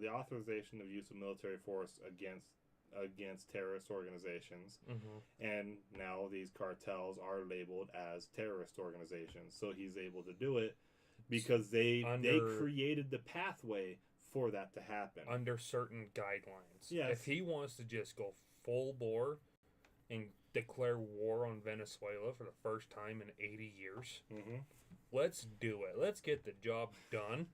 authorization of use of military force against against terrorist organizations, Mm-hmm. and now these cartels are labeled as terrorist organizations. So he's able to do it because they created the pathway for that to happen. Under certain guidelines. Yes. If he wants to just go full bore and declare war on Venezuela for the first time in 80 years, Mm-hmm. let's do it. Let's get the job done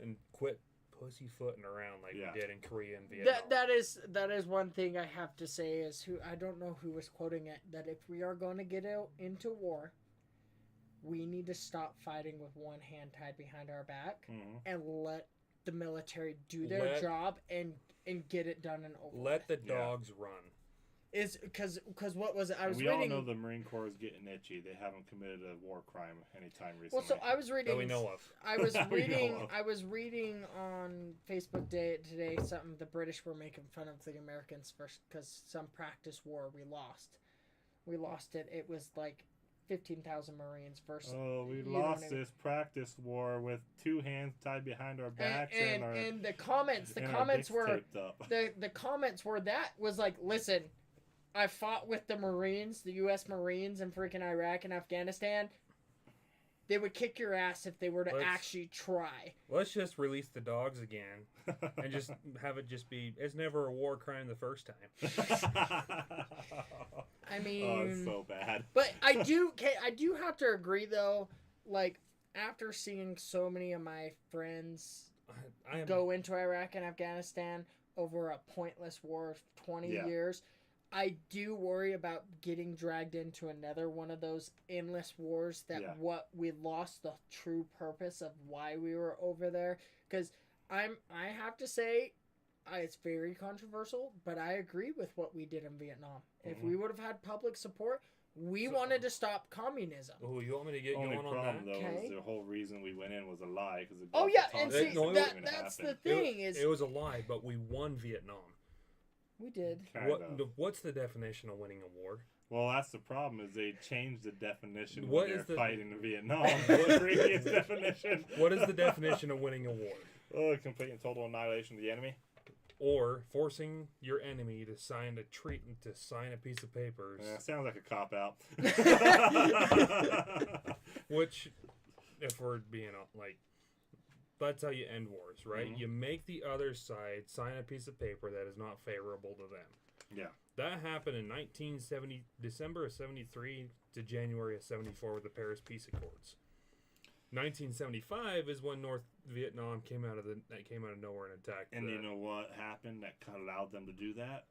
and quit pussyfooting around like Yeah. we did in Korea and Vietnam. That is one thing I have to say is who I don't know who was quoting it, that if we are going to get out into war, we need to stop fighting with one hand tied behind our back Mm-hmm. and let the military do their job and get it done and over. Let the Yeah. dogs run. Is because what was it? I was We reading. all know the Marine Corps is getting itchy. They haven't committed a war crime anytime recently. Well, so I was reading. That we know of. I was That we know reading. of. I was reading on Facebook today something the British were making fun of the Americans first because some practice war we lost. We lost it. It was like 15,000 Marines versus. Oh, we you know lost what I mean? this practice war with two hands tied behind our backs and, our And the comments and our dicks were taped up. the comments were that was like, listen, I fought with the Marines, the U.S. Marines in freaking Iraq and Afghanistan. They would kick your ass if they were to Let's- actually try. Let's just release the dogs again and just have it just be, it's never a war crime the first time. I mean, oh, it's so bad. but I do have to agree though. Like after seeing so many of my friends I am, go into Iraq and Afghanistan over a pointless war of 20 Yeah. years, I do worry about getting dragged into another one of those endless wars that Yeah. what we lost the true purpose of why we were over there. Because I have to say, it's very controversial, but I agree with what we did in Vietnam. If Mhm. we would have had public support, we So- wanted to stop communism. Oh, you want me to get Only going on problem that? though Okay. is the whole reason we went in was a lie because Oh yeah, and That- see no, it that's the thing is It was a lie, but we won Vietnam. we did. What's the definition of winning a war? Well, that's the problem is they changed the definition What when they're is the- fighting in Vietnam. The previous definition. What is the definition of winning a war? Oh, complete and total annihilation of the enemy. Or forcing your enemy to sign a piece of papers, Yeah, sounds like a cop out. which, if we're being like, that's how you end wars, right? Mhm. You make the other side sign a piece of paper that is not favorable to them. Yeah. That happened in December of 73 to January of 74 with the Paris Peace Accords. 1975 is when North Vietnam came out of nowhere and attacked. And you know what happened that kind of allowed them to do that?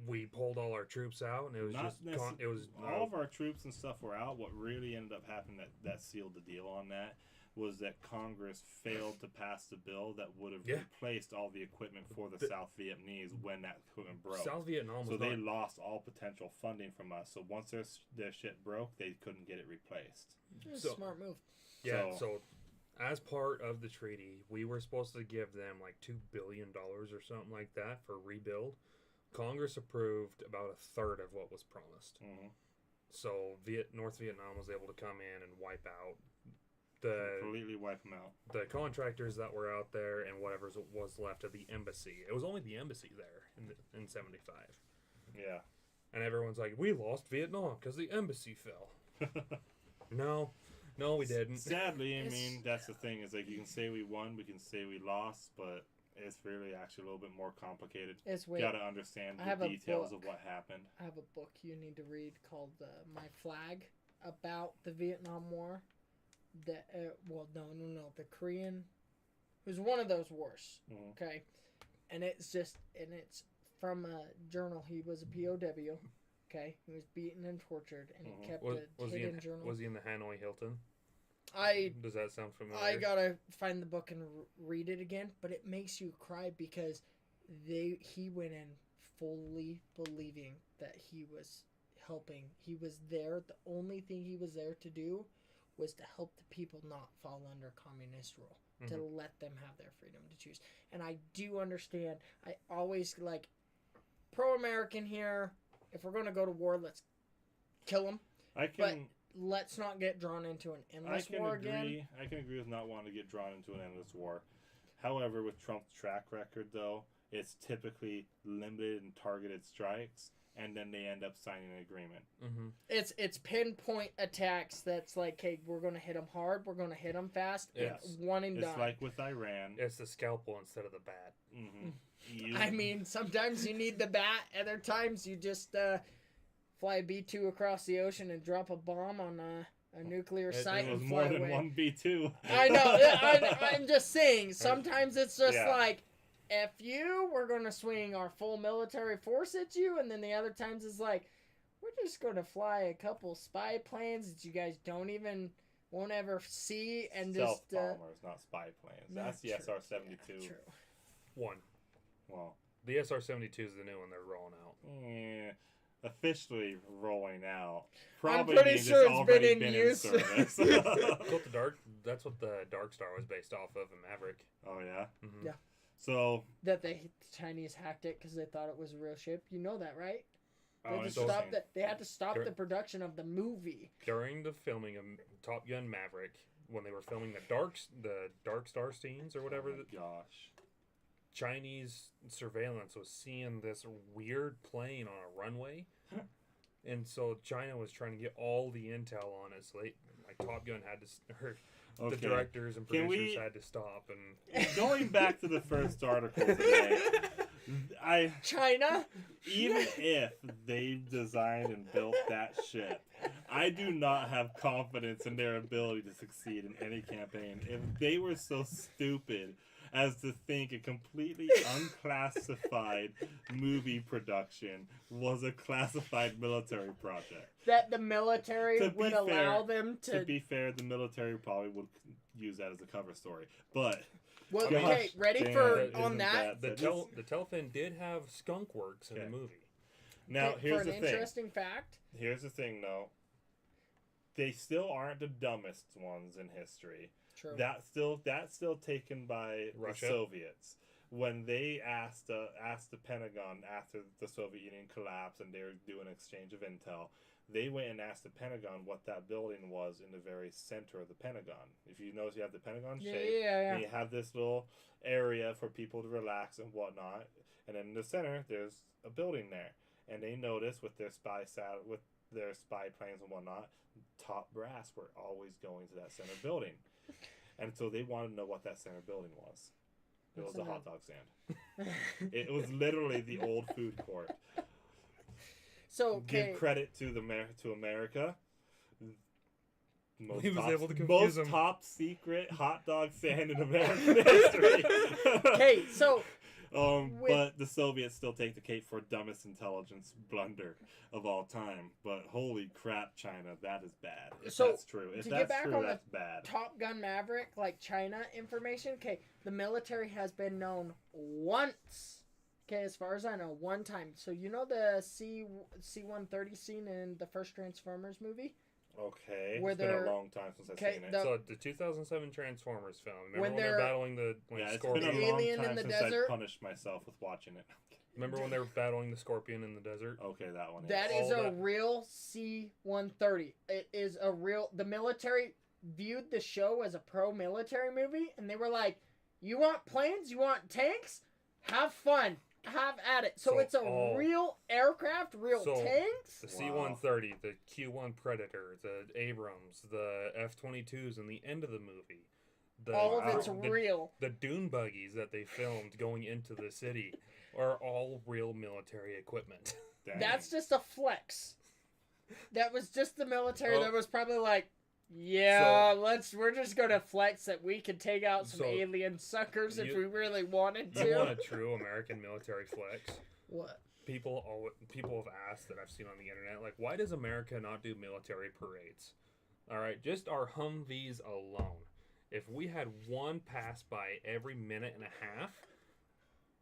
We pulled all our troops out, and it was all of our troops and stuff were out. What really ended up happening that sealed the deal on that was that Congress failed to pass the bill that would have replaced all the equipment for the South Vietnamese when that equipment broke. South Vietnam was So they lost all potential funding from us. So once their shit broke, they couldn't get it replaced. So- Smart move. Yeah, so as part of the treaty, we were supposed to give them like $2 billion or something like that for rebuild. Congress approved about a third of what was promised. Mm-hmm. So North Vietnam was able to come in and wipe out Completely wipe them out. the contractors that were out there and whatever was left of the embassy. It was only the embassy there in 75. Yeah. And everyone's like, we lost Vietnam because the embassy fell. No, we didn't. Sadly, I mean, that's the thing. Is like you can say we won, we can say we lost, but it's really actually a little bit more complicated. It's You got to understand I have the a details book. of what happened. I have a book you need to read called My Flag about the Vietnam War. The the Korean. It was one of those wars. Mhm. Okay, and it's from a journal. He was a POW. Okay, he was beaten and tortured, and he kept a hidden journal. Was he in the Hanoi Hilton? Does that sound familiar? I gotta find the book and read it again, but it makes you cry because he went in fully believing that he was helping. He was there. The only thing he was there to do was to help the people not fall under communist rule, to let them have their freedom to choose. And I do understand. I always like pro-American here. If we're going to go to war, let's kill them. Let's not get drawn into an endless war again. I can agree with not wanting to get drawn into an endless war. However, with Trump's track record, though, it's typically limited and targeted strikes, and then they end up signing an agreement. Mm-hmm. It's pinpoint attacks. That's like, hey, we're gonna hit them hard. We're gonna hit them fast. Yes. It's one and It's done. like with Iran. It's the scalpel instead of the bat. Mm-hmm. I mean, sometimes you need the bat. Other times you just fly a B-2 across the ocean and drop a bomb on a nuclear site it was and more fly than away. one B2. I know. I'm just saying. Sometimes it's just Yeah. like, F you, we're going to swing our full military force at you. And then the other times it's like, we're just going to fly a couple spy planes that you guys won't ever see. And Stealth just. bombers, not spy planes. That's the true. SR-72. Yeah, true. One. Well, The SR-72 is the new one they're rolling out. officially rolling out. I'm Probably pretty means sure it's already been in use. service. That's what the Dark Star was based off of in Maverick. Oh yeah. Mm-hmm. Yeah. So That the Chinese hacked it because they thought it was a real ship. You know that, right? They had to interesting. stop that. They had to stop Sure. the production of the movie. During the filming of Top Gun Maverick, when they were filming the Dark Star scenes or whatever, Oh my gosh. Chinese surveillance was seeing this weird plane on a runway. And so China was trying to get all the intel on it. So like Top Gun had to, or Okay. the directors and Can producers we- had to stop. And Going back to the first article today, China? even if they designed and built that ship, I do not have confidence in their ability to succeed in any campaign. If they were so stupid as to think a completely unclassified movie production was a classified military project. That the military To be would allow them To be fair, the military probably would use that as a cover story. But Well, gosh okay, ready damn, for isn't on that? the just- Telfin did have skunk works in Okay. the movie. now Okay, here's for the an thing. interesting fact. Here's the thing, though. They still aren't the dumbest ones in history. True. That's still taken by Russia? the Soviets when they asked the Pentagon after the Soviet Union collapsed and they were doing exchange of intel. They went and asked the Pentagon what that building was in the very center of the Pentagon. If you notice, you have the Pentagon Yeah, shape, yeah. and you have this little area for people to relax and whatnot. And then in the center, there's a building there. And they noticed with their spy planes and whatnot, top brass were always going to that center building. And so they wanted to know what that center building was. It What's was a that? hot dog stand. It was literally the old food court. So, okay. Give credit to to America. Most He was top, able to confuse most them. top secret hot dog stand in American history. Okay, so with- but the Soviets still take the cake for dumbest intelligence blunder of all time. But holy crap, China, that is bad. If So, that's true, if to that's get back true, on the that's bad. Top Gun Maverick, like China information, okay, the military has been known once. Okay, as far as I know, one time. So you know the C-130 scene in the first Transformers movie? Okay, Where it's been they're- a long time since I've okay, seen it. the- So the 2007 Transformers film. Remember When when they're they're- battling the Yeah, it's scorpion? been a The long alien in time the since desert? I punished myself with watching it. Remember when they were battling the scorpion in the desert? Okay, that one. That yes. is All a that- real C-130. It is a real... The military viewed the show as a pro-military movie, and they were like, you want planes? You want tanks? Have fun. Have at it. So So it's a all- real aircraft, real So, tanks? The Wow. C-130, the Q-1 Predator, the Abrams, the F-22s in the end of the movie. All of it's the, real. The dune buggies that they filmed going into the city are all real military equipment. Dang. That's just a flex. That was just the military Oh. that was probably like, yeah, we're just gonna flex that we can take out some So, alien suckers if you- we really wanted You want to. a true American military flex? What? People have asked that I've seen on the internet, like, why does America not do military parades? All right, just our Humvees alone. If we had one pass by every minute and a half,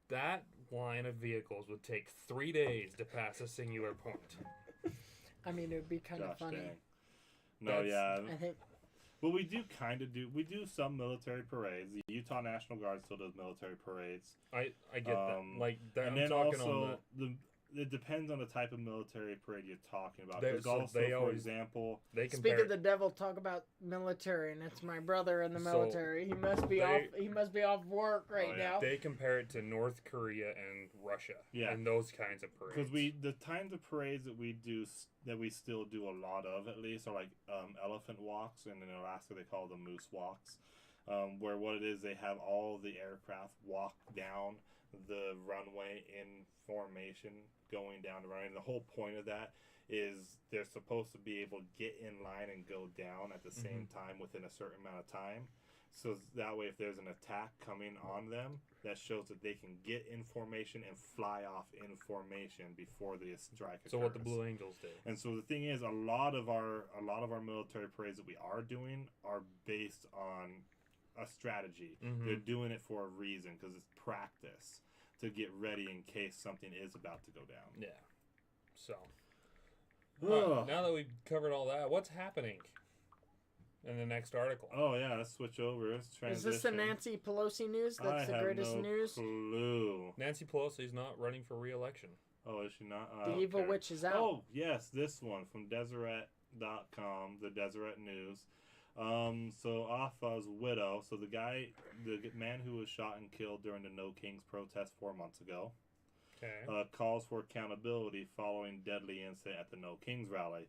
that line of vehicles would take 3 days to pass a singular point. I mean, it would be kind of Gosh funny. dang. No, yeah. I think Well, we do we do some military parades. The Utah National Guard still does military parades. I get that. Like, And I'm then talking also on the it depends on the type of military parade you're talking about. There's- Because also, they for always- example, They Speak compare of the devil, talk about military, and it's my brother in the So, military. He must be they- off. He must be off work right yeah. now. they compare it to North Korea and Russia. Yeah. And those kinds of parades. because the kinds of parades that we do that we still do a lot of at least are like elephant walks, and in Alaska they call them moose walks, where what it is, they have all the aircraft walk down the runway in formation going down the runway, and the whole point of that is they're supposed to be able to get in line and go down at the same time within a certain amount of time. So that way, if there's an attack coming on them, that shows that they can get in formation and fly off in formation before the strike occurs. So what the Blue Angels did. And so the thing is, a lot of our military parades that we are doing are based on a strategy. Mhm. They're doing it for a reason, because it's practice to get ready in case something is about to go down. Yeah. So Ugh. now that we've covered all that, what's happening in the next article? Oh yeah, let's switch over. Let's Is transition. this the Nancy Pelosi news? I That's the have greatest no news. clue. Nancy Pelosi's not running for re-election. Oh, is she not? The evil Okay. witch is out. Oh, yes, this one from Deseret.com, the Deseret News. So Afa's widow, so the man who was shot and killed during the No Kings protest 4 months ago, Okay. calls for accountability following deadly incident at the No Kings rally.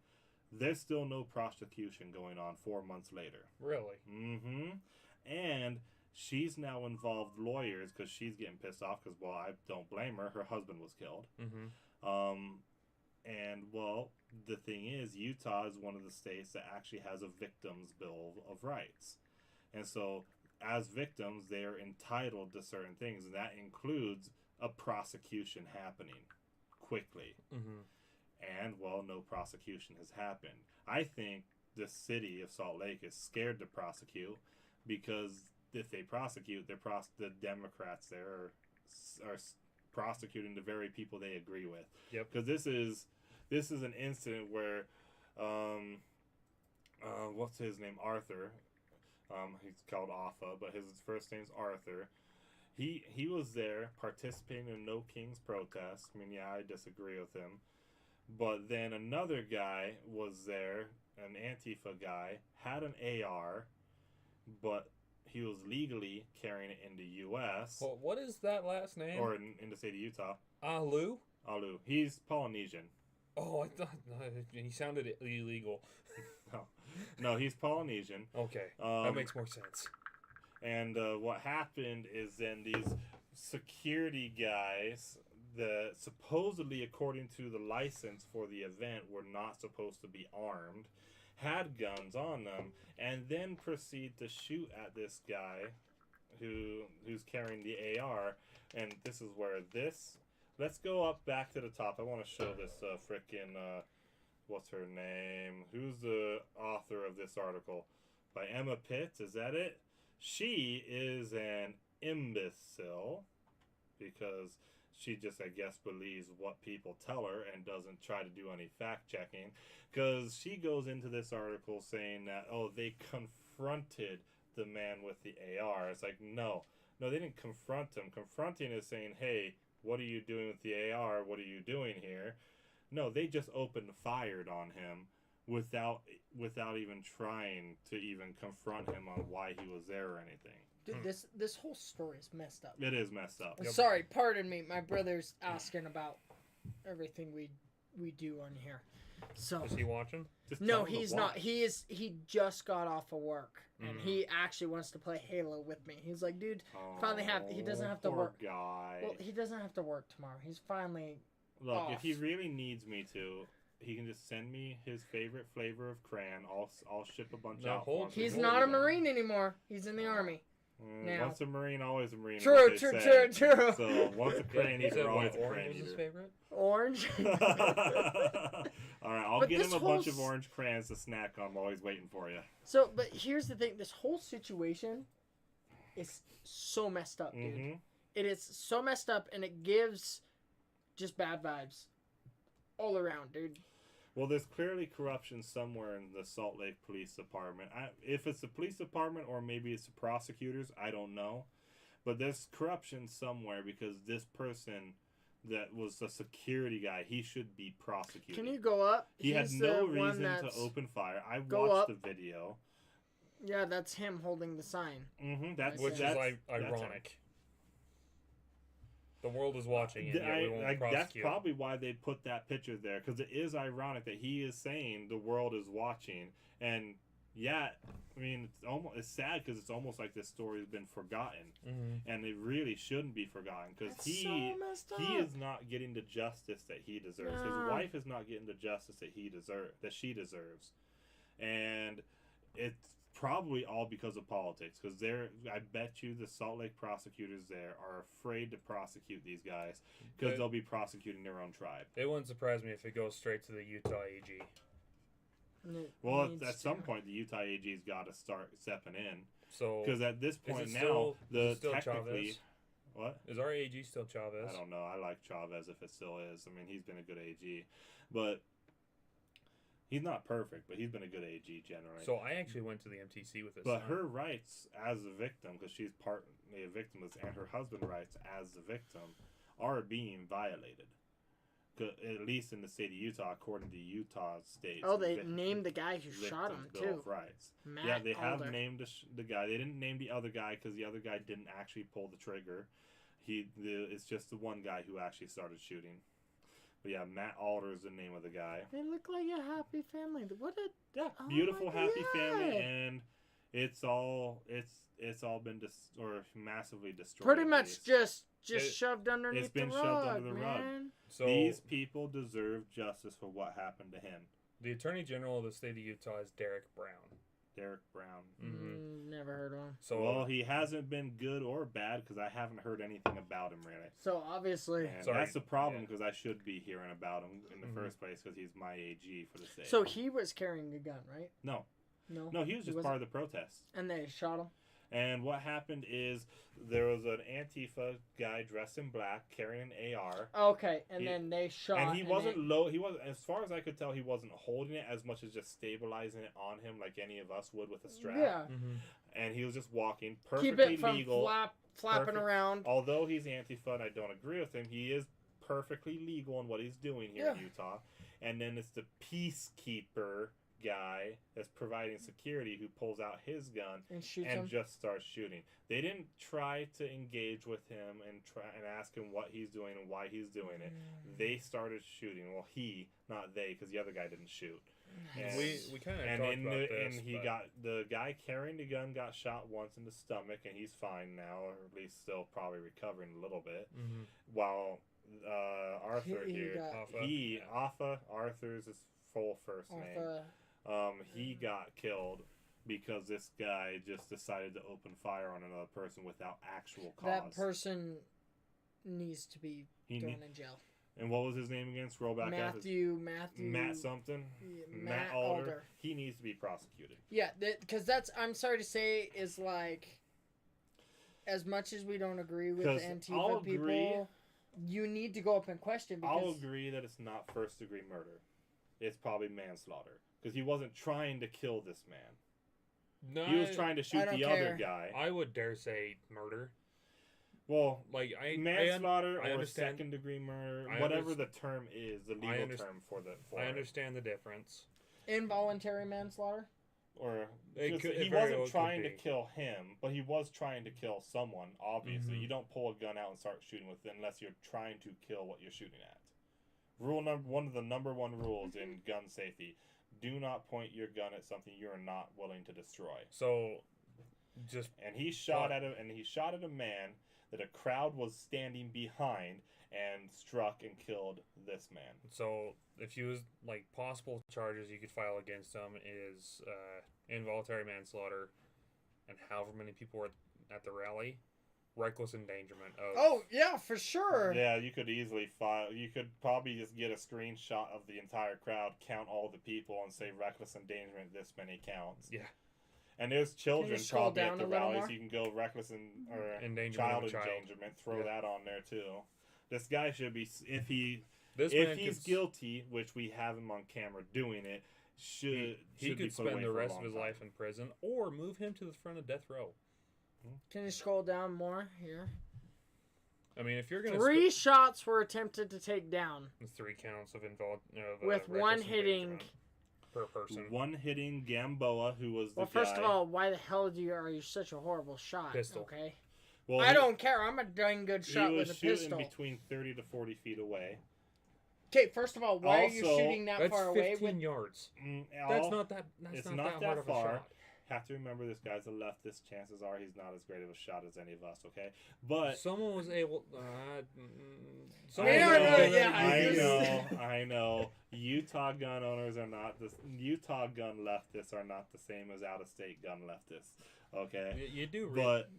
There's still no prosecution going on 4 months later. Really? Mm-hmm. And she's now involved lawyers because she's getting pissed off because, well, I don't blame her. Her husband was killed. Mm-hmm. And well, the thing is, Utah is one of the states that actually has a victims' bill of rights, and so as victims, they are entitled to certain things, and that includes a prosecution happening quickly. Mm-hmm. And well, no prosecution has happened. I think the city of Salt Lake is scared to prosecute because if they prosecute, the Democrats there are prosecuting the very people they agree with. Yep. Because this is an incident where, what's his name? Arthur. He's called Afa, but his first name's Arthur. He was there participating in No Kings protest. I mean, yeah, I disagree with him. But then another guy was there, an Antifa guy, had an AR, but he was legally carrying it in the U.S. Well, what is that last name? or in the state of Utah. Alu? Alu. He's Polynesian. Oh, I thought he sounded illegal. No, he's Polynesian. Okay, Um, that makes more sense. And what happened is then these security guys that supposedly, according to the license for the event, were not supposed to be armed, had guns on them, and then proceed to shoot at this guy who's carrying the AR. And this is where this... Let's go up back to the top. I want to show this frickin' what's her name? Who's the author of this article? By Emma Pitts, is that it? She is an imbecile because she just, I guess, believes what people tell her and doesn't try to do any fact checking. Because she goes into this article saying that, oh, they confronted the man with the AR. It's like, no, they didn't confront him. Confronting is saying, hey, what are you doing with the AR? What are you doing here? No, they just opened fired on him without even trying to even confront him on why he was there or anything. Dude, this whole story is messed up. It is messed up. Sorry, pardon me. My brother's asking about everything we do on here. So Is he watching? Just no, tell him to he's not. watch. He just got off of work and he actually wants to play Halo with me. He's like, dude, finally he doesn't have to poor work. Guy. Well, he doesn't have to work tomorrow. He's finally Look, off. if he really needs me to, he can just send me his favorite flavor of crayon. I'll ship a bunch No, out. hold- for him. He's Hold not a on. Marine anymore. He's in the army. now. Once a Marine, always a Marine. is True, what true, they true, say. true. So once a crane He eater, said always what, a orange crane was his eater. favorite? Orange. All right, I'll But get this him a whole bunch of orange crayons to snack on while he's waiting for you. So, but here's the thing: this whole situation is so messed up, dude. Mm-hmm. It is so messed up, and it gives just bad vibes all around, dude. Well, there's clearly corruption somewhere in the Salt Lake Police Department. If it's the police department or maybe it's the prosecutors, I don't know. But there's corruption somewhere because this person that was a security guy. He should be prosecuted. Can you go up? He had He's no the one reason to that's- open fire. I Go watched up. the video. Yeah, that's him holding the sign. That's Which that's, is that's him. ironic. The world is watching, and yet we won't that's prosecute. probably why they put that picture there, because it is ironic that he is saying the world is watching, and yeah, I mean it's sad because it's almost like this story has been forgotten, and it really shouldn't be forgotten because That's he so messed up. he is not getting the justice that he deserves. No. His wife is not getting the justice that she deserves, and it's probably all because of politics. Because I bet you the Salt Lake prosecutors there are afraid to prosecute these guys because But- they'll be prosecuting their own tribe. It wouldn't surprise me if it goes straight to the Utah AG. And it Well, needs at to. some point, the Utah AG's got to start stepping in So because at this is point it now, still, the is it still technically Chavez? what. Is our AG still Chavez? I don't know. I like Chavez if it still is. I mean, he's been a good AG, but he's not perfect. But he's been a good AG generally. So I actually went to the MTC with this. But son. her rights as a victim, because she's partly a victim, and her husband's rights as a victim are being violated. At least in the state of Utah, according to Utah state. Oh, they named the guy who shot him Bill too. of Rights. Matt Yeah, they have Alder. named the guy. They didn't name the other guy because the other guy didn't actually pull the trigger. It's just the one guy who actually started shooting. But yeah, Matt Alder is the name of the guy. They look like a happy family. What a Yeah, Oh beautiful, my happy family, God. and it's all been massively destroyed. pretty at much least. just It- shoved underneath been the shoved rug, under the rug. man. So These people deserve justice for what happened to him, the Attorney General of the state of Utah is Derek Brown. Derek Brown. Never heard of him. So Well, he hasn't been good or bad because I haven't heard anything about him really. So obviously, And Sorry, that's the problem yeah. because I should be hearing about him in the Mhm. first place because he's my AG for the state. so he was carrying a gun, right? No, No, he was just wasn't? part of the protest. And they shot him. And what happened is there was an Antifa guy dressed in black carrying an AR. Okay, and He- then they shot. And he wasn't it- low. He was, as far as I could tell, he wasn't holding it as much as just stabilizing it on him like any of us would with a strap. Yeah, And he was just walking keep perfectly it from legal. flapping perfect- around. Although he's Antifa and I don't agree with him, he is perfectly legal in what he's doing here in Yeah. Utah. And then it's the peacekeeper guy that's providing security who pulls out his gun And shoots and him. just starts shooting. They didn't try to engage with him and try and ask him what he's doing and why he's doing it. They started shooting. Well, he, not they, because the other guy didn't shoot. And, we kind of and talked in about the, this. and he but got the guy carrying the gun got shot once in the stomach and he's fine now, or at least still probably recovering a little bit. While Arthur He here, got- Alpha, he yeah. Alpha Arthur's his full first off, name. He got killed because this guy just decided to open fire on another person without actual cause. that person needs to be He thrown ne- in jail. and what was his name again? Scroll back up. Matthew. Matt something. Yeah, Matt Alder. He needs to be prosecuted. Yeah, because that's, I'm sorry to say, is like, as much as we don't agree with 'Cause Antifa I'll people, agree- you need to go up and question I'll because agree that it's not first degree murder. It's probably manslaughter because he wasn't trying to kill this man. no, He was trying to shoot don't the care. other guy. I would dare say murder. Well, Like manslaughter I or understand- second degree murder, I whatever underst- the term is, the legal term for the. For I it. understand the difference. involuntary manslaughter. Or It just- could- he it very well wasn't could trying to be. kill him, but he was trying to kill someone. Obviously, Mhm. you don't pull a gun out and start shooting with it unless you're trying to kill what you're shooting at. One of the number one rules in gun safety: do not point your gun at something you are not willing to destroy. So, just And he shot at a man that a crowd was standing behind and struck and killed this man. so if you was like possible charges you could file against him is involuntary manslaughter, and however many people were at the rally, reckless endangerment of. Oh yeah, for sure. Yeah, you could easily file. You could probably just get a screenshot of the entire crowd, count all the people, and say reckless endangerment. This many counts. Yeah. And there's children scroll probably at down the a little rallies. more? You can go reckless or Endangerment child of a child. endangerment. Throw Yeah. that on there too. This guy should be if This man he's could, guilty, which we have him on camera doing it. he Should be could put spend away the for a rest long of his time. life in prison or move him to the front of death row. Can you scroll down more here? I mean, if you're gonna 3 shots were attempted to take down 3 counts of involved with one hitting. per person. One hitting Gamboa, who was the Well, first guy. of all, why the hell are you such a horrible shot? Pistol. Okay. Well, I don't care. I'm a dang good shot he with was a shooting pistol. between 30 to 40 feet away. Okay, first of all, why are you Also, shooting that That's far away 15 with yards. Mm, That's all- not that. That's it's not, not that that hard of a far. shot. Have to remember this guy's a leftist. Chances are he's not as great of a shot as any of us. Okay, but Someone was able. We don't know, yeah, I know. Utah gun owners are not the Utah gun leftists are not the same as out of state gun leftists. Okay, You do, but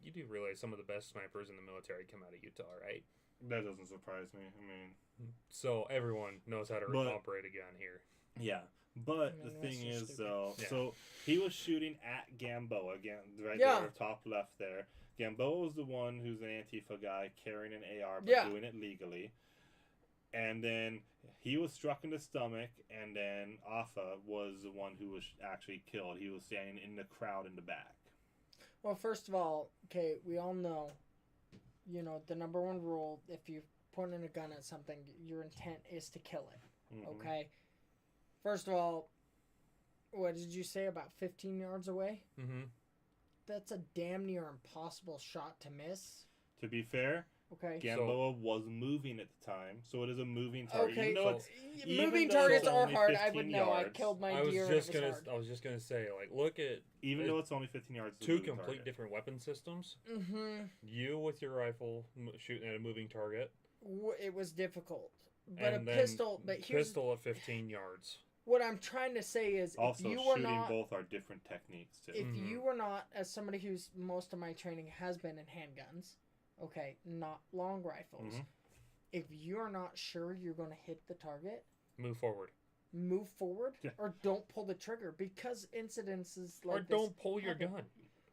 you do realize some of the best snipers in the military come out of Utah, right? that doesn't surprise me. I mean, So everyone knows how to But- operate a gun here. yeah. But I the mean, that's thing so is, stupid. though, Yeah. so he was shooting at Gamboa again, right Yeah. there, top left there. Gamboa was the one who's an Antifa guy carrying an AR, but Yeah. doing it legally. And then he was struck in the stomach, and then Afa was the one who was actually killed. He was standing in the crowd in the back. Well, first of all, okay, we all know, the number one rule, if you point in a gun at something, your intent is to kill it, Mhm. okay? First of all, what did you say, about 15 yards away? Mm-hmm. That's a damn near impossible shot to miss, To be fair, okay? Gamboa was moving at the time, so it is a moving target. Okay, Even though so- it's, moving though targets it's are only hard. I would 15 know. I yards, killed my I was deer just and it gonna. was hard. I was just gonna say, like, look at even though it's only 15 yards, it's a 2 moving complete target. different weapon systems. Mm-hmm. You with your rifle shooting at a moving target, It was difficult. But and a then pistol, but here's pistol at 15 yards. what I'm trying to say is Also, if you were shooting not both are different techniques too. if Mhm. you were not, as somebody who's most of my training has been in handguns, okay, not long rifles, Mhm. if you're not sure you're going to hit the target, Move forward, move forward Yeah. or don't pull the trigger because incidences like or this don't pull your happen. gun.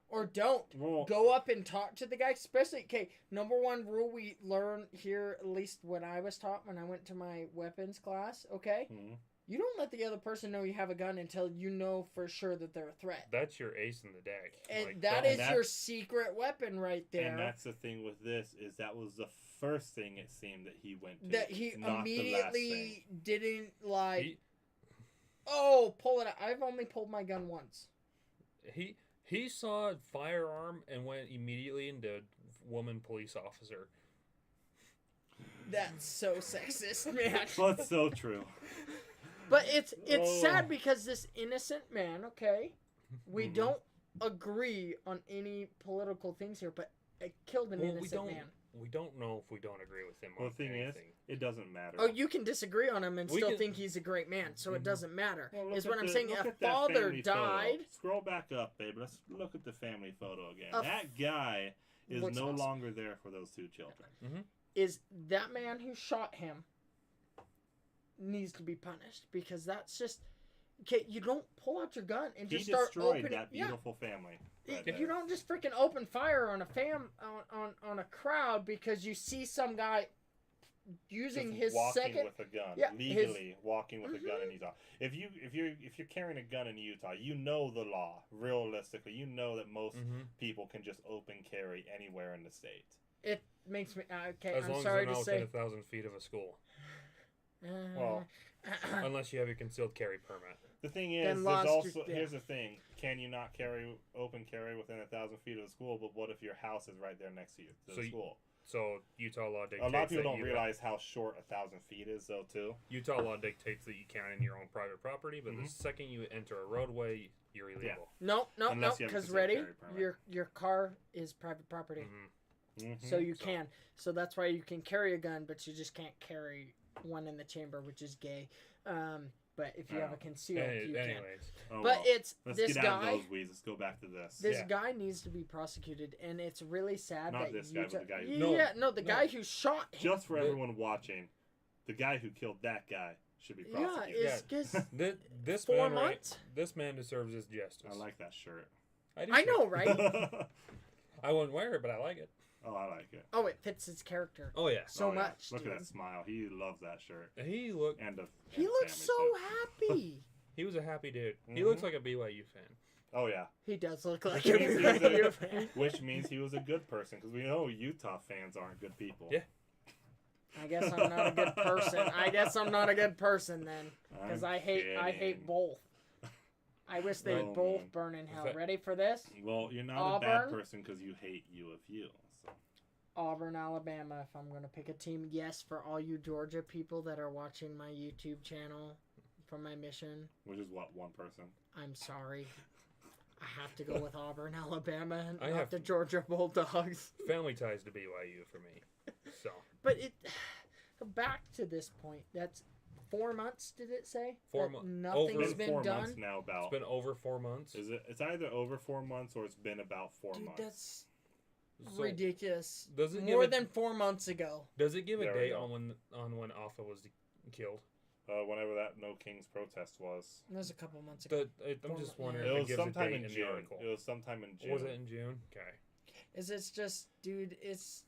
Or don't. Well, Go up and talk to the guy, especially, okay, number one rule we learn here, at least when I was taught when I went to my weapons class, okay? mhm. You don't let the other person know you have a gun until you know for sure that they're a threat. That's your ace in the deck. And Like, that and is that's- your secret weapon right there. And that's the thing with this is that was the first thing it seemed that he went to. that he not the last immediately didn't like, He- pull it out. I've only pulled my gun once. He saw a firearm and went immediately into woman police officer. That's so sexist, man. But so true. But it's Oh. sad because this innocent man, okay, we Mhm. don't agree on any political things here, but it killed an Well, we innocent don't. man. We don't know if we don't agree with him. Well, on the thing is, anything. it doesn't matter. Oh, you can disagree on him and We still can- think he's a great man, so it Mhm. doesn't matter. Well, look Is at what I'm the- saying. look A at that father family photo. died. Scroll back up, babe. Let's look at the family photo again. A That guy is looks no awesome. longer there for those 2 children. Is that man who shot him needs to be punished because that's just okay. You don't pull out your gun and He just start destroyed opening. that beautiful family. right You there. don't just freaking open fire on a on a crowd because you see some guy using Just his walking second. with a gun, yeah, legally walking with a gun in Mhm. Utah. If you're carrying a gun in Utah, you know the law. Realistically, you know that most Mm-hmm. people can just open carry anywhere in the state. It makes me okay. As I'm long sorry as they're to not say. within 1,000 feet of a school, Well, unless you have your concealed carry permit. The thing Then is, there's lost also your- yeah. here's the thing: can you not open carry within 1,000 feet of the school? But what if your house is right there next to you, to So the you- school? So Utah law dictates A lot of people that don't you- realize how short 1,000 feet is, though. Too. Utah law dictates that you can in your own private property, but the Mhm. second you enter a roadway, you're illegal. no, Unless you have a because concealed ready, carry permit. your car is private property, Mhm. so you So- can. So that's why you can carry a gun, but you just can't carry one in the chamber, which is gay. But if you have a Oh. concealed, you can. Anyways, Oh, But well. it's Let's this get out guy. of those weeds. Let's go back to this. This Yeah. guy needs to be prosecuted, and it's really sad Not that this guy, but Utah. the guy who- Yeah, No, the no. guy who shot him. Just for The- everyone watching, the guy who killed that guy should be Yeah, prosecuted. it's because this 4 man, right? months. This man deserves his justice. I like that shirt. do I too. know, right? I wouldn't wear it, but I like it. Oh, I like it. Oh, it fits his character Oh yeah. so Oh, yeah. much. Look dude. at that smile. He loves that shirt. He looked. And He and looks family, so too. happy. He was a happy dude. He Mhm. looks like a BYU fan. Oh yeah, He does look like Which a means he was BYU a- fan. which means he was a good person because we know Utah fans aren't good people. Yeah. I guess I'm not a good person. I guess I'm not a good person then, because I'm I hate kidding. both. I wish they would Oh, both man. burn in hell. If I- Ready for this? Well, you're not a bad Auburn? person because you hate U of U. So. Auburn, Alabama. If I'm gonna pick a team, yes, for all you Georgia people that are watching my YouTube channel from my mission, Which is what, one person? I'm sorry. I have to go with Auburn, Alabama, and I not have- the Georgia Bulldogs. Family ties to BYU for me. So But it back to this point. That's 4 months. Did it say? 4 That months. Nothing's It's been been 4 done. months now. it's About been over 4 months. is it? It's either over 4 months or it's been about 4 Dude, months. that's So ridiculous. does it give More a- than 4 months ago. does it give a There we date go. on when Alpha was killed? Whenever that No Kings protest was. That was a couple months ago. I'm 4 just months, wondering yeah. It if was it gives a sometime date in in the June. article. It was sometime in June. Was it in June? Okay. Is it's just, dude? It's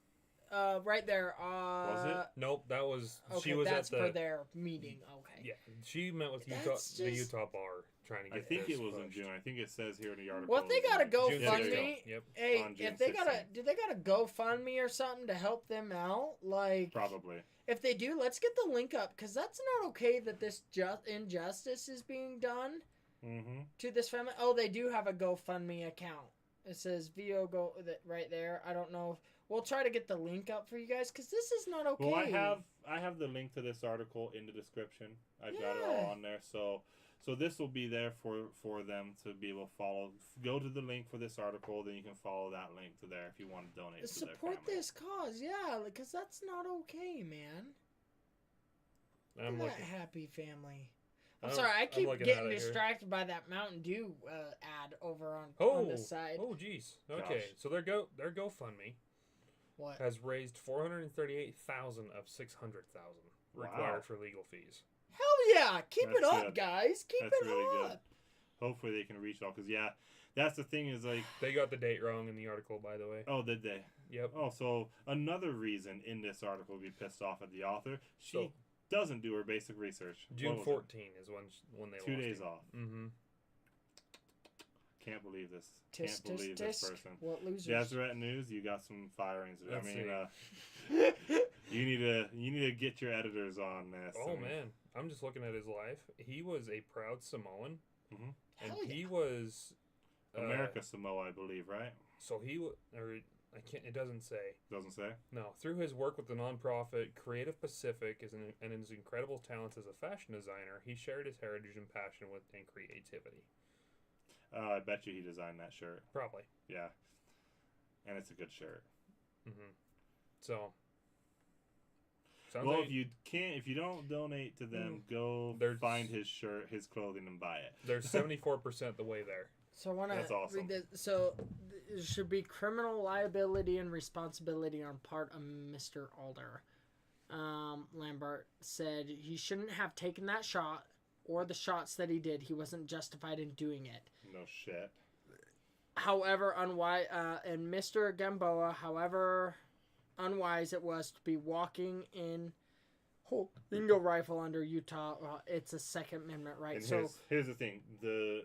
right there. Was it? Nope, that was Okay, she was that's at the for their meeting. Okay. yeah. She met with Utah, That's the just- Utah bar trying to I get. think this it was in pushed. June. I think it says here in the article. Well, if they it was got a in June. June Yeah, there you go. GoFundMe, Yep. hey, On June if they got a, 16th. do they got a GoFundMe or something to help them out? Like, Probably. if they do, let's get the link up because that's not okay that this injustice is being done Mm-hmm. to this family. Oh, they do have a GoFundMe account. It says VO Go right there. I don't know. We'll try to get the link up for you guys because this is not okay. Well, I have the link to this article in the description. I've got it Yeah. all on there. So this will be there for them to be able to follow. Go to the link for this article, then you can follow that link to there if you want to donate to their Support family. this cause, yeah, because that's not okay, man. Look I'm at looking. that happy family. I'm I'm- sorry, I I'm keep looking getting at it here. distracted by that Mountain Dew ad over on Oh, the side. oh, geez. Okay, Gosh. so their GoFundMe What? has raised 438,000 of 600,000 required Wow. for legal fees. Hell yeah! Keep it That's up, good. guys. Keep That's it really up. good. Hopefully they can reach all. Because yeah, that's the thing is like, They got the date wrong in the article, by the way. oh, did they? Yep. Oh, so another reason in this article to be pissed off at the author, she So- doesn't do her basic research. June What was it? 14 is when they 2 lost days him. off. Mm-hmm. Can't believe this. Tisk, Can't believe tisk, this tisk. person. What losers? Deseret News, you got some firings. Let's I mean, see. you need to get your editors on this. Oh I mean, man, I'm just looking at his life. He was a proud Samoan, and Hell he yeah. was America Samoa, I believe, right? So he or I can't. It doesn't say. Doesn't say. No, through his work with the nonprofit Creative Pacific and his incredible talents as a fashion designer, he shared his heritage and passion and creativity. I bet you he designed that shirt. Probably. Yeah, and it's a good shirt. Mm-hmm. So. Sounds Well, like if you don't donate to them, go There's- find his shirt, his clothing, and buy it. they're 74% the way there. So I want That's to awesome. read this. So it should be criminal liability and responsibility on part of Mr. Alder. Lambert said he shouldn't have taken that shot or the shots that he did. He wasn't justified in doing it. No shit. However, unwise, and Mr. Gamboa, however unwise it was to be walking in holding a rifle under Utah. It's a Second Amendment right. And So here's the thing: the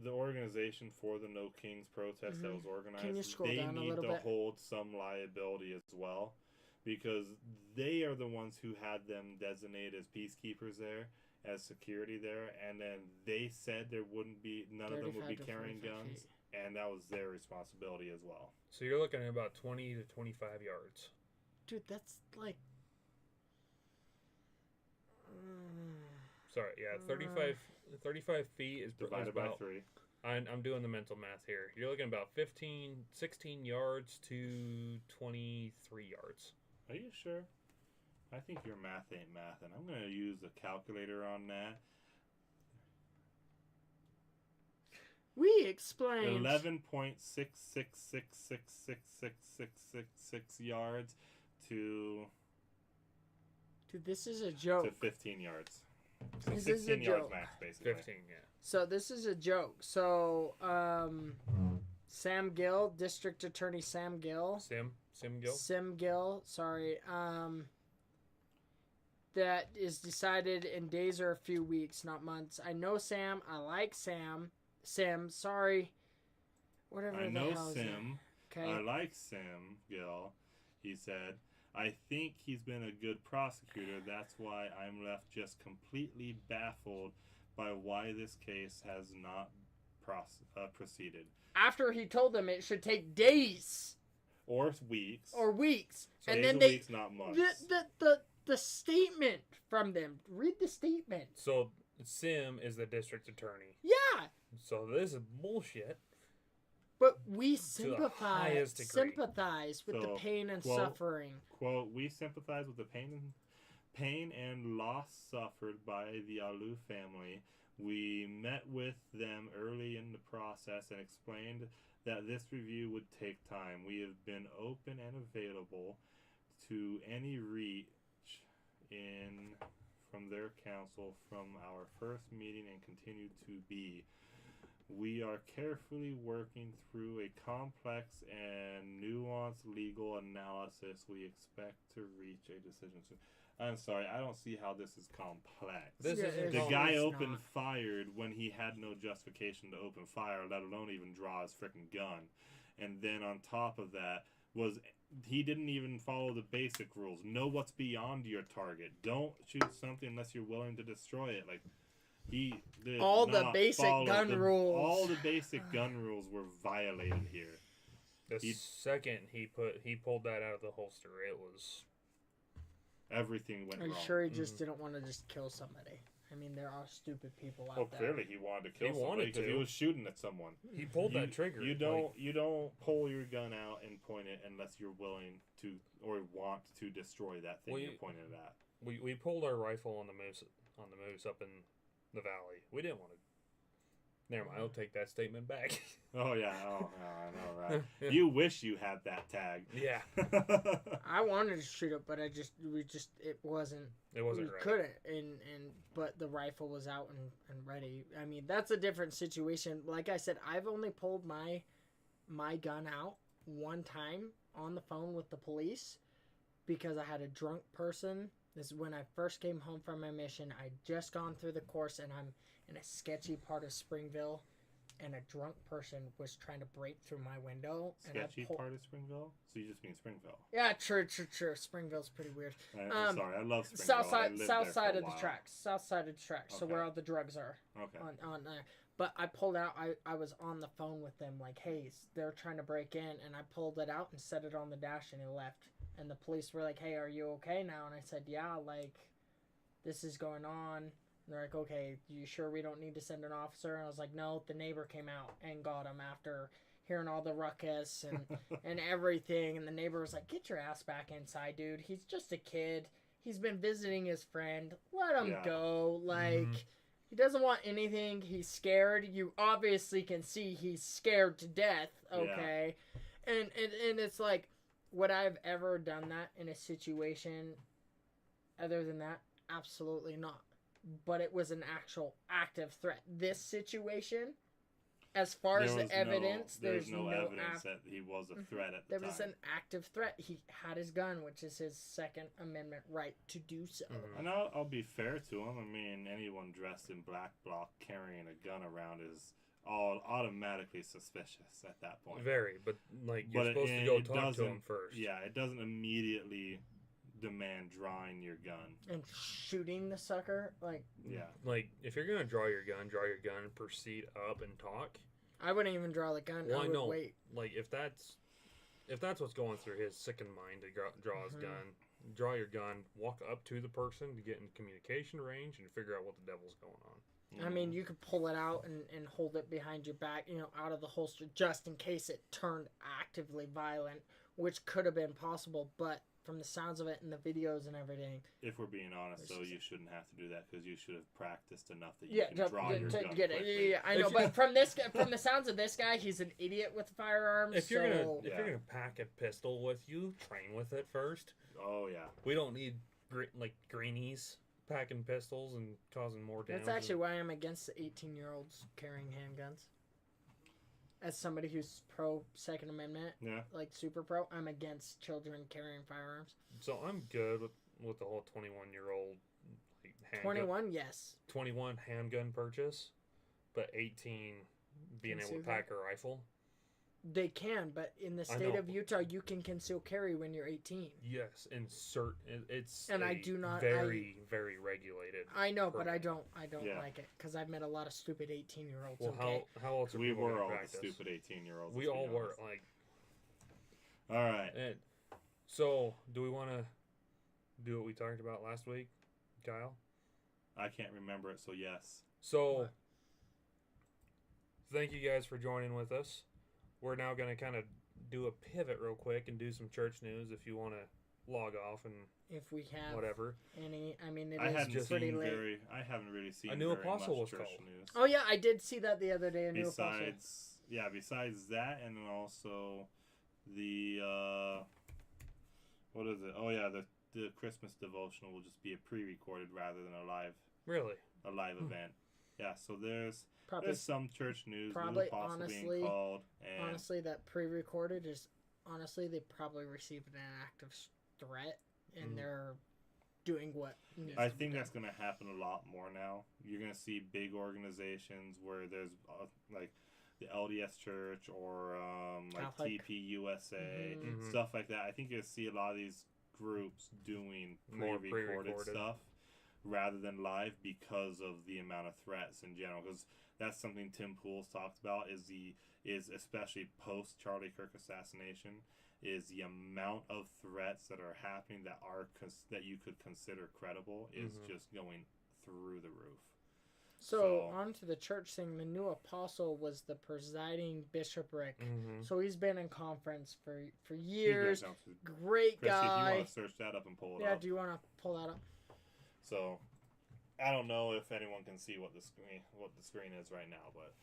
organization for the No Kings protest that was organized, Can you scroll they down a need little to bit? hold some liability as well, because they are the ones who had them designated as peacekeepers there, as security there, and then they said there wouldn't be none of them would 35 be to carrying 45 guns, feet. and that was their responsibility as well. So you're looking at about 20 to 25 yards. dude, that's like. Sorry, yeah, 35 feet is Divided by about. 3. I'm doing the mental math here. You're looking at about 16 yards to 23 yards. Are you sure? I think your math ain't math, and I'm gonna use a calculator on that. We explained. 11.66666666 yards to Dude, this is a joke. 15 yards. So This is a 16 yards joke. max, basically. 15, yeah. So this is a joke. So Sam Gill, District Attorney Sam Gill. Sim Gill. Sim Gill, sorry. That is decided in days or a few weeks, not months. I know Sam. I like Sam. Sim, sorry. Whatever I the know hell is it. Sim. Okay. I like Sim, Gil. He said, I think he's been a good prosecutor. That's why I'm left just completely baffled by why this case has not proceeded. After he told them it should take days Or weeks. or weeks. So and days then or they weeks, not months. the statement from them. Read the statement. So Sim is the district attorney. Yeah. So this is bullshit. But we the highest degree. sympathize with the So, pain and quote, suffering. Quote, we sympathize with the pain and loss suffered by the Alou family. We met with them early in the process and explained that this review would take time. We have been open and available to any reach in from their counsel from our first meeting and continue to be. We are carefully working through a complex and nuanced legal analysis. We expect to reach a decision soon. I'm sorry, I don't see how this is complex. This Yeah, isn't The it's guy not. opened fired when he had no justification to open fire, let alone even draw his freaking gun. And then on top of that he didn't even follow the basic rules. Know what's beyond your target. Don't shoot something unless you're willing to destroy it. Like he did All the not basic follow gun rules. All the basic gun rules were violated here. The He- second he pulled that out of the holster, it was Everything went Are you wrong. sure he just didn't want to just kill somebody? I mean, there are stupid people out Well, there. clearly he wanted to kill He somebody wanted because he to. was shooting at someone. he pulled that trigger. You don't pull your gun out and point it unless you're willing to or want to destroy that thing Well, you're pointing it at. We pulled our rifle on the moose up in the valley. We didn't want to. Never mind. I'll take that statement back. Oh yeah, I know, right? You wish you had that tag. Yeah, I wanted to shoot it, but it wasn't. it wasn't we right. couldn't, but the rifle was out and ready. I mean, that's a different situation. Like I said, I've only pulled my gun out one time on the phone with the police because I had a drunk person. This is when I first came home from my mission. I'd just gone through the course, and I'm in a sketchy part of Springville, and a drunk person was trying to break through my window. Sketchy and I part of Springville? So you just mean Springville? Yeah, true. Springville's pretty weird. I'm sorry, I love Springville. South side, I lived south there side for a of the while. tracks. South side of the tracks. So Okay. where all the drugs are Okay. on there. But I pulled out. I was on the phone with them like, hey, they're trying to break in, and I pulled it out and set it on the dash, and he left. And the police were like, hey, are you okay now? And I said, yeah, like, this is going on. And they're like, okay, you sure we don't need to send an officer? And I was like, no, the neighbor came out and got him after hearing all the ruckus and everything. And the neighbor was like, get your ass back inside, dude. He's just a kid. He's been visiting his friend. Let him Yeah. go. Like, he doesn't want anything. He's scared. You obviously can see he's scared to death. Okay. And it's like, would I have ever done that in a situation other than that? Absolutely not. But it was an actual active threat. This situation, as far as the evidence, there's there's no evidence that he was a threat at the there time. was an active threat. He had his gun, which is his Second Amendment right to do so. And I'll be fair to him. I mean, anyone dressed in black bloc carrying a gun around is all automatically suspicious at that point. Very, but like you're But supposed to go talk to him first. Yeah, it doesn't immediately demand drawing your gun. And shooting the sucker, like, Yeah. Like if you're gonna draw your gun, proceed up and talk. I wouldn't even draw the gun. Well, I I would know. wait. Like if that's what's going through his sickened mind to draw his gun, draw your gun, walk up to the person to get in communication range and figure out what the devil's going on. I mean, you could pull it out and hold it behind your back, out of the holster, just in case it turned actively violent, which could have been possible. But from the sounds of it and the videos and everything, If we're being honest, though, you shouldn't have to do that because you should have practiced enough that you yeah, can draw your gun get it. quickly. Yeah, I know. But from the sounds of this guy, he's an idiot with firearms. If you're so gonna pack a pistol with you, train with it first. Oh yeah. We don't need greenies packing pistols and causing more damage. that's actually why I'm against the 18-year-olds carrying handguns. As somebody who's pro Second Amendment, Yeah. like super pro, I'm against children carrying firearms. So I'm good with the whole 21-year-old handgun. 21, yes. 21 handgun purchase, but 18 being able to Conceal pack a rifle? They can, but in the I state know. of Utah, you can conceal carry when you're 18. Yes, in certain it's And I a do not- very regulated. I know, but I Permit. don't Yeah. like it because I've met a lot of stupid 18-year-olds. Well, Okay. how else are We people were gonna all the practice? stupid 18-year-olds. We all were like. All right. And so, do we want to do what we talked about last week, Kyle? I can't remember it, so yes. So, What? thank you guys for joining with us. We're now going to kind of do a pivot real quick and do some church news if you want to log off and If we have whatever. any, I mean, I it hadn't is pretty seen late. I haven't really seen A new very apostle much was church called. news. Oh yeah, I did see that the other day. A new apostle. Besides that, and then also the what is it? Oh yeah, the Christmas devotional will just be a pre-recorded rather than a live Really? event. Yeah, so there's Probably, some church news. probably, New apostle honestly- being called, and honestly, that pre-recorded is honestly they probably received an active threat, and Mhm. they're doing what. Needs I to be think done. that's going to happen a lot more now. You're going to see big organizations where there's like the LDS Church or like Catholic. TPUSA, Mhm. stuff like that. I think you'll see a lot of these groups doing More pre-recorded pre-recorded. stuff rather than live because of the amount of threats in general. Because that's something Tim Pool's talked about is especially post Charlie Kirk assassination is the amount of threats that are happening that that you could consider credible is Mhm. just going through the roof. So, So- on to the church thing. The new apostle was the presiding bishopric. Mm-hmm. So he's been in conference for He's been years. down to- Great Chrissy, if you guy. want to search that up and pull it Yeah, up. do you want to pull that up? So, I don't know if anyone can see what the screen is right now, but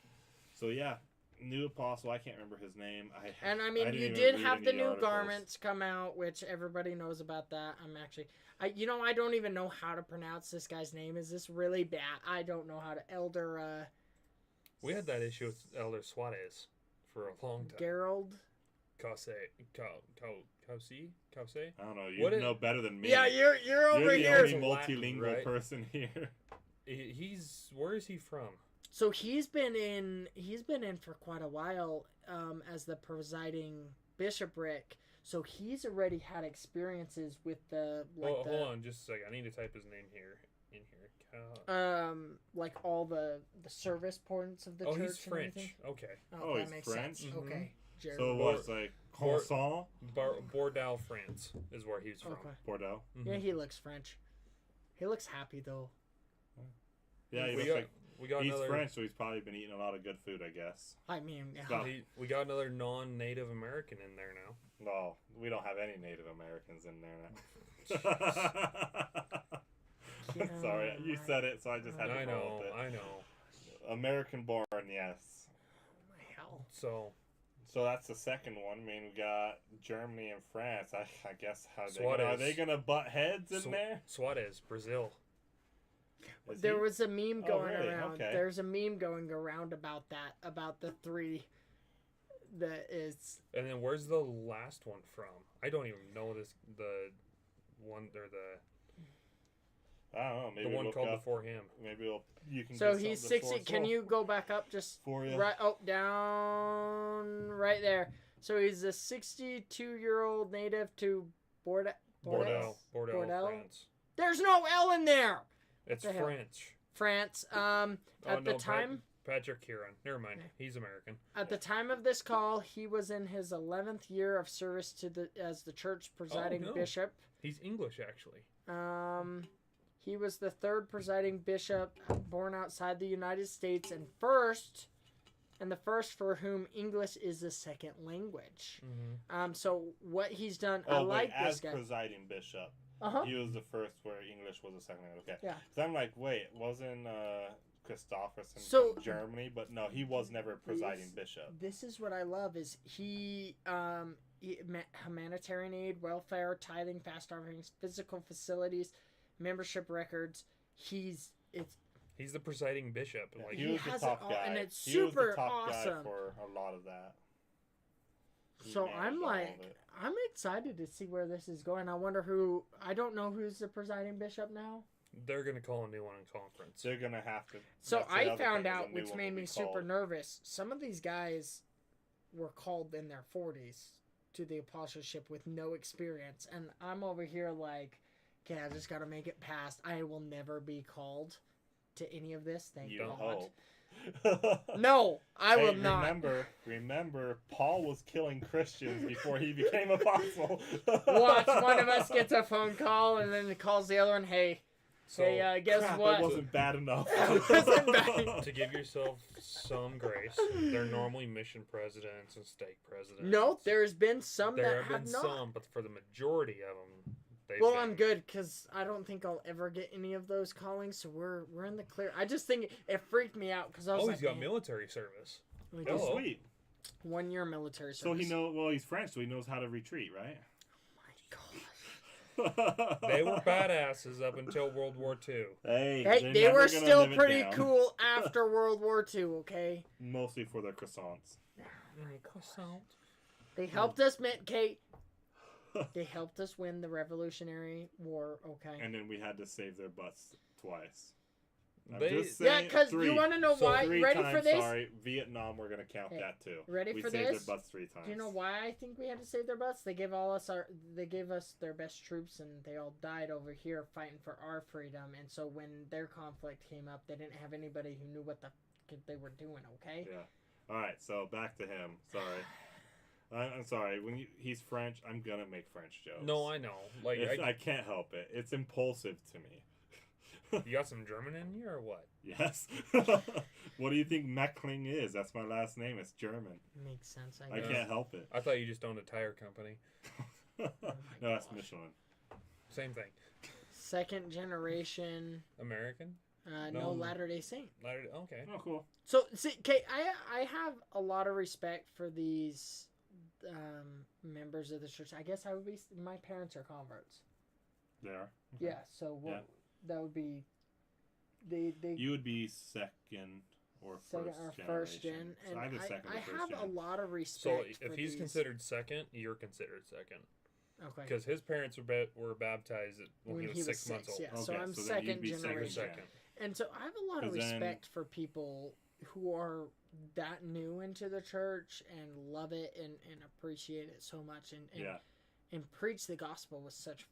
so yeah, new apostle. I can't remember his name. And I mean, didn't you even did read have any the of new articles. garments come out, which everybody knows about that. I don't even know how to pronounce this guy's name. Is this really bad? I don't know how to. Elder We had that issue with Elder Suarez for a long time. Gerald. Kause. I don't know. You What know better than me. Yeah, you're You're over the here. only Latin, multilingual right? person here. Where is he from? So he's been in for quite a while as the presiding bishopric. So he's already had experiences with the Hold on, just a second. I need to type his name in here. like all the service points of the Oh, church. he's and everything. French. Okay. Oh, that he's makes French? sense. Mhm. Okay. Jared. So what's like Bor- croissant? Bordeaux, France is where he's from. Okay. Bordeaux. Mhm. Yeah, he looks French. He looks happy though. Yeah, he we looks got like we got he's another. French, so he's probably been eating a lot of good food, I guess. I mean, Well, We got another non-Native American in there now. No, we don't have any Native Americans in there now. Sorry, you said it, so I just had to I roll know, with it. I know. American born, yes. oh my hell. So So that's the second one. I mean, we got Germany and France. I guess are Suarez. they gonna butt heads in there? Suarez, Brazil. Is There he- was a meme Oh, going really? around. Okay. There's a meme going around about that, about the three that is. And then where's the last one from? I don't even know this. The one or I don't know. Maybe the one look called up. before him. Maybe you can. So get he's some of the 60. source. Can you go back up just For you? right? Oh, down right there. So he's a 62-year-old native to Bordeaux. Bordeaux, Bordeaux? France. There's no L in there. It's the hell? French. France. Oh, At the no, time. Patrick Kieran. Never mind. He's American. At the time of this call, he was in his 11th year of service as the church presiding no. bishop. He's English actually. He was the third presiding bishop born outside the United States and the first for whom English is the second language. Mm-hmm. So what he's done, I Oh, like wait, this as guy. presiding bishop, Uh-huh. he was the first where English was the second language. Okay. Yeah. So I'm like, wait, wasn't Christopherson So- from Germany? But no, he was never presiding bishop. This is what I love is humanitarian aid, welfare, tithing, fast offerings, physical facilities, membership records. He's He's the presiding bishop. Yeah, Like he he was the has top it all, guy. and it's He was the super top guy awesome. for a lot of that. He So managed I'm all of like, it. I'm excited to see where this is going. I wonder who. I don't know who's the presiding bishop now. They're gonna call a new one in conference. They're gonna have to. So that's the I other found thing, is a out, new which one made will me be super called- nervous. Some of these guys were called in their 40s to the apostleship with no experience, and I'm over here like, okay, I just got to make it past. I will never be called to any of this. Thank You God. hope. No, I will Hey, not. Remember, Paul was killing Christians before he became apostle. Watch, one of us gets a phone call and then it calls the other one, hey, So guess Crap, what? It wasn't bad enough. It wasn't bad. to give yourself some grace, they're normally mission presidents and stake presidents. No, there's been some there that have been not. some, but for the majority of them, they've Well, been. I'm good because I don't think I'll ever get any of those callings, so we're in the clear. I just think it freaked me out because I was Oh, like, he's got "Man, military service. we Oh, just- Hello. sweet. 1 year military service." So he knows. Well, he's French, so he knows how to retreat, right? Oh my God. They were badasses up until World War II. Hey, Hey, they're they never were gonna still live it pretty down. cool after World War II. Okay, Mostly for their croissants. they helped us, Kate. They helped us win the Revolutionary War. Okay. And then we had to save their butts twice. I'm They- just Yeah, saying, because three. you want to know So why? Three Ready times, for this? Sorry, Vietnam. We're gonna count Hey, that too. ready we for saved this? their butts 3 times. Do you know why I think we had to save their butts? They gave us their best troops, and they all died over here fighting for our freedom. And so when their conflict came up, they didn't have anybody who knew what the f- they were doing. Okay. Yeah. All right. So back to him. Sorry. I'm sorry. When he's French, I'm gonna make French jokes. No, I know. Like, I can't help it. It's impulsive to me. you got some German in you or what? Yes. What do you think Meckling is? That's my last name. It's German. Makes sense. I guess. can't help it. I thought you just owned a tire company. No, that's Michelin. Same thing. Second generation. American? No, No. Latter-day Saint. Okay. Oh, cool. So see, Kate, I have a lot of respect for these members of the church. I guess I would be. My parents are converts. They are. Yeah. So what? That would be. They You would be second or second first or first gen, generation. and Either second I or first have gen. a lot of So respect. if for he's these. considered second, you're considered second. Okay. Because his parents were baptized when he was 6 months old. Yeah, so Okay, I'm so then you'd second be second You're generation. second. And so I have a lot of 'Cause then- respect for people who are that new into the church and love it and appreciate it so much and Yeah. and preach the gospel with such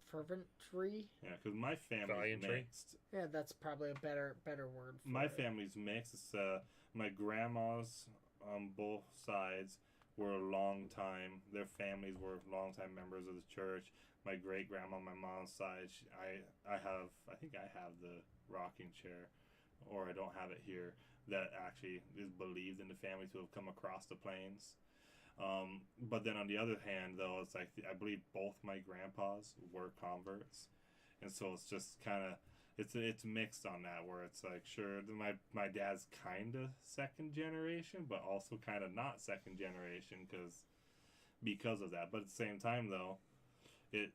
ferventry. Yeah, because my family's Valiantry. mixed. Yeah, that's probably a better word for My it. family's mixed. It's, my grandmas on both sides were a long time. Their families were long time members of the church. My great grandma on my mom's side, I think I have the rocking chair, or I don't have it here. That actually is believed in the families who have come across the plains. But then on the other hand, though, it's like I believe both my grandpas were converts, and so it's just kind of it's mixed on that, where it's like, sure, my dad's kind of second generation, but also kind of not second generation because of that. But at the same time, though, it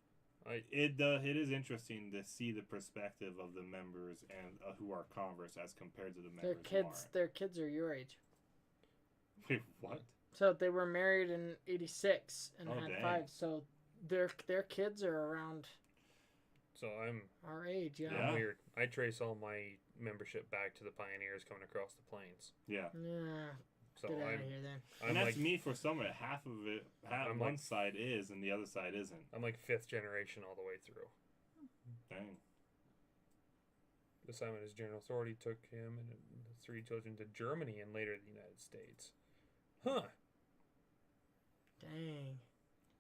is interesting to see the perspective of the members and who are converts as compared to the members Their kids are your age. who aren't. Wait, what? So they were married in '86 and Oh, had dang. 5. So their kids are around So I'm our age. Yeah. Yeah. weird. I trace all my membership back to the pioneers coming across the plains. Yeah. Yeah. So Get out I'm of here then. And I'm that's like me for some of it. Half of it, I'm one like- side is and the other side isn't. I'm like 5th generation all the way through. Dang. The Simon his general authority took him and the 3 children to Germany and later the United States. Huh. Dang.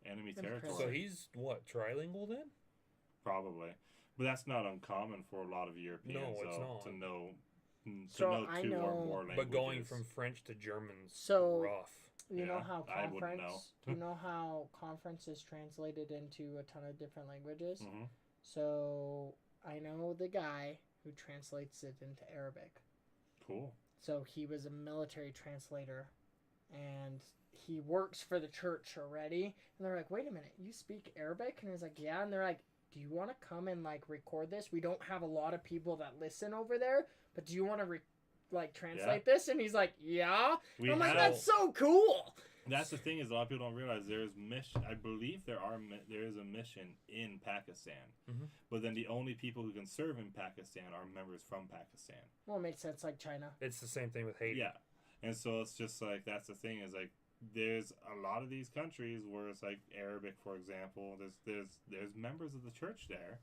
Enemy That's territory. So he's what, trilingual then? Probably. But that's not uncommon for a lot of Europeans No, it's though, not. to know So know I 2 know- or more languages. But going from French to German's So- rough. You know Yeah, how I wouldn't conference? know. You know how conference is translated into a ton of different languages. Mhm. So I know the guy who translates it into Arabic. Cool. So he was a military translator, and he works for the church already. And they're like, "Wait a minute, you speak Arabic?" And he's like, "Yeah." And they're like, "Do you want to come and like record this? We don't have a lot of people that listen over there, but do you want to translate this?" And he's like, "Yeah." We I'm like, have "That's so cool." That's the thing is a lot of people don't realize there's mission. I believe there is a mission in Pakistan, Mhm. but then the only people who can serve in Pakistan are members from Pakistan. Well, it makes sense, like China. It's the same thing with Haiti. Yeah, and so it's just like that's the thing is like there's a lot of these countries where it's like Arabic, for example. There's members of the church there,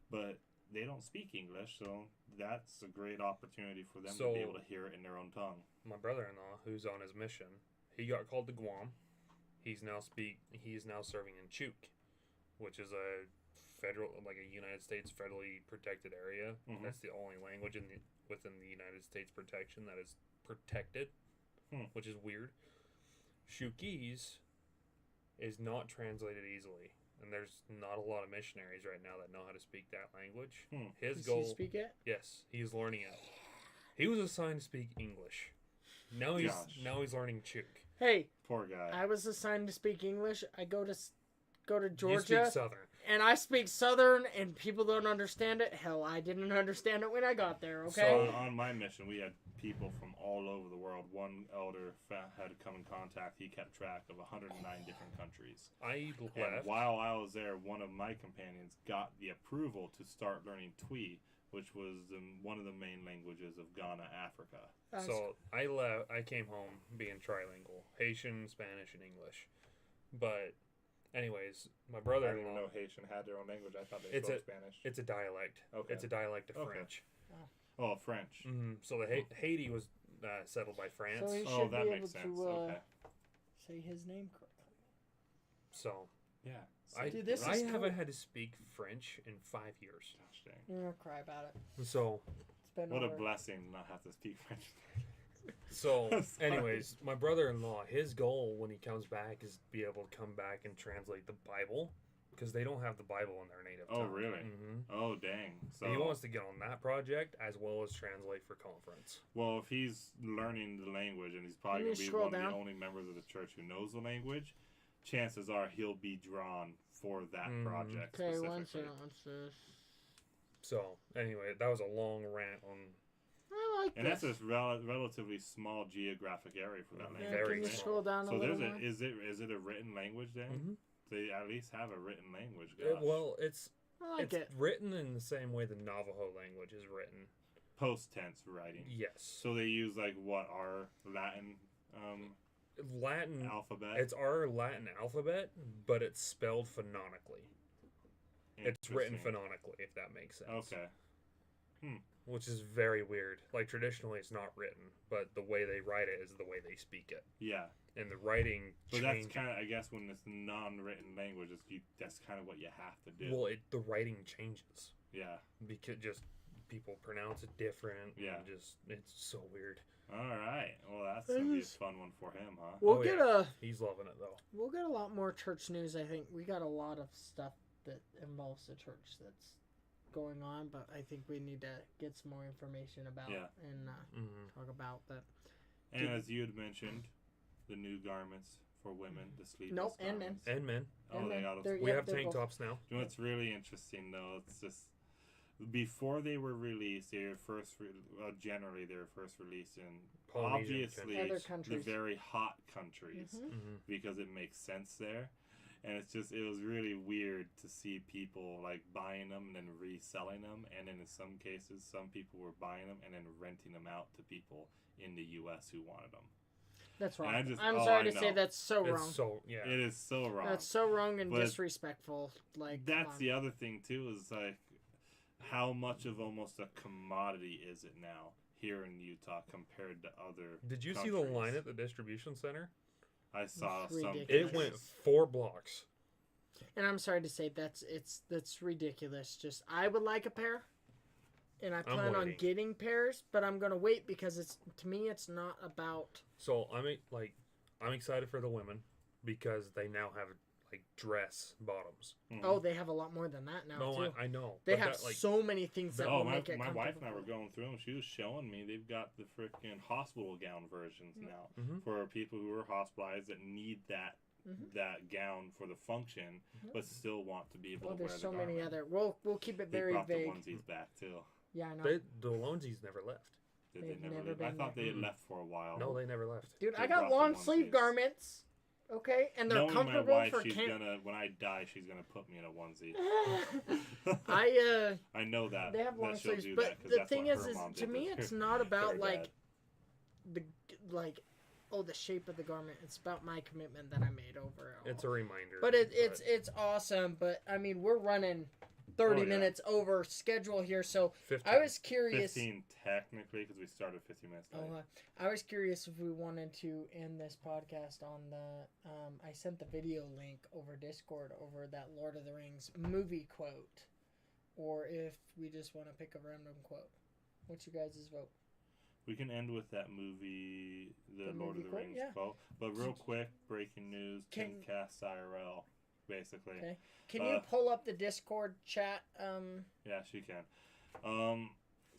but they don't speak English, so that's a great opportunity for them to So- be able to hear it in their own tongue. My brother-in-law, who's on his mission, he got called to Guam. He's now serving in Chuk, which is a United States federally protected area. Mhm. That's the only language within the United States protection that is protected, which is weird. Shukese is not translated easily, and there's not a lot of missionaries right now that know how to speak that language. His Does goal, he speak it? yes, he's learning it. He was assigned to speak English. Now he's learning Chuk. Hey, Poor guy. I was assigned to speak English. I go to You Georgia, speak Southern. and I speak Southern, and people don't understand it. Hell, I didn't understand it when I got there. Okay. So on my mission, we had people from all over the world. One elder had to come in contact. He kept track of 109 different countries. I And left. while I was there, one of my companions got the approval to start learning Twi, which was one of the main languages of Ghana, Africa. That's- So I left. I came home being trilingual: Haitian, Spanish, and English. But, anyways, my I didn't brother-in-law. even know Haitian had their own language. I thought they It's spoke a- Spanish. It's a dialect. Okay. It's a dialect of Okay. French. Oh, French. So the Haiti was settled by France. So he Oh, should that be makes able sense. to Okay. say his name correctly. So Yeah. I, Dude, this I is haven't cool. had to speak French in 5 years. Gosh dang. You're gonna cry about it. So It's been What a over. blessing to not have to speak French. So, Sorry. anyways, my brother-in-law, his goal when he comes back is to be able to come back and translate the Bible, because they don't have the Bible in their native Oh, tongue. really? Mm-hmm. Oh, dang. So He wants to get on that project as well as translate for conference. Well, if he's learning the language and he's probably Can going you to be scroll one of down? the only members of the church who knows the language, chances are he'll be drawn for that Mhm. project Okay, specifically. one second. What's this? So, anyway, that was a long rant on. I like And this. that's a relatively small geographic area for that Yeah, language. Very can you small. scroll down a So little there's more? is it a written language then? Mhm. They at least have a written language. Gosh. Well, it's I like it. written in the same way the Navajo language is written. Post tense writing. Yes. So they use like what our Latin Latin. alphabet. It's our Latin alphabet, but it's spelled phonetically. It's written Interesting. phonetically, if that makes sense. Okay. Which is very weird. Like, traditionally, it's not written, but the way they write it is the way they speak it. Yeah. And the writing But that's changes. kind of, I guess, when it's non-written language, that's kind of what you have to do. Well, the writing changes. Yeah. Because just people pronounce it different. Yeah. And just, it's so weird. All right. Well, that's gonna be a fun one for him, huh? We'll Oh, get yeah. He's loving it, though. we'll get a lot more church news. I think we got a lot of stuff that involves the church that's going on, but I think we need to get some more information about Yeah. and Mm-hmm. talk about that. And as you had mentioned, the new garments for women, the sleeveless Nope, and men. garments. And men. Oh, And they men. got us. They're- We Yep, have they're tank both- tops now. You know what's really interesting though? It's just before they were released, they were first generally they were first released in Polynesian obviously Other the countries. very hot countries Mhm. Mm-hmm. because it makes sense there. And it was really weird to see people like buying them and then reselling them, and then in some cases, some people were buying them and then renting them out to people in the U.S. who wanted them. That's wrong. I just- I'm oh, sorry I to say know. that's so wrong. It's so, yeah. It is so wrong. That's so wrong and But disrespectful. Like come That's on. the other thing too, is like how much of almost a commodity is it now here in Utah compared to other. Did you see the countries? line at the distribution center? I saw It's some. ridiculous. It went 4 blocks. And I'm sorry to say that's ridiculous. Just I would like a pair, and I plan on waiting. getting pairs, but I'm gonna wait because to me it's not about. So I'm excited for the women because they now have like dress bottoms. Mhm. Oh, they have a lot more than that now No, too. I know. They but have that, like, so many things that Oh, will my, make it. my wife and I were comfortable. going through them. She was showing me they've got the freaking hospital gown versions now Mhm. for people who are hospitalized that need that Mhm. that gown for the function, but still want to be able Well, to wear there's the so many garment. other. We'll keep it They very brought vague. the onesies back too. Yeah, I know. the Lonesies never left. Did They've they never never leave? I been thought there. they had Mm-mm. left for a while. No, they never left. Dude, they I got brought the long sleeve onesies. garments. Okay, and they're Knowing my comfortable wife, for she's camp. gonna when I die, she's gonna put me in a onesie. I know that. They have long that she'll sleeves, do but that, 'cause the that's thing what is her mom to did me, with it's her- not about her like dad. the the shape of the garment. It's about my commitment that I made overall. It's a reminder. But it's awesome. But I mean, we're running 30 Oh, yeah. minutes over schedule here, so 15. I was curious. 15 technically because we started 15 minutes late. I was curious if we wanted to end this podcast on the. I sent the video link over Discord over that Lord of the Rings movie quote, or if we just want to pick a random quote. What's your guys' vote? We can end with that movie, the Lord movie of the quote, Rings yeah. quote. But real quick, breaking news: Can- Timcast IRL, basically. Okay. Can you pull up the Discord chat? Yeah, she can.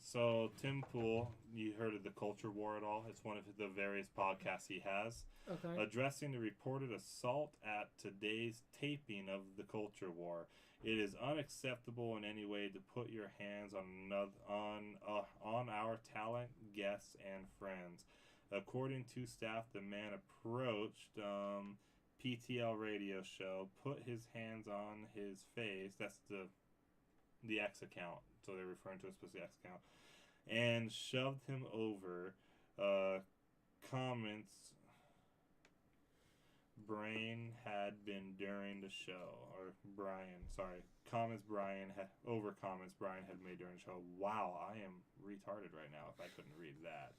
So Tim Pool, you heard of the Culture War at all? It's one of the various podcasts he has. Okay. Addressing the reported assault at today's taping of the Culture War. It is unacceptable in any way to put your hands on our talent, guests, and friends. According to staff, the man approached PTL radio show, put his hands on his face. That's the X account, so they're referring to a specific X account, and shoved him over. Comments Brian had been during the show, or Brian, sorry, comments Brian had made during the show. Wow, I am retarded right now if I couldn't read that.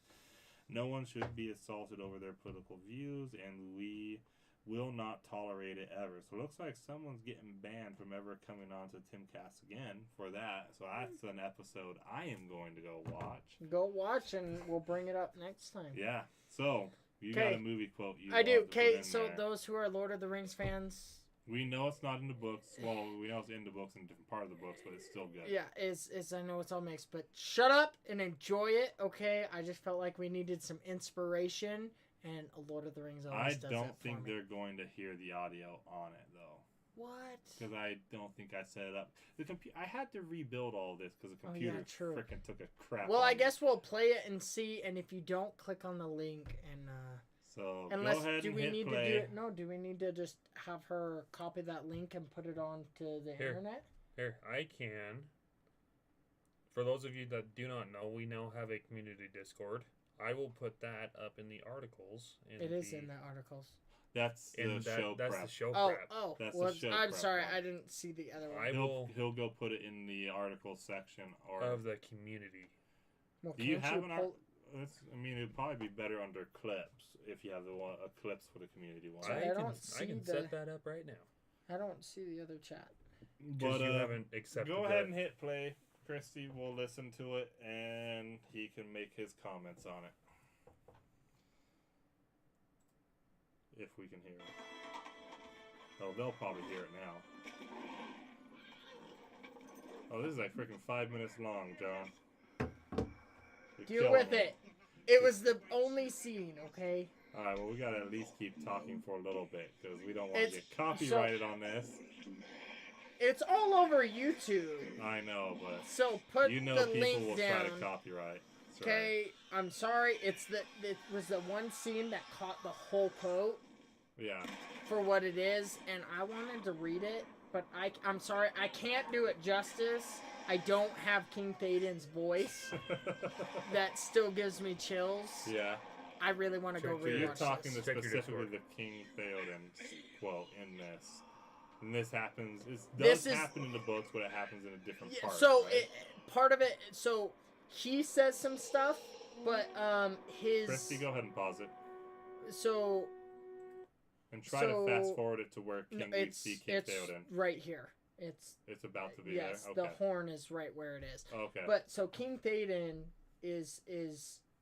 No one should be assaulted over their political views, and we will not tolerate it ever. So it looks like someone's getting banned from ever coming on to Timcast again for that. So that's an episode I am going to go watch. Go watch, and we'll bring it up next time. Yeah. So you got Okay. a movie quote you I do. want to put Okay, in so there. those who are Lord of the Rings fans, We know it's not in the books. Well, we know it's in the books in a different part of the books, but it's still good. yeah, is I know it's all mixed, but shut up and enjoy it. Okay, I just felt like we needed some inspiration, and Lord of the Rings always I does don't that for think me. they're going to hear the audio on it though, What? because I don't think I set it up. I had to rebuild all this because the Oh, yeah, computer true. freaking took a crap. Well, on I me. guess we'll play it and see, and if you don't, click on the link and. So Unless, go ahead do and we hit need play. to do it? No, do we need to just have her copy that link and put it onto the Here. internet? Here, I can. For those of you that do not know, we now have a community Discord. I will put that up in the articles. It is in the articles. That's the show That's prep. the show Oh, prep. oh. That's the Well, show I'm prep sorry, one. I didn't see the other one. He'll go put it in the article section or. Of the community. Well, Do you can't have an pull- I mean, it'd probably be better under clips if you have a clips for the community one. Sorry, I don't see I can the- set that up right now. I don't see the other chat. Because But you haven't accepted go the- ahead and hit play. Christy will listen to it and he can make his comments on it. If we can hear it. Oh, they'll probably hear it now. Oh, this is like freaking 5 minutes long, John. You're Deal killing with me. it. It was the only scene, okay? Alright, well, we gotta at least keep talking for a little bit because we don't want to It's- get copyrighted on this. It's all over YouTube. I know, but So put you know the people link will try to down. copyright. That's right. Okay, I'm sorry. It was the one scene that caught the whole quote Yeah. for what it is, and I wanted to read it, but I'm sorry, I can't do it justice. I don't have King Théoden's voice. That still gives me chills. Yeah. I really want to go Check So you're rewatch talking this. Check your specifically Discord. the King Theoden quote in this. And this happens. It This does is- happen in the books, but it happens in a different Yeah, part. so right? part of it. So he says some stuff, but his. Christy, go ahead and pause it. So And try to So- fast forward it to where no, we see King it's Theoden. right here. It's It's about to be yes, there? the Okay. horn is right where it is. Okay. But so King Théoden is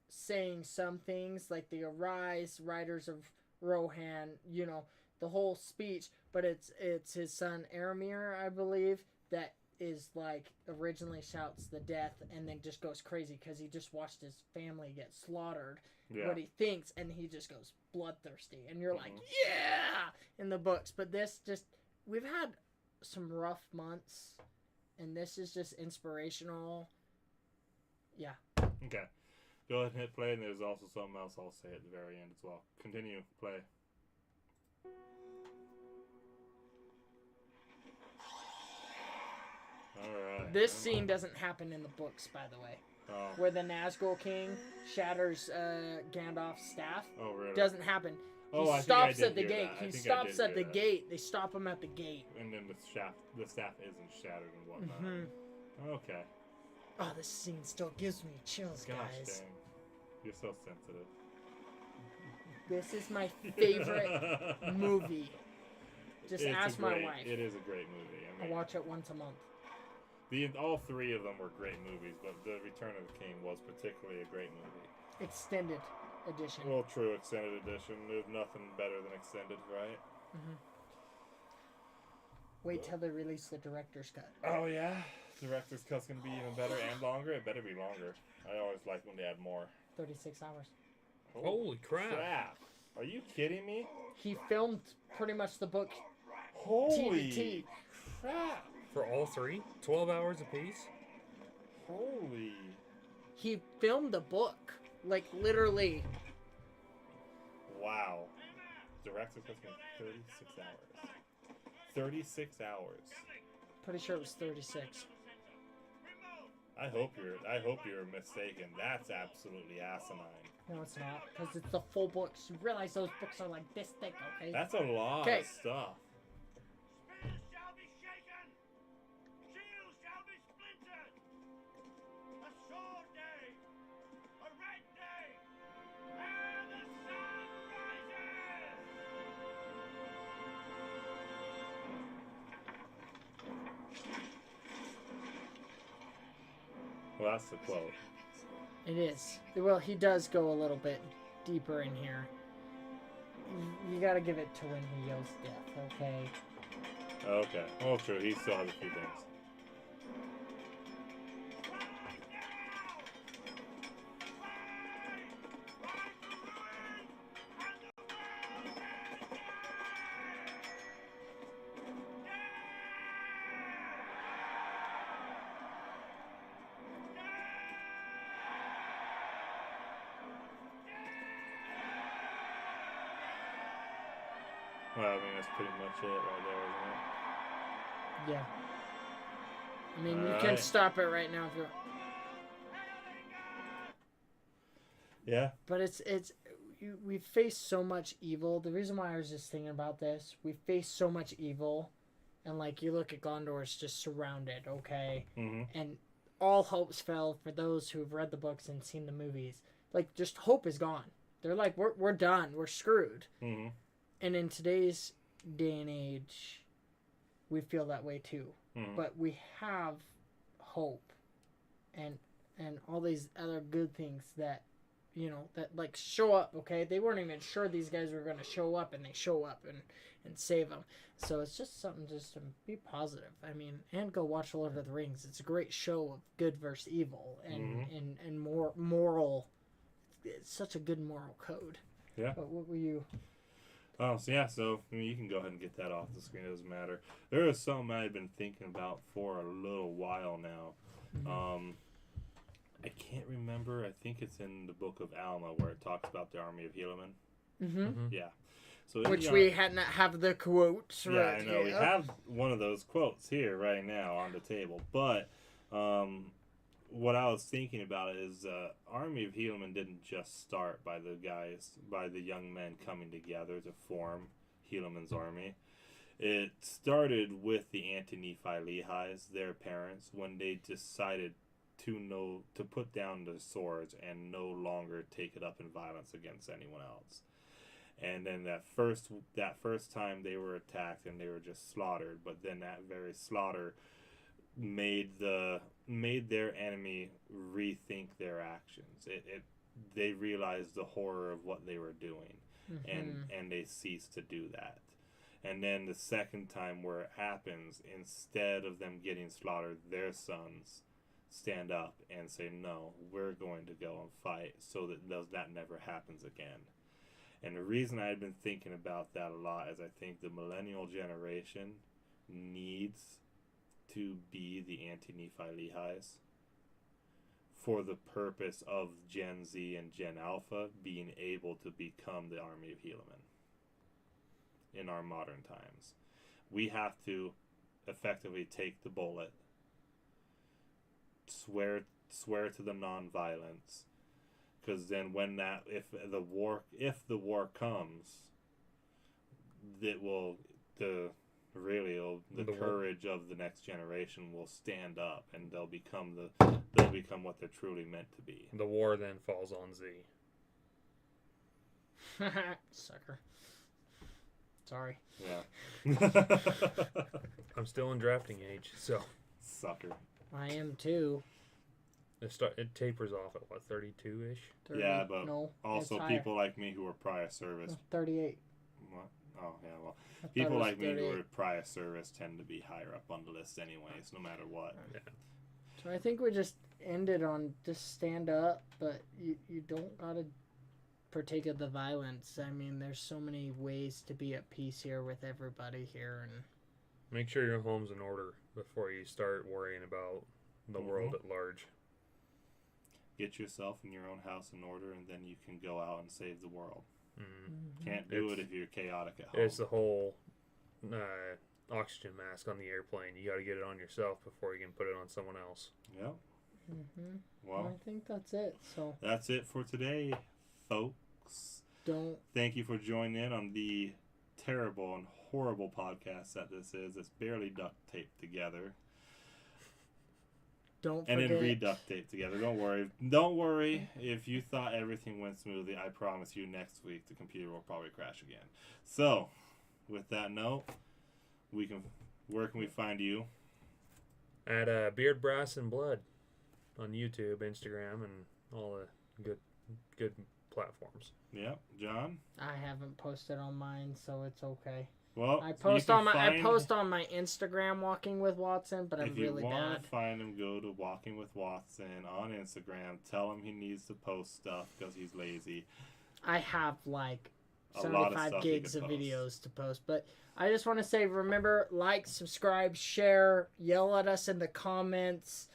saying some things like the Arise, Riders of Rohan, you know, the whole speech, but it's his son Aramir, I believe, that is like originally shouts the death and then just goes crazy because he just watched his family get slaughtered. yeah. What he thinks, and he just goes bloodthirsty, and you're like, Mhm. yeah, in the books. But this just, we've had some rough months, and this is just inspirational. Yeah. Okay. Go ahead and hit play, and there's also something else I'll say at the very end as well. Continue, play. Alright. This scene doesn't happen in the books, by the way. Oh, Where the Nazgul King shatters Gandalf's staff. oh really? Doesn't happen. He Oh, I think I stops did at the hear gate. that. I He think I stops did at the hear that. gate. They stop him at the gate. And then the staff isn't shattered and whatnot. Hmm. Okay. Oh, this scene still gives me chills, Gosh guys. dang. You're so sensitive. This is my favorite movie. Just It's ask a my great- wife. It is a great movie. I I mean, watch it once a month. all three of them were great movies, but The Return of the King was particularly a great movie. Extended edition. Well, true, extended edition. There's nothing better than extended, right? Wait till they release the director's cut. Oh yeah, director's cut's gonna be even better and longer. It better be longer. I always like when they add more. 36 hours. Holy crap. Are you kidding me? He filmed pretty much the book Holy T. crap! For all three? 12 hours apiece? Holy. He filmed the book. Like, literally. Wow. Director's cut's gonna be 36 hours. 36 hours. Pretty sure it was 36. I hope you're mistaken. That's absolutely asinine. No, it's not. Because it's the full book. You realize those books are like this thick, okay? That's a lot Okay. of stuff. Spears shall be shaken, shields shall be splintered. A sword day, a red day, ere the sun rises. Well, that's the quote. It is. Well, he does go a little bit deeper in here. You gotta give it to when he yells death, okay? Okay. Well, true. He still has a few things. Well, I mean, that's pretty much it right there, isn't it? Yeah. I mean, you can Alright. stop it right now if you. Yeah. But we face so much evil. The reason why I was just thinking about this, we face so much evil, and like you look at Gondor, it's just surrounded, okay, Mm-hmm. and all hopes fell for those who've read the books and seen the movies. Like, just hope is gone. They're like, we're done, we're screwed. Mm-hmm. And in today's day and age, we feel that way too. Mm-hmm. But we have hope, and all these other good things that, you know, that like show up. Okay, they weren't even sure these guys were going to show up, and they show up and save them. So it's just something just to be positive. I mean, and go watch Lord of the Rings. It's a great show of good versus evil, and more moral. It's such a good moral code. Yeah. But what were you? Oh, so yeah, so I mean, you can go ahead and get that off the screen. It doesn't matter. There is something I had been thinking about for a little while now. I can't remember. I think it's in the Book of Alma where it talks about the army of Helaman. Mm-hmm. Yeah. So in Which the we hadn't have the quotes. Yeah, right I know. We here. have one of those quotes here right now on the table. But what I was thinking about is Army of Helaman didn't just start by the young men coming together to form Helaman's army. It started with the Anti-Nephi Lehis, their parents, when they decided to put down their swords and no longer take it up in violence against anyone else. And then that first time they were attacked and they were just slaughtered, but then that very slaughter made their enemy rethink their actions. They realized the horror of what they were doing, and they ceased to do that. And then the second time where it happens, instead of them getting slaughtered, their sons stand up and say, "No, we're going to go and fight so that never happens again." And the reason I've been thinking about that a lot is I think the millennial generation needs to be the Anti-Nephi Lehis for the purpose of Gen Z and Gen Alpha being able to become the army of Helaman. in our modern times. We have to effectively take the bullet, swear to the nonviolence, because then if the war comes, the courage of the next generation will stand up, and they'll become what they're truly meant to be. The war then falls on Z. Sucker. Sorry. Yeah. I'm still in drafting age, so Sucker. I am too. it tapers off at what, 32-ish? 30, Yeah, but no, Also, it's higher. people like me who are prior service. 38. What? Oh, yeah, well. I thought People it was like me who 38. are prior service tend to be higher up on the list anyways, no matter what. So I think we just ended on just stand up, but you don't gotta partake of the violence. I mean, there's so many ways to be at peace here with everybody here, and Make sure your home's in order before you start worrying about the world at large. Get yourself and your own house in order, and then you can go out and save the world. Mm. Can't do it It's- if you're chaotic at home. It's the whole oxygen mask on the airplane. You got to get it on yourself before you can put it on someone else. Yep. Well, Well, I think that's it. So that's it for today, folks. don't Thank you for joining in on the terrible and horrible podcast that this is. It's barely duct taped together. don't And forget. then re-duct tape together. Don't worry. Don't worry. If you thought everything went smoothly, I promise you next week the computer will probably crash again. So, with that note, where can we find you? At Beard, Brass, and Blood on YouTube, Instagram, and all the good platforms. Yep, John. I haven't posted on mine, so it's okay. Well, I you post can on my find- on my Instagram, Walking with Watson, but I'm If you really want bad. to find him, go to Walking with Watson on Instagram. Tell him he needs to post stuff because he's lazy. I have like A lot of 75 stuff you gigs could of post. videos to post, but I just want to say, remember, like, subscribe, share, yell at us in the comments,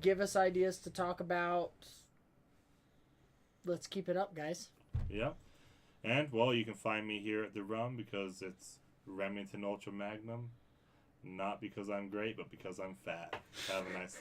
give us ideas to talk about. Let's keep it up, guys. Yep. And, well, you can find me here at the Rum because it's Remington Ultra Magnum. Not because I'm great, but because I'm fat. Have a nice day.